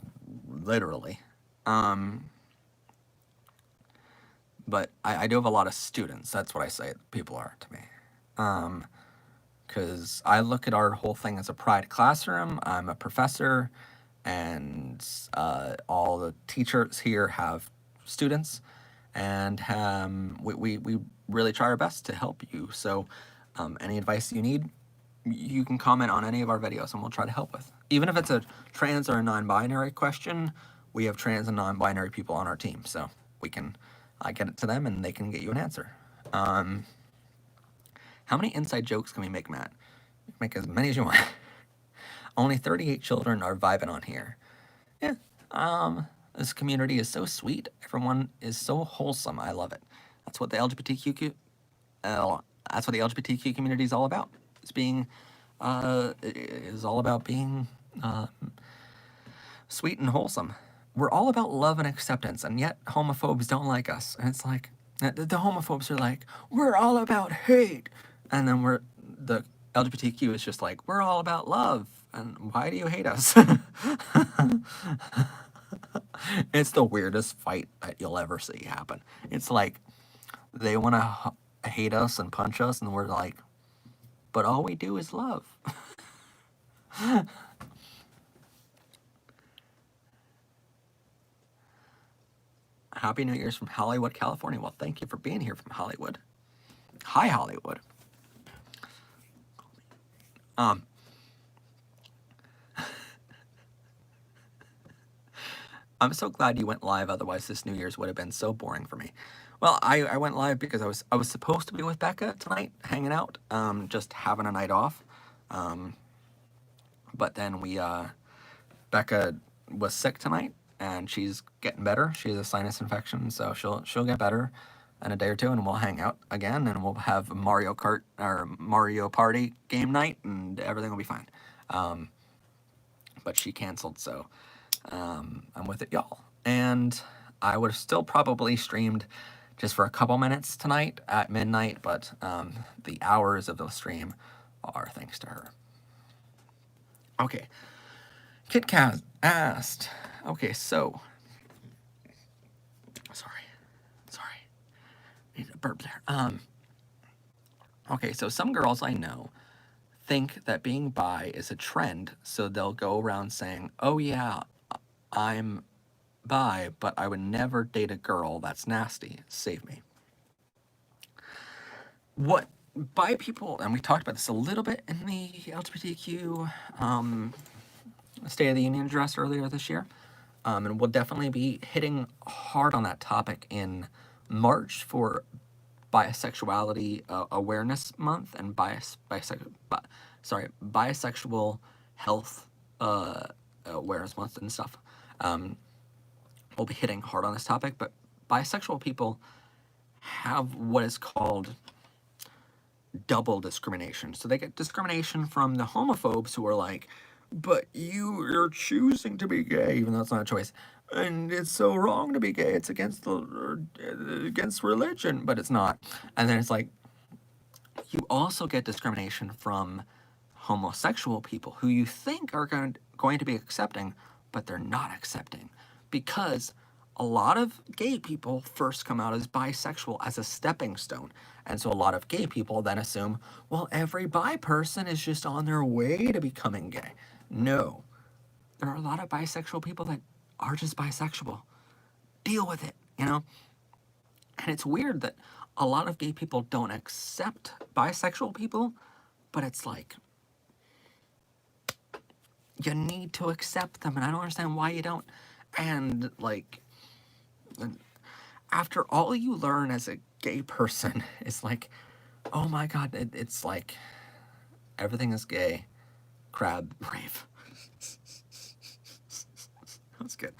literally. But I do have a lot of students. That's what I say people are to me. Because I look at our whole thing as a pride classroom. I'm a professor, and all the teachers here have students, and we really try our best to help you. So any advice you need, you can comment on any of our videos and we'll try to help with. Even if it's a trans or a non-binary question, we have trans and non-binary people on our team, so we can get it to them and they can get you an answer. How many inside jokes can we make, Matt? Make as many as you want. Only 38 children are vibing on here. Yeah. This community is so sweet. Everyone is so wholesome. I love it. That's what the LGBTQ community is all about. Is all about being sweet and wholesome. We're all about love and acceptance, and yet homophobes don't like us. And it's like the homophobes are like, we're all about hate, and then the LGBTQ is just like, we're all about love. And why do you hate us? It's the weirdest fight that you'll ever see happen. It's like they want to hate us and punch us, and we're like, but all we do is love. Happy New Year's from Hollywood, California. Well, thank you for being here from Hollywood. Hi, Hollywood. I'm so glad you went live, otherwise this New Year's would have been so boring for me. Well, I went live because I was supposed to be with Becca tonight, hanging out, just having a night off. But then Becca was sick tonight, and she's getting better. She has a sinus infection, so she'll get better in a day or two, and we'll hang out again, and we'll have Mario Kart or Mario Party game night, and everything will be fine. But she canceled, so I'm with it, y'all. And I would have still probably streamed just for a couple minutes tonight at midnight, but the hours of the stream are thanks to her. Okay. KitKat asked, okay, so, sorry, need a burp there. Okay, so some girls I know think that being bi is a trend, so they'll go around saying, oh yeah, I'm bi, but I would never date a girl. That's nasty. Save me. What bi people, and we talked about this a little bit in the LGBTQ State of the Union address earlier this year. And we'll definitely be hitting hard on that topic in March for Bisexuality Awareness Month and Bisexual Health Awareness Month and stuff. We'll be hitting hard on this topic, but bisexual people have what is called double discrimination. So they get discrimination from the homophobes who are like, but you're choosing to be gay, even though it's not a choice, and it's so wrong to be gay. It's against religion, but it's not. And then it's like, you also get discrimination from homosexual people who you think are going to be accepting, but they're not accepting, because a lot of gay people first come out as bisexual as a stepping stone. And so a lot of gay people then assume, well, every bi person is just on their way to becoming gay. No. There are a lot of bisexual people that are just bisexual. Deal with it, you know? And it's weird that a lot of gay people don't accept bisexual people, but it's like, you need to accept them, and I don't understand why you don't. And like, after all you learn as a gay person is like, oh my god, it's like everything is gay, crab rave. That's good.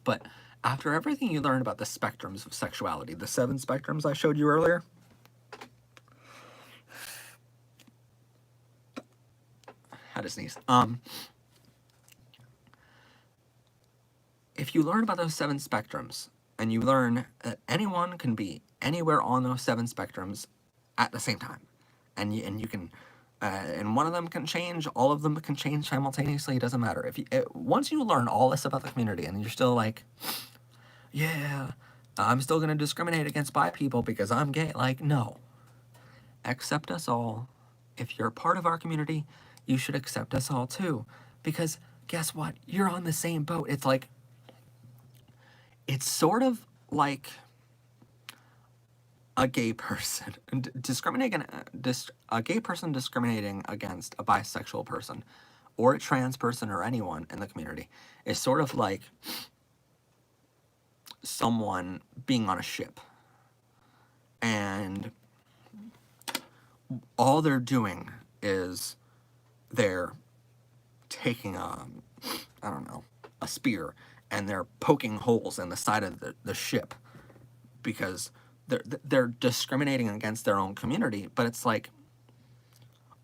But after everything you learn about the spectrums of sexuality, the 7 spectrums I showed you earlier, had to sneeze. If you learn about those 7 spectrums, and you learn that anyone can be anywhere on those 7 spectrums at the same time, and you can, and one of them can change, all of them can change simultaneously, it doesn't matter. If you, once you learn all this about the community, and you're still like, yeah, I'm still going to discriminate against bi people because I'm gay, like, no. Accept us all. If you're a part of our community, you should accept us all too. Because guess what? You're on the same boat. It's like, it's sort of like a gay person a gay person discriminating against a bisexual person or a trans person or anyone in the community is sort of like someone being on a ship, and all they're doing is they're taking I don't know, a spear, and they're poking holes in the side of the ship because they're discriminating against their own community. But it's like,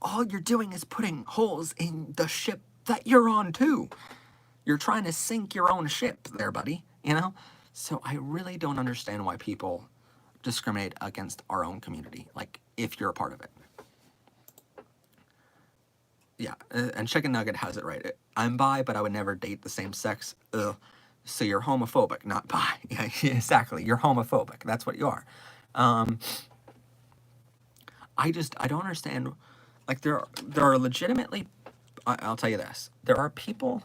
all you're doing is putting holes in the ship that you're on too. You're trying to sink your own ship there, buddy, you know? So I really don't understand why people discriminate against our own community, like, if you're a part of it. Yeah, and Chicken Nugget has it right. I'm bi, but I would never date the same sex. Ugh. So you're homophobic, not bi. Yeah, exactly. You're homophobic. That's what you are. I don't understand. Like, there are legitimately, I'll tell you this. There are people,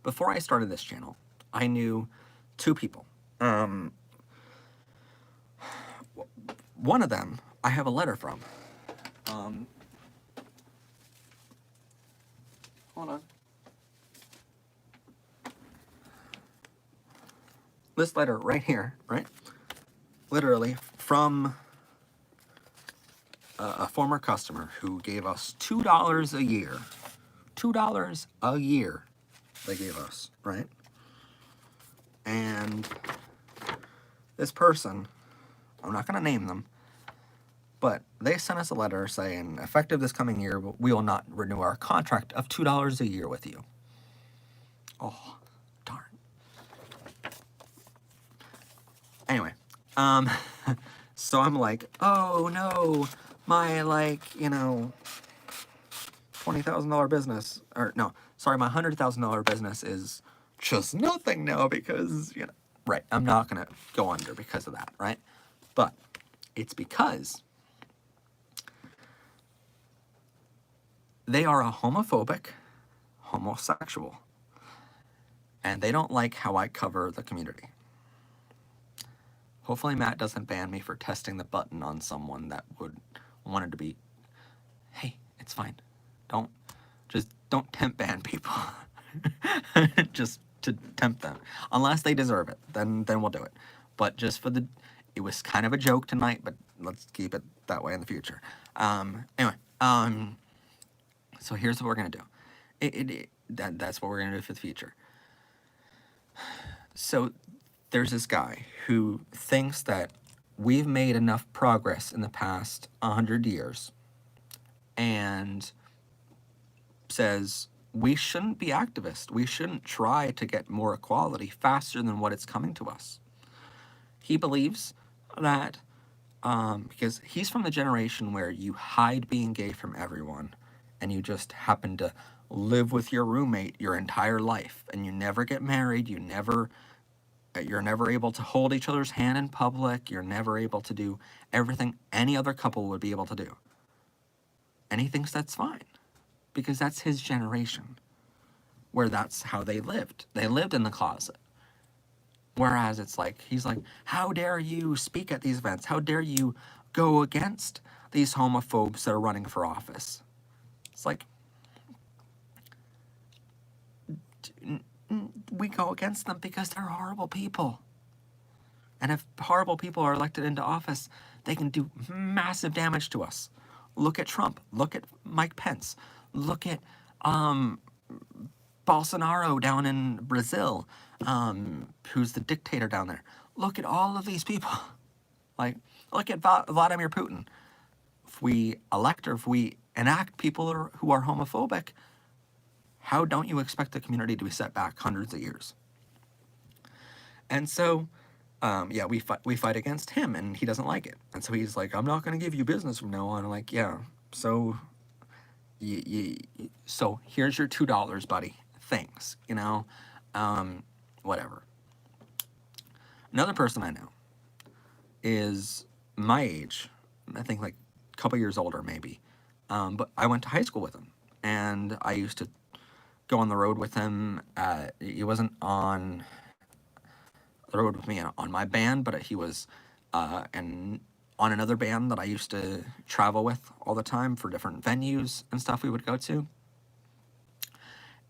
before I started this channel, I knew 2 people. One of them, I have a letter from. Hold on. This letter right here, right? Literally from a former customer who gave us $2 a year. $2 a year they gave us, right? And this person, I'm not going to name them, but they sent us a letter saying, effective this coming year, we will not renew our contract of $2 a year with you. Oh, darn. Anyway, so I'm like, oh no, my, like, you know, $20,000 business, or no, sorry, my $100,000 business is just nothing now because, you know, right, I'm not going to go under because of that, right? But it's because they are a homophobic homosexual, and they don't like how I cover the community. Hopefully Matt doesn't ban me for testing the button on someone that would wanted to be, hey, it's fine. Don't tempt ban people. just to tempt them. Unless they deserve it, then we'll do it. But just for the, it was kind of a joke tonight, but let's keep it that way in the future. Anyway, so here's what we're gonna do. That's what we're gonna do for the future. So there's this guy who thinks that we've made enough progress in the past 100 years and says we shouldn't be activists. We shouldn't try to get more equality faster than what it's coming to us. He believes that because he's from the generation where you hide being gay from everyone and you just happen to live with your roommate your entire life and you never get married, you're never able to hold each other's hand in public, you're never able to do everything any other couple would be able to do. And he thinks that's fine because that's his generation where that's how they lived. They lived in the closet. Whereas it's like, he's like, how dare you speak at these events? How dare you go against these homophobes that are running for office? It's like, we go against them because they're horrible people. And if horrible people are elected into office, they can do massive damage to us. Look at Trump. Look at Mike Pence. Look at Bolsonaro down in Brazil, who's the dictator down there. Look at all of these people. Like, look at Vladimir Putin. If we elect or if we enact people who are homophobic, how don't you expect the community to be set back hundreds of years? And so, yeah, we fight against him, and he doesn't like it. And so he's like, I'm not going to give you business from now on. I'm like, yeah, so, so here's your $2, buddy. Things, you know, whatever. Another person I know is my age, I think like a couple years older maybe, but I went to high school with him, and I used to go on the road with him. He wasn't on the road with me on my band, but he was on another band that I used to travel with all the time for different venues and stuff we would go to.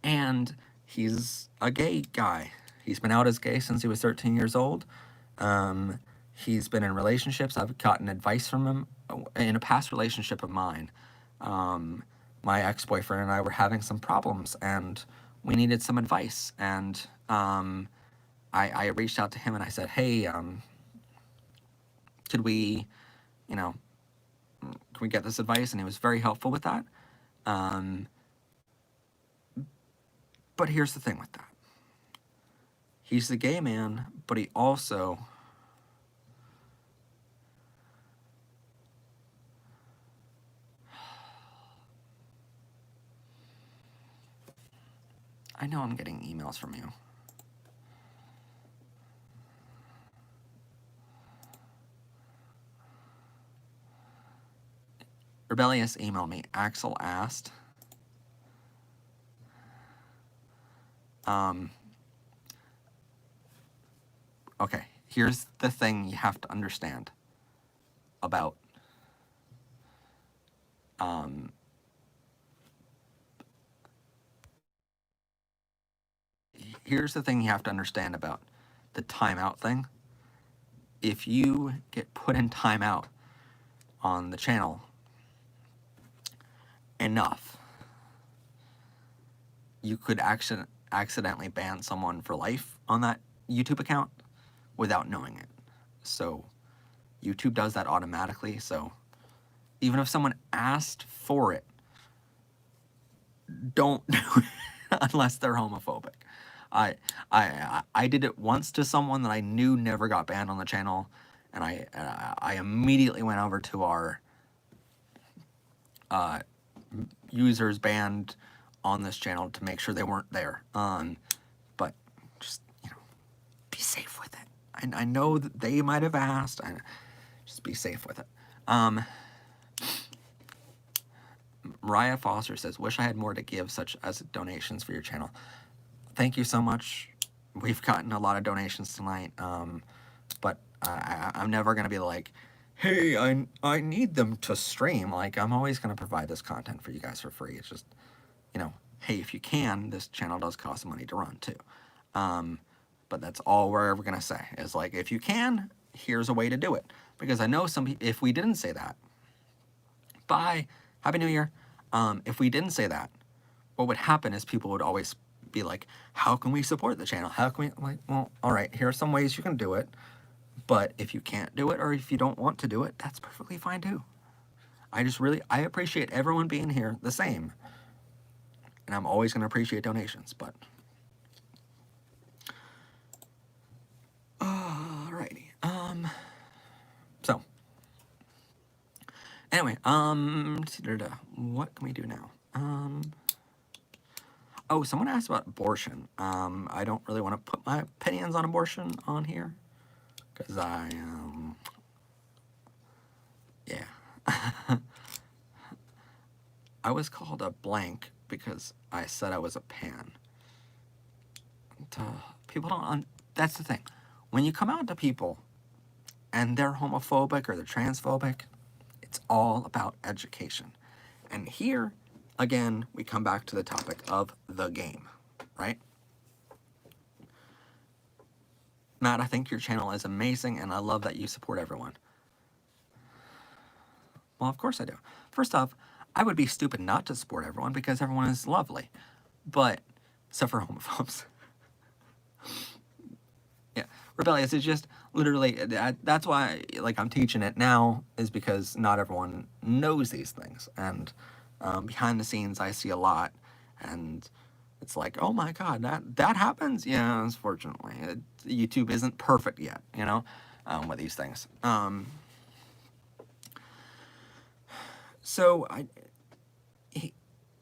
And he's a gay guy. He's been out as gay since he was 13 years old. He's been in relationships. I've gotten advice from him in a past relationship of mine. My ex-boyfriend and I were having some problems, and we needed some advice. And I reached out to him and I said, hey, could we, can we get this advice? And he was very helpful with that. But here's the thing with that. He's the gay man, but he also I know I'm getting emails from you. Rebellious emailed me. Axel asked, okay, here's the thing you have to understand about here's the thing you have to understand about the timeout thing. If you get put in timeout on the channel enough, you could accidentally ban someone for life on that YouTube account without knowing it. So YouTube does that automatically. So even if someone asked for it, don't do it unless they're homophobic. I did it once to someone that I knew never got banned on the channel, and I immediately went over to our users banned on this channel to make sure they weren't there. But just, be safe with it. I know that they might have asked. Just be safe with it. Mariah Foster says, wish I had more to give, such as donations for your channel. Thank you so much. We've gotten a lot of donations tonight, but I'm never going to be like, hey, I need them to stream. Like, I'm always going to provide this content for you guys for free. It's just, hey, if you can, this channel does cost money to run too. But that's all we're ever gonna say is like, if you can, here's a way to do it. Because I know if we didn't say that, bye, Happy New Year. If we didn't say that, what would happen is people would always be like, how can we support the channel? How can we, like, well, all right, here are some ways you can do it. But if you can't do it, or if you don't want to do it, that's perfectly fine too. I appreciate everyone being here the same. And I'm always going to appreciate donations, but. Alrighty. So. Anyway, what can we do now? Oh, someone asked about abortion. I don't really want to put my opinions on abortion on here. Because yeah. I was called a blank because I said I was a pan. People don't, that's the thing. When you come out to people and they're homophobic or they're transphobic, it's all about education. And here, again, we come back to the topic of the game, right? Matt, I think your channel is amazing, and I love that you support everyone. Well, of course I do. First off, I would be stupid not to support everyone because everyone is lovely. But, except for homophobes. Yeah, rebellious is just literally, that's why, like, I'm teaching it now, is because not everyone knows these things. And behind the scenes, I see a lot, and it's like, oh my god, that happens? Yeah, unfortunately. YouTube isn't perfect yet, you know, with these things. So,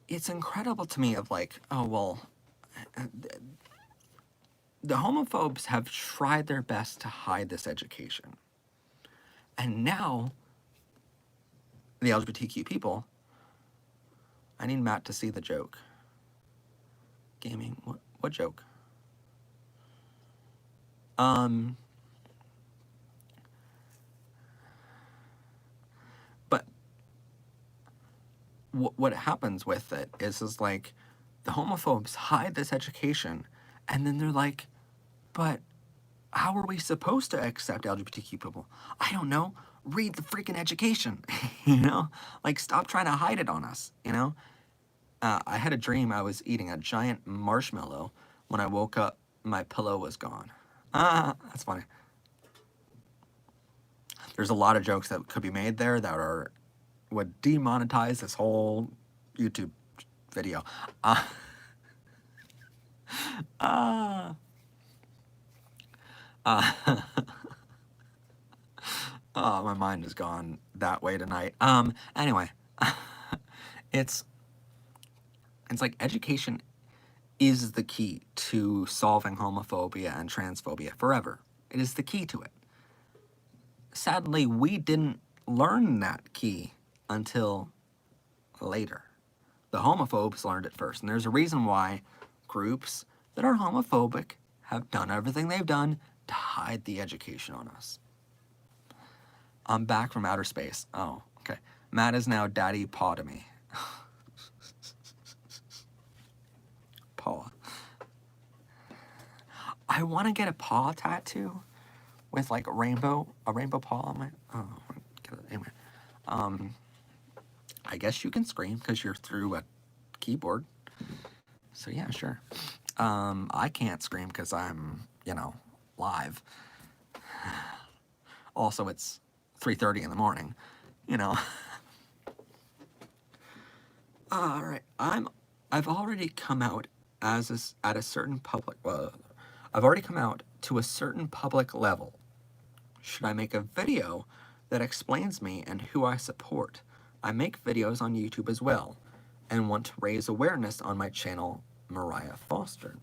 it's incredible to me of like, oh, well, the homophobes have tried their best to hide this education. And now, the LGBTQ people, I need Matt to see the joke. Gaming, what joke? But what happens with it is like, the homophobes hide this education, and then they're like, but how are we supposed to accept LGBTQ people? I don't know. Read the freaking education, you know? Like, stop trying to hide it on us, you know? I had a dream I was eating a giant marshmallow. When I woke up, my pillow was gone. That's funny. There's a lot of jokes that could be made there that would demonetize this whole YouTube video. Oh, my mind has gone that way tonight. Anyway, it's like education is the key to solving homophobia and transphobia forever. It is the key to it. Sadly, we didn't learn that key until later. The homophobes learned it first, and there's a reason why groups that are homophobic have done everything they've done to hide the education on us. I'm back from outer space. Oh, okay. Matt is now Daddy Paw to me. Paw. I want to get a paw tattoo with like a rainbow paw on my. Oh, anyway. I guess you can scream because you're through a keyboard. So yeah, sure. I can't scream because I'm, live. Also, it's 3:30 in the morning, All right, I've already come out I've already come out to a certain public level. Should I make a video that explains me and who I support? I make videos on YouTube as well, and want to raise awareness on my channel, Mariah Foster.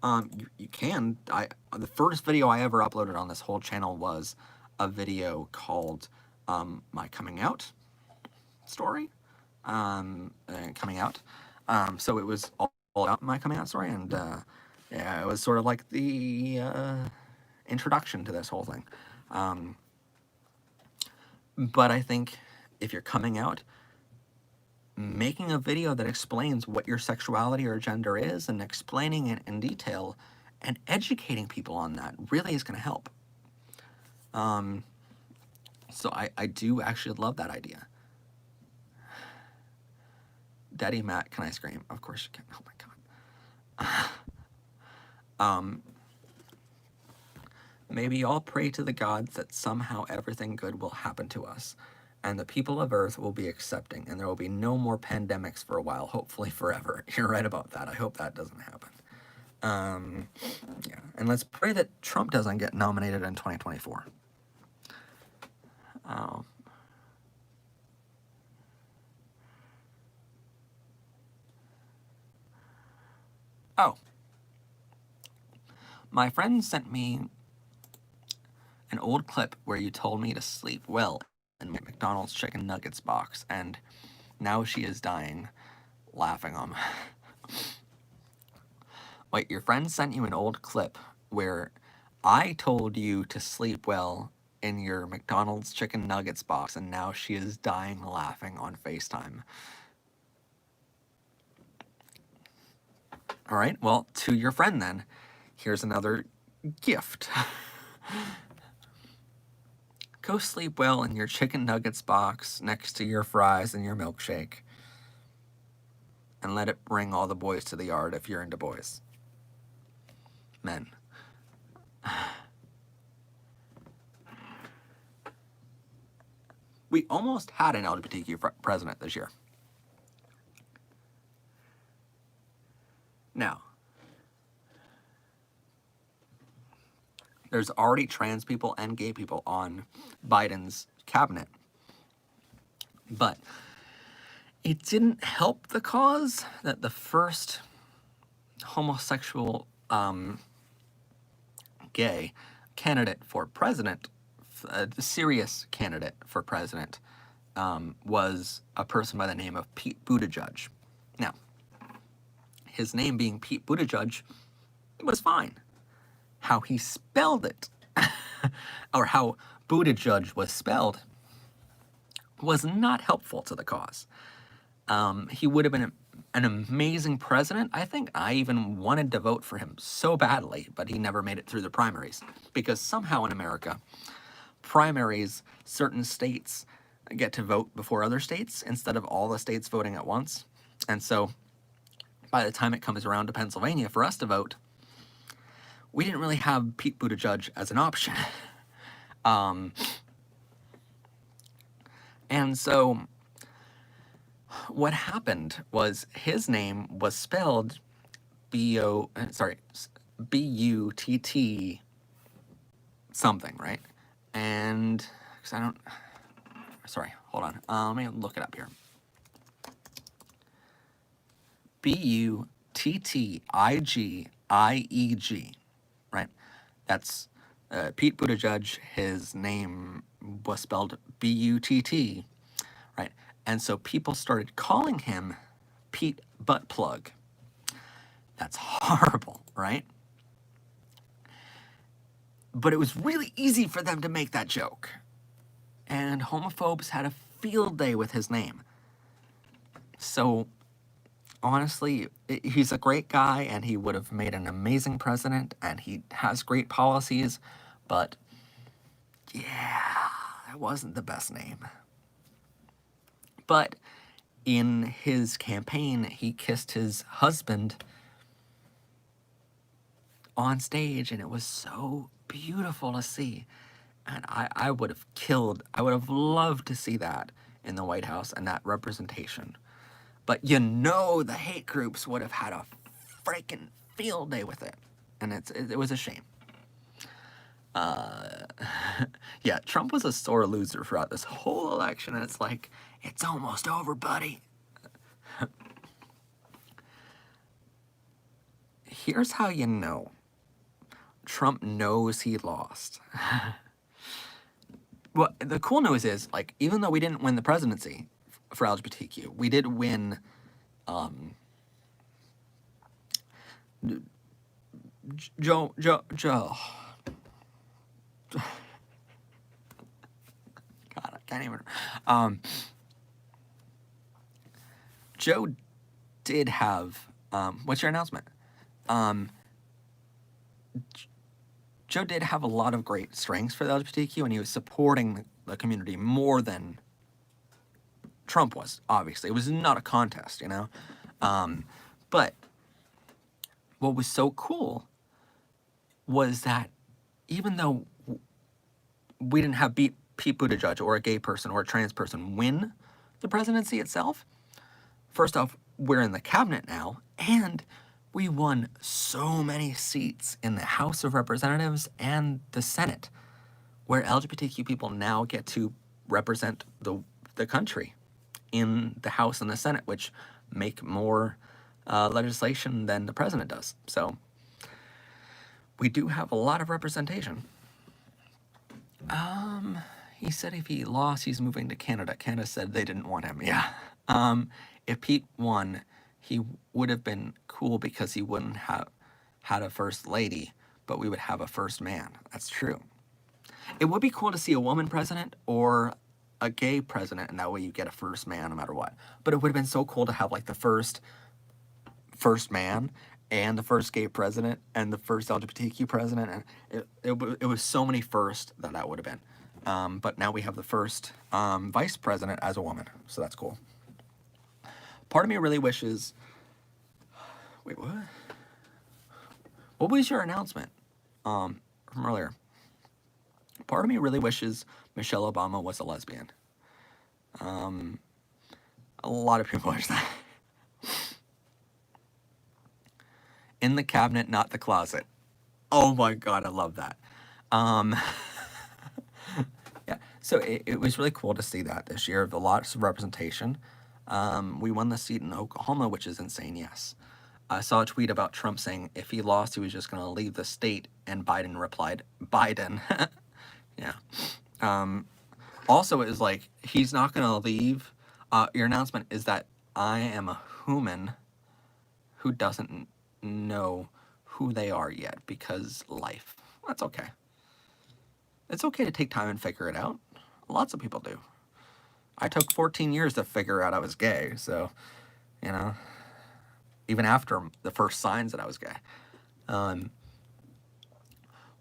You can. The first video I ever uploaded on this whole channel was a video called my coming out story. Coming out. So it was all about my coming out story, and yeah, it was sort of like the introduction to this whole thing. But I think if you're coming out, making a video that explains what your sexuality or gender is and explaining it in detail and educating people on that really is going to help. So I do actually love that idea. Daddy Matt, can I scream? Of course you can. Oh my God. Maybe all pray to the gods that somehow everything good will happen to us, and the people of Earth will be accepting, and there will be no more pandemics for a while, hopefully forever. You're right about that. I hope that doesn't happen. Yeah, and let's pray that Trump doesn't get nominated in 2024. Oh, my friend sent me an old clip where you told me to sleep well in my McDonald's chicken nuggets box, and now she is dying laughing on me. Wait, your friend sent you an old clip where I told you to sleep well in your McDonald's chicken nuggets box, and now she is dying laughing on FaceTime. All right, well, to your friend then, here's another gift. Go sleep well in your chicken nuggets box next to your fries and your milkshake, and let it bring all the boys to the yard if you're into boys. Men. We almost had an LGBTQ president this year. Now, there's already trans people and gay people on Biden's cabinet. But it didn't help the cause that the first homosexual gay candidate for president, a serious candidate for president, was a person by the name of Pete Buttigieg. Now, his name being Pete Buttigieg was fine. How he spelled it, or how Buttigieg was spelled, was not helpful to the cause. He would have been an amazing president. I think I even wanted to vote for him so badly, but he never made it through the primaries. Because somehow in America, primaries, certain states get to vote before other states instead of all the states voting at once. And so by the time it comes around to Pennsylvania for us to vote, we didn't really have Pete Buttigieg as an option. And so what happened was his name was spelled B-U-T-T something, right? And, because I don't, sorry, hold on. Let me look it up here. B-U-T-T-I-G-I-E-G, right? That's Pete Buttigieg. His name was spelled B-U-T-T, right? And so people started calling him Pete Buttplug. That's horrible, right? But it was really easy for them to make that joke. And homophobes had a field day with his name. So honestly, he's a great guy, and he would have made an amazing president, and he has great policies, but yeah, that wasn't the best name. But in his campaign, he kissed his husband on stage, and it was so beautiful to see. And I would have loved to see that in the White House and that representation. But the hate groups would have had a freaking field day with it. And it was a shame. Yeah, Trump was a sore loser throughout this whole election, and it's like, it's almost over, buddy. Here's how you know Trump knows he lost. Well, the cool news is, like, even though we didn't win the presidency for LGBTQ, we did win Joe. God, I can't even. Joe did have, what's your announcement? Joe did have a lot of great strengths for the LGBTQ, and he was supporting the community more than Trump was, obviously. It was not a contest, you know? But what was so cool was that even though we didn't have Pete Buttigieg or a gay person or a trans person win the presidency itself, first off, we're in the cabinet now, and we won so many seats in the House of Representatives and the Senate, where LGBTQ people now get to represent the country in the House and the Senate, which make more legislation than the president does. So we do have a lot of representation. He said if he lost, he's moving to Canada. Canada said they didn't want him. Yeah. If Pete won, he would have been cool because he wouldn't have had a first lady, but we would have a first man. That's true. It would be cool to see a woman president or a gay president, and that way you get a first man no matter what. But it would have been so cool to have like the first man and the first gay president and the first LGBTQ president, and it was so many first that would have been. But now we have the first vice president as a woman, so that's cool. Part of me really wishes. Wait, what? What was your announcement from earlier? Part of me really wishes Michelle Obama was a lesbian. A lot of people wish that. In the cabinet, not the closet. Oh my God, I love that. Yeah, so it was really cool to see that this year. The lots of representation. We won the seat in Oklahoma, which is insane, yes. I saw a tweet about Trump saying if he lost, he was just going to leave the state, and Biden replied, Biden. Yeah. Also, it was like, he's not going to leave. Your announcement is that I am a human who doesn't know who they are yet because life. That's okay. It's okay to take time and figure it out. Lots of people do. I took 14 years to figure out I was gay, so, you know, even after the first signs that I was gay. What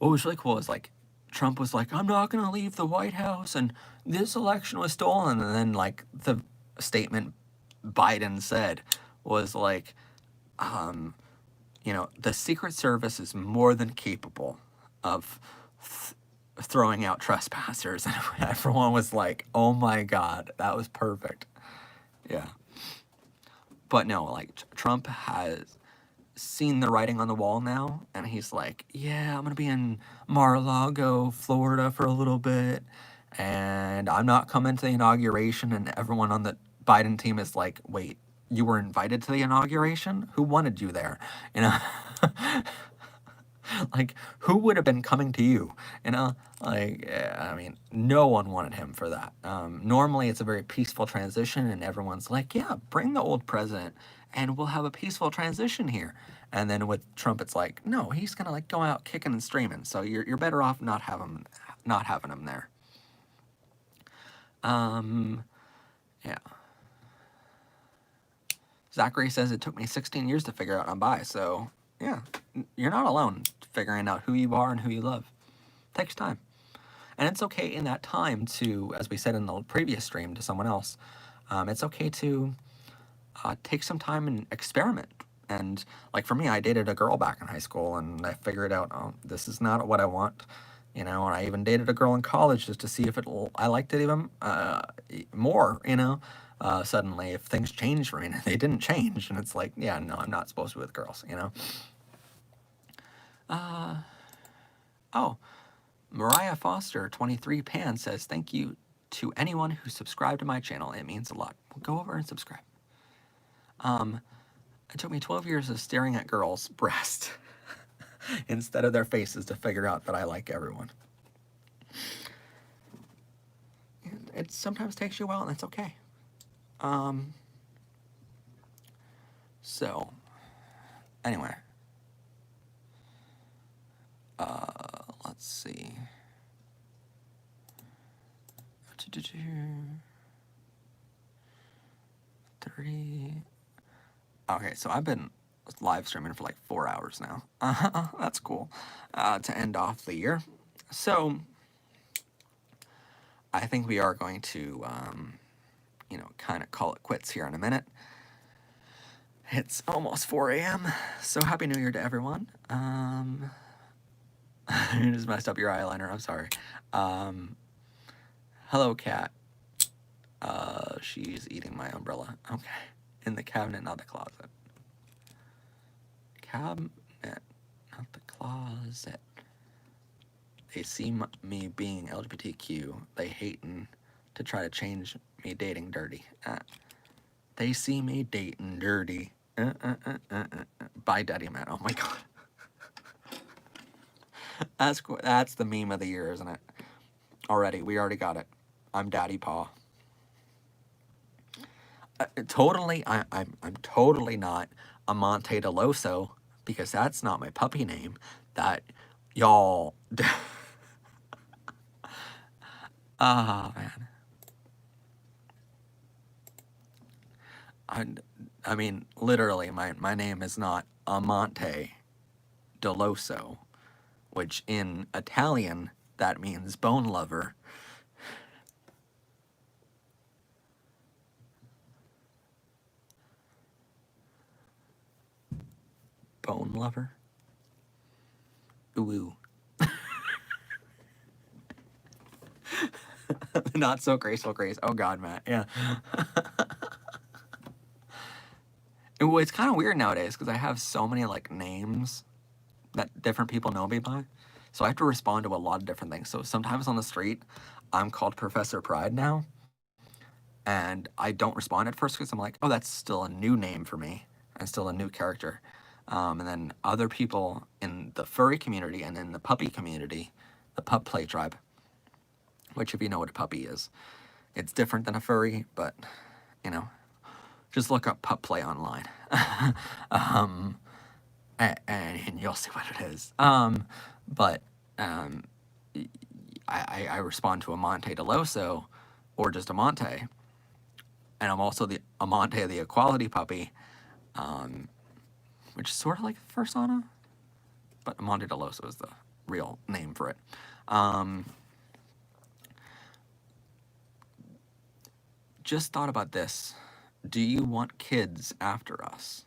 was really cool is, like, Trump was like, I'm not going to leave the White House, and this election was stolen. And then, like, the statement Biden said was like, you know, the Secret Service is more than capable of throwing out trespassers. And everyone was like, oh my God, that was perfect. Yeah. But no, like, Trump has seen the writing on the wall now, and he's like, yeah, I'm gonna be in Mar-a-Lago, Florida for a little bit, and I'm not coming to the inauguration. And everyone on the Biden team is like, wait, you were invited to the inauguration? Who wanted you there? You know? Like, who would have been coming to you? You know? Like, I mean, no one wanted him for that. Normally, it's a very peaceful transition, and everyone's like, yeah, bring the old president, and we'll have a peaceful transition here. And then with Trump, it's like, no, he's gonna, like, go out kicking and screaming. So you're better off not having him there. Yeah. Zachary says it took me 16 years to figure out I'm bi. So yeah, you're not alone figuring out who you are and who you love. It takes time. And it's okay in that time to, as we said in the previous stream to someone else, it's okay to take some time and experiment. And like for me, I dated a girl back in high school, and I figured out, oh, this is not what I want. You know, and I even dated a girl in college just to see if I liked it even more, you know. Suddenly, if things changed for me, and they didn't change, and it's like, yeah, no, I'm not supposed to be with girls, you know. Oh, Mariah Foster 23 Pan says, thank you to anyone who subscribed to my channel. It means a lot. Go over and subscribe. It took me 12 years of staring at girls' breasts instead of their faces to figure out that I like everyone. And it sometimes takes you a while, and that's okay. So, anyway. Let's see. 3. Okay, so I've been live streaming for like 4 hours now. That's cool. To end off the year. So I think we are going to, kind of call it quits here in a minute. It's almost 4 a.m. So happy New Year to everyone. You just messed up your eyeliner. I'm sorry. Hello, cat. She's eating my umbrella. Okay. In the cabinet, not the closet. Cabinet, not the closet. They see me being LGBTQ. They hating to try to change me dating dirty. They see me dating dirty. Bye, Daddy Matt. Oh my god. That's the meme of the year, isn't it? We already got it. I'm Daddy Paw. Totally, I'm totally not Amante Deloso, because that's not my puppy name. That y'all. Oh man. I mean, literally, my name is not Amante Deloso, which in Italian that means bone lover. Bone lover? Ooh. Not so graceful Grace. Oh god, Matt. Yeah. It's kind of weird nowadays because I have so many like names that different people know me by. So I have to respond to a lot of different things. So sometimes on the street, I'm called Professor Pride now. And I don't respond at first because I'm like, oh, that's still a new name for me. And still a new character. And then other people in the furry community and in the puppy community, the pup play tribe, which if you know what a puppy is, it's different than a furry, but, just look up pup play online. And you'll see what it is. But I respond to Amante Deloso or just Amante. And I'm also the Amante of the Equality Puppy, which is sort of like Fursona, but Amante Deloso is the real name for it. Just thought about this. Do you want kids after us?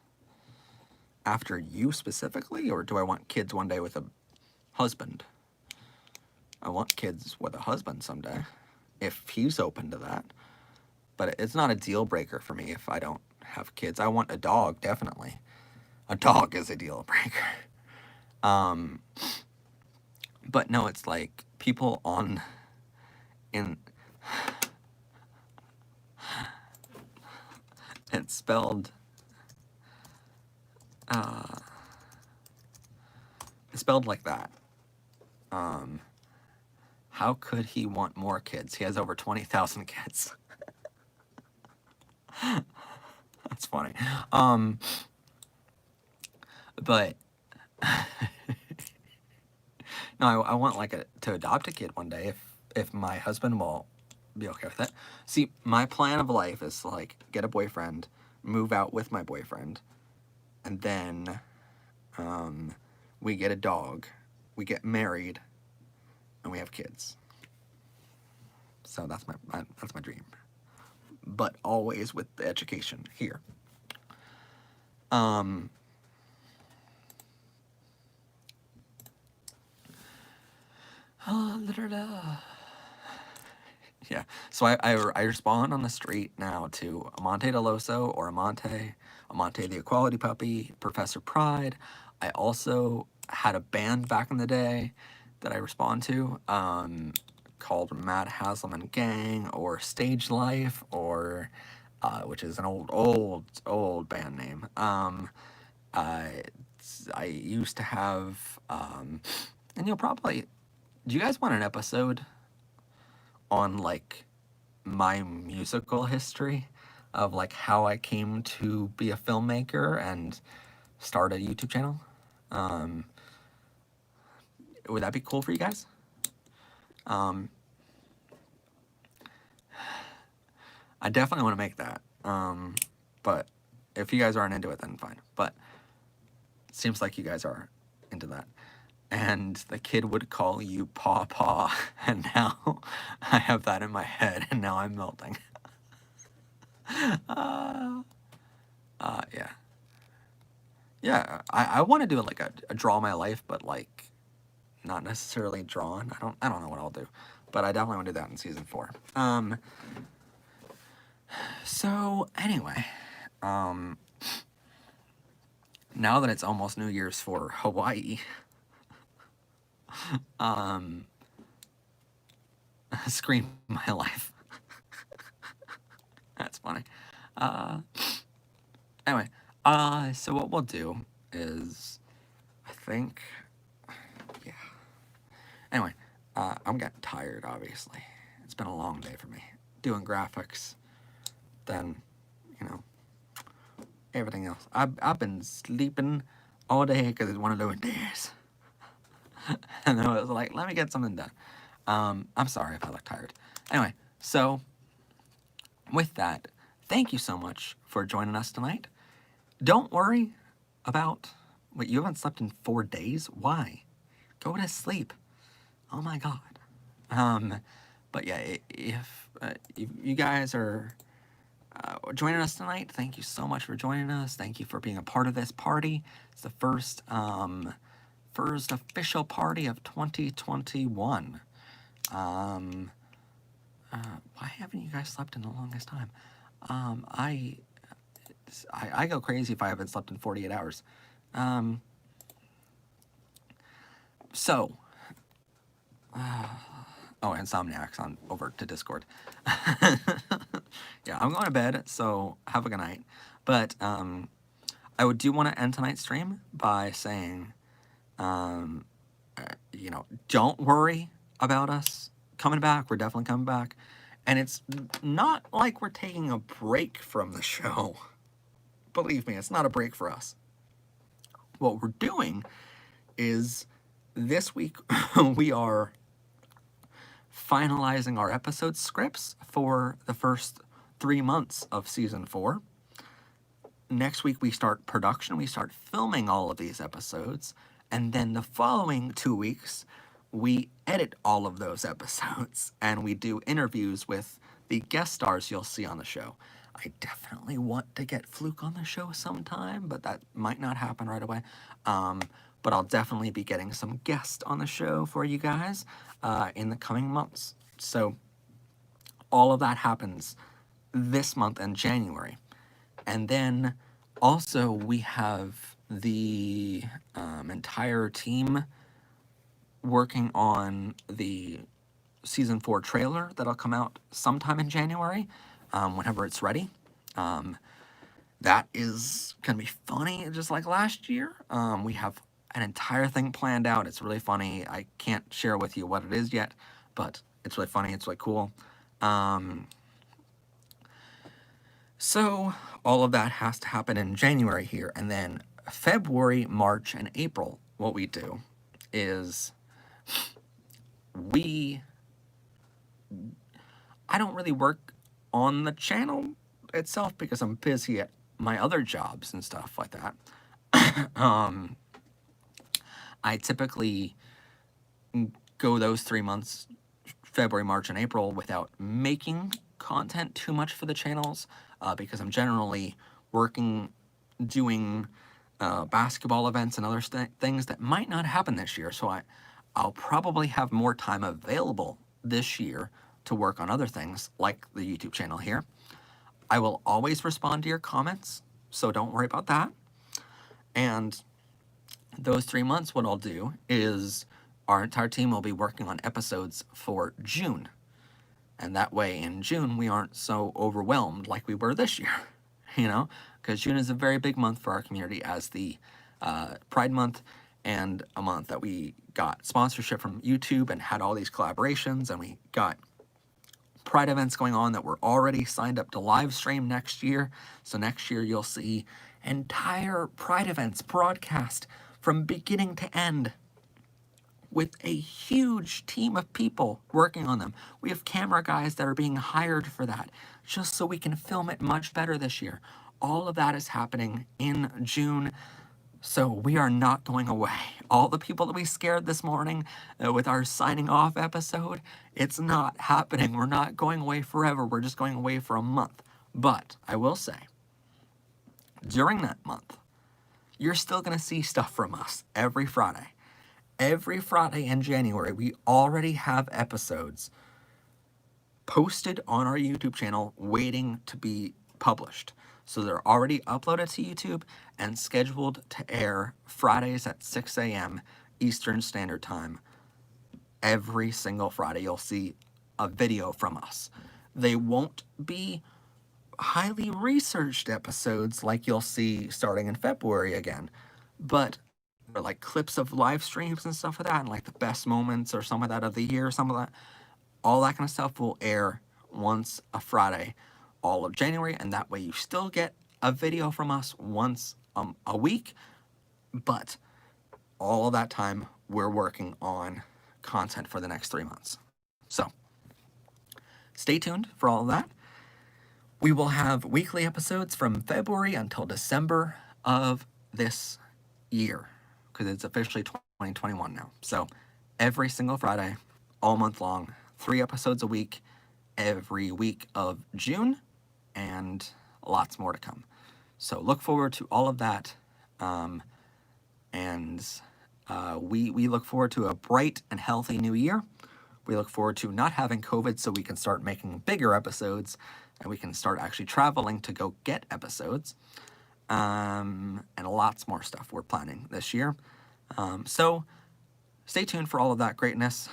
After you specifically, or do I want kids one day with a husband? I want kids with a husband someday, if he's open to that. But it's not a deal breaker for me if I don't have kids. I want a dog, definitely. A dog is a deal breaker. But no, it's like people it's spelled like that. How could he want more kids? He has over 20,000 kids. That's funny. But no, I want to adopt a kid one day if my husband will be okay with it. See, my plan of life is to get a boyfriend, move out with my boyfriend, and then we get a dog, we get married, and we have kids. So that's my dream. But always with the education here. Yeah, so I respond on the street now to Amante Deloso or Amante the Equality Puppy, Professor Pride. I also had a band back in the day that I respond to called Matt Hasselman Gang or Stage Life, or which is an old band name. I used to have, and you'll probably, do you guys want an episode on my musical history of how I came to be a filmmaker and start a YouTube channel? Would that be cool for you guys? I definitely want to make that. But if you guys aren't into it, then fine. But it seems like you guys are into that. And the kid would call you Paw Paw, and now I have that in my head, and now I'm melting. Yeah. Yeah, I want to do like a draw my life, but like not necessarily drawn. I don't know what I'll do, but I definitely want to do that in season 4. So anyway, now that it's almost New Year's for Hawaii, scream my life. That's funny. Anyway, so what we'll do is, I think, yeah. Anyway, I'm getting tired, obviously. It's been a long day for me. Doing graphics, then, you know, everything else. I've been sleeping all day because it's one of those days. And I was like, let me get something done. I'm sorry if I look tired. Anyway, so with that, thank you so much for joining us tonight. Don't worry about what you haven't slept in 4 days. Why? Go to sleep. Oh my God. But yeah, if you guys are joining us tonight, thank you so much for joining us. Thank you for being a part of this party. It's the first official party of 2021. Why haven't you guys slept in the longest time? I go crazy if I haven't slept in 48 hours. So, Insomniac's on over to Discord. Yeah, I'm going to bed, so have a good night. But I do want to end tonight's stream by saying, don't worry about us coming back. We're definitely coming back. And it's not like we're taking a break from the show. Believe me, it's not a break for us. What we're doing is this week we are finalizing our episode scripts for the first 3 months of season 4. Next week we start production. We start filming all of these episodes. And then the following 2 weeks, we edit all of those episodes. And we do interviews with the guest stars you'll see on the show. I definitely want to get Fluke on the show sometime, but that might not happen right away. But I'll definitely be getting some guests on the show for you guys in the coming months. So all of that happens this month in January. And then also we have the entire team working on the season 4 trailer that'll come out sometime in January, whenever it's ready. That is going to be funny, just like last year. We have an entire thing planned out. It's really funny. I can't share with you what it is yet, but it's really funny. It's really cool. So all of that has to happen in January here. And then February, March, and April, what we do is I don't really work on the channel itself because I'm busy at my other jobs and stuff like that. I typically go those 3 months, February, March, and April, without making content too much for the channels, because I'm generally working, doing basketball events and other things that might not happen this year. So I'll probably have more time available this year to work on other things like the YouTube channel here. I will always respond to your comments, so don't worry about that. And those 3 months, what I'll do is our entire team will be working on episodes for June. And that way in June, we aren't so overwhelmed like we were this year, because June is a very big month for our community as the Pride Month, and a month that we got sponsorship from YouTube and had all these collaborations, and we got Pride events going on that we're already signed up to live stream next year. So next year you'll see entire Pride events broadcast from beginning to end with a huge team of people working on them. We have camera guys that are being hired for that just so we can film it much better this year. All of that is happening in June. So we are not going away. All the people that we scared this morning with our signing off episode, it's not happening. We're not going away forever. We're just going away for a month. But I will say, during that month, you're still going to see stuff from us every Friday. Every Friday in January, we already have episodes posted on our YouTube channel waiting to be published. So they're already uploaded to YouTube and scheduled to air Fridays at 6 a.m. Eastern Standard Time. Every single Friday, you'll see a video from us. They won't be highly researched episodes like you'll see starting in February again, but they're like clips of live streams and stuff like that, and like the best moments or something like that of the year, some of that. All that kind of stuff will air once a Friday, all of January, and that way you still get a video from us once a week, but all of that time we're working on content for the next 3 months. So stay tuned for all of that. We will have weekly episodes from February until December of this year, because it's officially 2021 now. So every single Friday, all month long, 3 episodes a week, every week of June, and lots more to come. So look forward to all of that. We look forward to a bright and healthy new year. We look forward to not having COVID so we can start making bigger episodes and we can start actually traveling to go get episodes. And lots more stuff we're planning this year. So stay tuned for all of that greatness.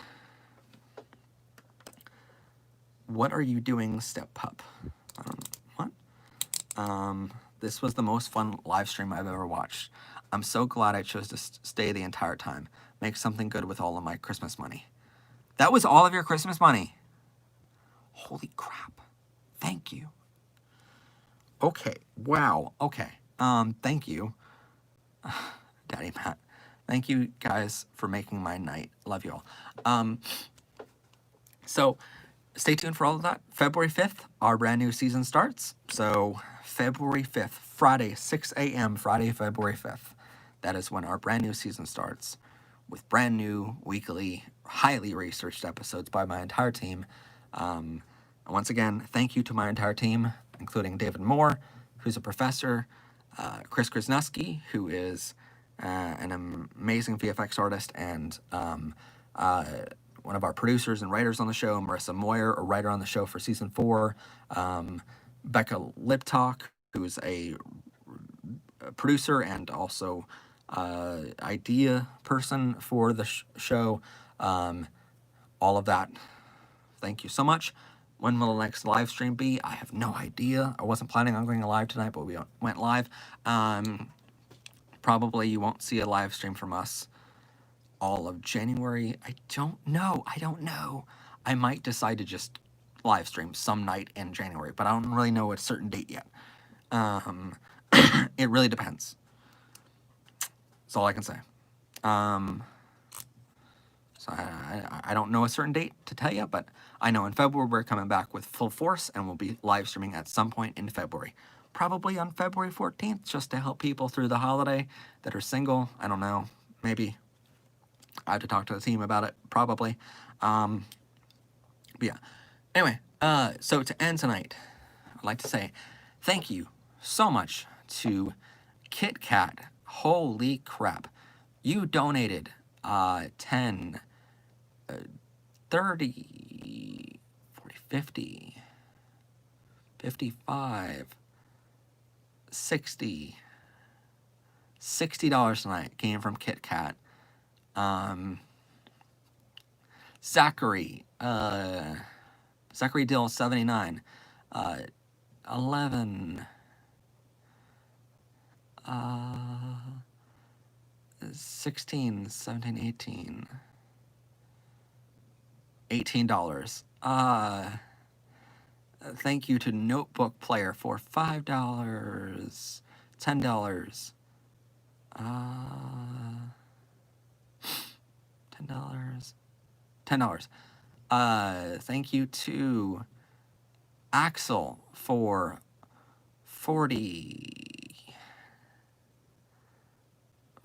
What are you doing, Step Pup? What? This was the most fun live stream I've ever watched. I'm so glad I chose to stay the entire time. Make something good with all of my Christmas money. That was all of your Christmas money? Holy crap. Thank you. Okay. Wow. Okay. Thank you. Daddy Matt. Thank you guys for making my night. Love you all. So stay tuned for all of that. February 5th, our brand new season starts. So February 5th, Friday, 6 a.m., Friday, February 5th. That is when our brand new season starts with brand new weekly, highly researched episodes by my entire team. Once again, thank you to my entire team, including David Moore, who's a professor, Chris Krasnowski, who is an amazing VFX artist and one of our producers and writers on the show, Marissa Moyer, a writer on the show for season 4, Becca Liptalk, who's a producer and also idea person for the show. All of that. Thank you so much. When will the next live stream be? I have no idea. I wasn't planning on going live tonight, but we went live. Probably you won't see a live stream from us all of January. I don't know. I might decide to just live stream some night in January, but I don't really know a certain date yet. It really depends. That's all I can say. So I don't know a certain date to tell you, but I know in February we're coming back with full force and we'll be live streaming at some point in February. Probably on February 14th, just to help people through the holiday that are single. I don't know. Maybe. I have to talk to the team about it, probably. But yeah. Anyway, so to end tonight, I'd like to say thank you so much to Kit Kat. Holy crap. You donated 10, 30, 40, 50, 55, 60, $60 tonight came from Kit Kat. Zachary Dill 79, 11, 16, 17, 18, $18. Thank you to Notebook Player for $5, $10, $10, $10. Thank you to Axel for $40,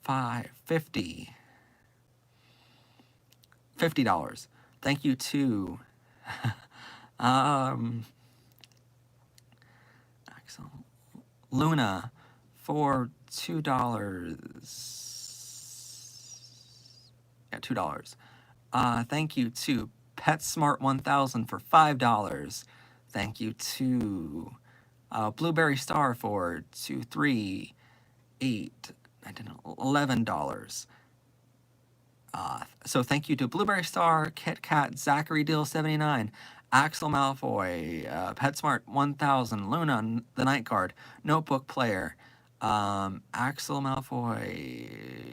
$50. $50. Thank you to Luna for $2. Yeah, $2. Thank you to PetSmart1000 for $5. Thank you to Blueberry Star for $2, $3, $8, $11. So thank you to Blueberry Star, Kit Kat, Zachary Deal 79, Axel Malfoy, PetSmart 1000, Luna, The Night Guard, Notebook Player, Axel Malfoy,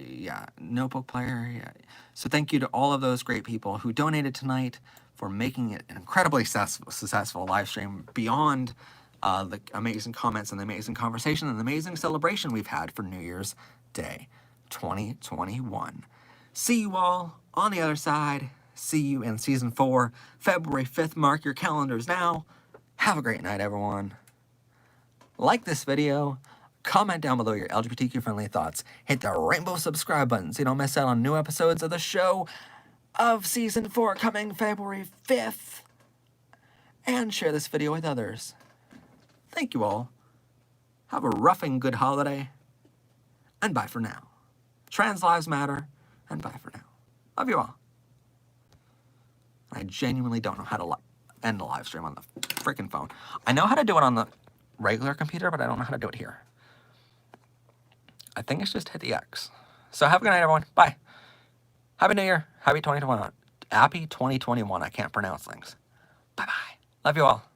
yeah, Notebook Player, yeah. So thank you to all of those great people who donated tonight for making it an incredibly successful live stream beyond the amazing comments and the amazing conversation and the amazing celebration we've had for New Year's Day 2021. See you all on the other side. See you in season 4, February 5th. Mark your calendars now. Have a great night, everyone. Like this video. Comment down below your LGBTQ friendly thoughts. Hit the rainbow subscribe button so you don't miss out on new episodes of the show of season 4 coming February 5th. And share this video with others. Thank you all. Have a rough and good holiday. And bye for now. Trans lives matter. And bye for now. Love you all. I genuinely don't know how to end the live stream on the freaking phone. I know how to do it on the regular computer, but I don't know how to do it here. I think it's just hit the X. So have a good night, everyone. Bye. Happy New Year. Happy 2021. Happy 2021. I can't pronounce things. Bye-bye. Love you all.